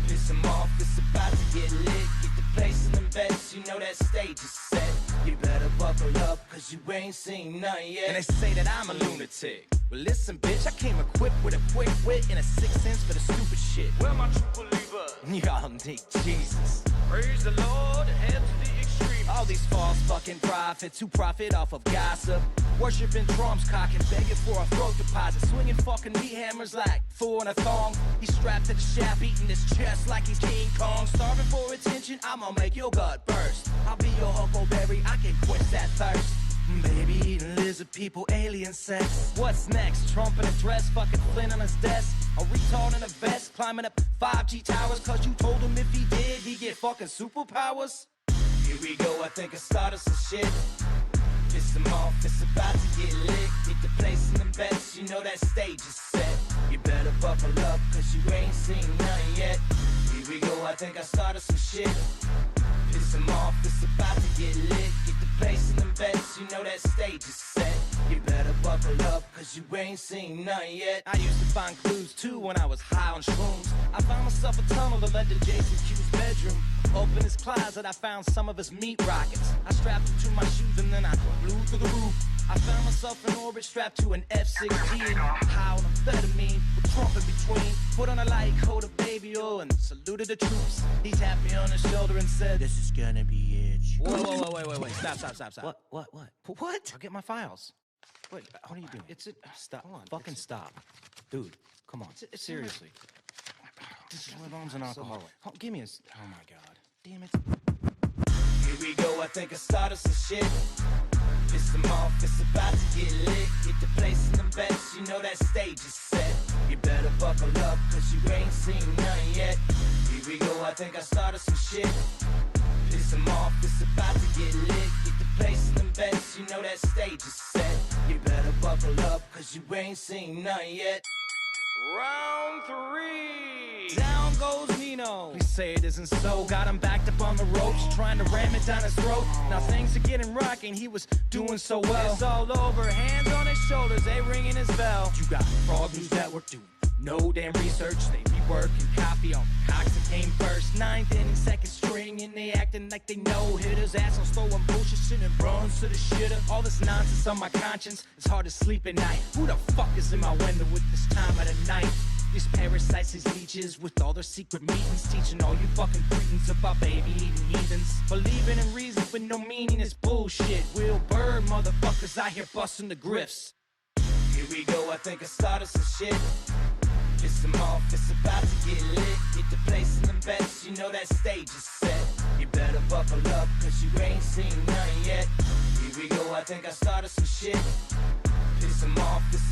Speaker 14: Listen off, it's about to get lit. Get the place in the best, you know that stage is set. You better buckle up, cause you ain't seen none yet.
Speaker 13: And they say that I'm a lunatic. Well, listen, bitch, I came equipped with a quick wit and a sixth sense for the stupid shit. Where my true believer? Y'all need Jesus. Praise the Lord, head to the extreme. All these false fucking prophets who profit off of gossip. Worshipping drums, cocking, begging for a throat deposit. Swinging fucking meat hammers like fool in a thong. He's strapped to the shaft, eating his chest like he's King Kong. Starving for attention, I'ma make your gut burst. I'll be your Huckleberry, I can quench that thirst. Baby eating lizard people, alien sex. What's next? Trump in a dress, fucking Flynn on his desk. A retard in a vest, climbing up 5G towers. Cause you told him if he did, he'd get fucking superpowers. Here we go, I think I started some shit. Piss them off, it's about to get lit. Get the place in them bets, you know that stage is set. You better buckle up, cause you ain't seen none yet. Here we go, I think I started some shit. Piss them off, it's about to get lit. Get the place in them bets, you know that stage is set. You better buckle up, cause you ain't seen none yet. I used to find clues too when I was high on shrooms. I found myself a tunnel that led to Jason Q's bedroom. Open his closet, I found some of his meat rockets. I strapped him to my shoes and then I flew through the roof. I found myself in orbit strapped to an F-16. High on amphetamine, with Trump in between. Put on a light coat of baby oil and saluted the troops. He tapped me on the shoulder and said, "This is gonna be it." Whoa, wait. Stop. What? I'll get my files. Wait, what are you doing? Stop. Hold on. Fucking stop. Dude, come on. Seriously. This is lip balms and alcohol. Give me a... Oh, my God. Damn it. Here we go, I think I started some shit. Piss them off, it's about to get lit. Get the place in them bets, you know that stage is set. You better buckle up, cause you ain't seen none yet. Here we go, I think I started some shit. Piss them off, it's about to get lit. Get the place in them bets, you know that stage is set. You better buckle up, cause you ain't seen none yet. Round 3. Down goes Nino. Please say it isn't so. Got him backed up on the ropes, trying to ram it down his throat. Now things are getting rocking, he was doing so well. It's all over, hands on his shoulders, they ringing his bell. You got Frog News Network doing no damn research. They rework and copy on cocks that came first. 9th inning, second string, and they acting like they know hitters. Assholes throwing bullshit, sending runs to the shitter. All this nonsense on my conscience, it's hard to sleep at night. Who the fuck is in my window with this time of the night? These parasites, these leeches, with all their secret meetings, teaching all you fucking cretins about baby-eating heathens. Believing in reason with no meaning is bullshit. Will Bird motherfuckers out here busting the grifts. Here we go, I think I started some shit. Piss them off, it's about to get lit. Get the place in them bets, you know that stage is set. You better buckle up, cause you ain't seen none yet. Here we go, I think I started some shit. Piss them off, it's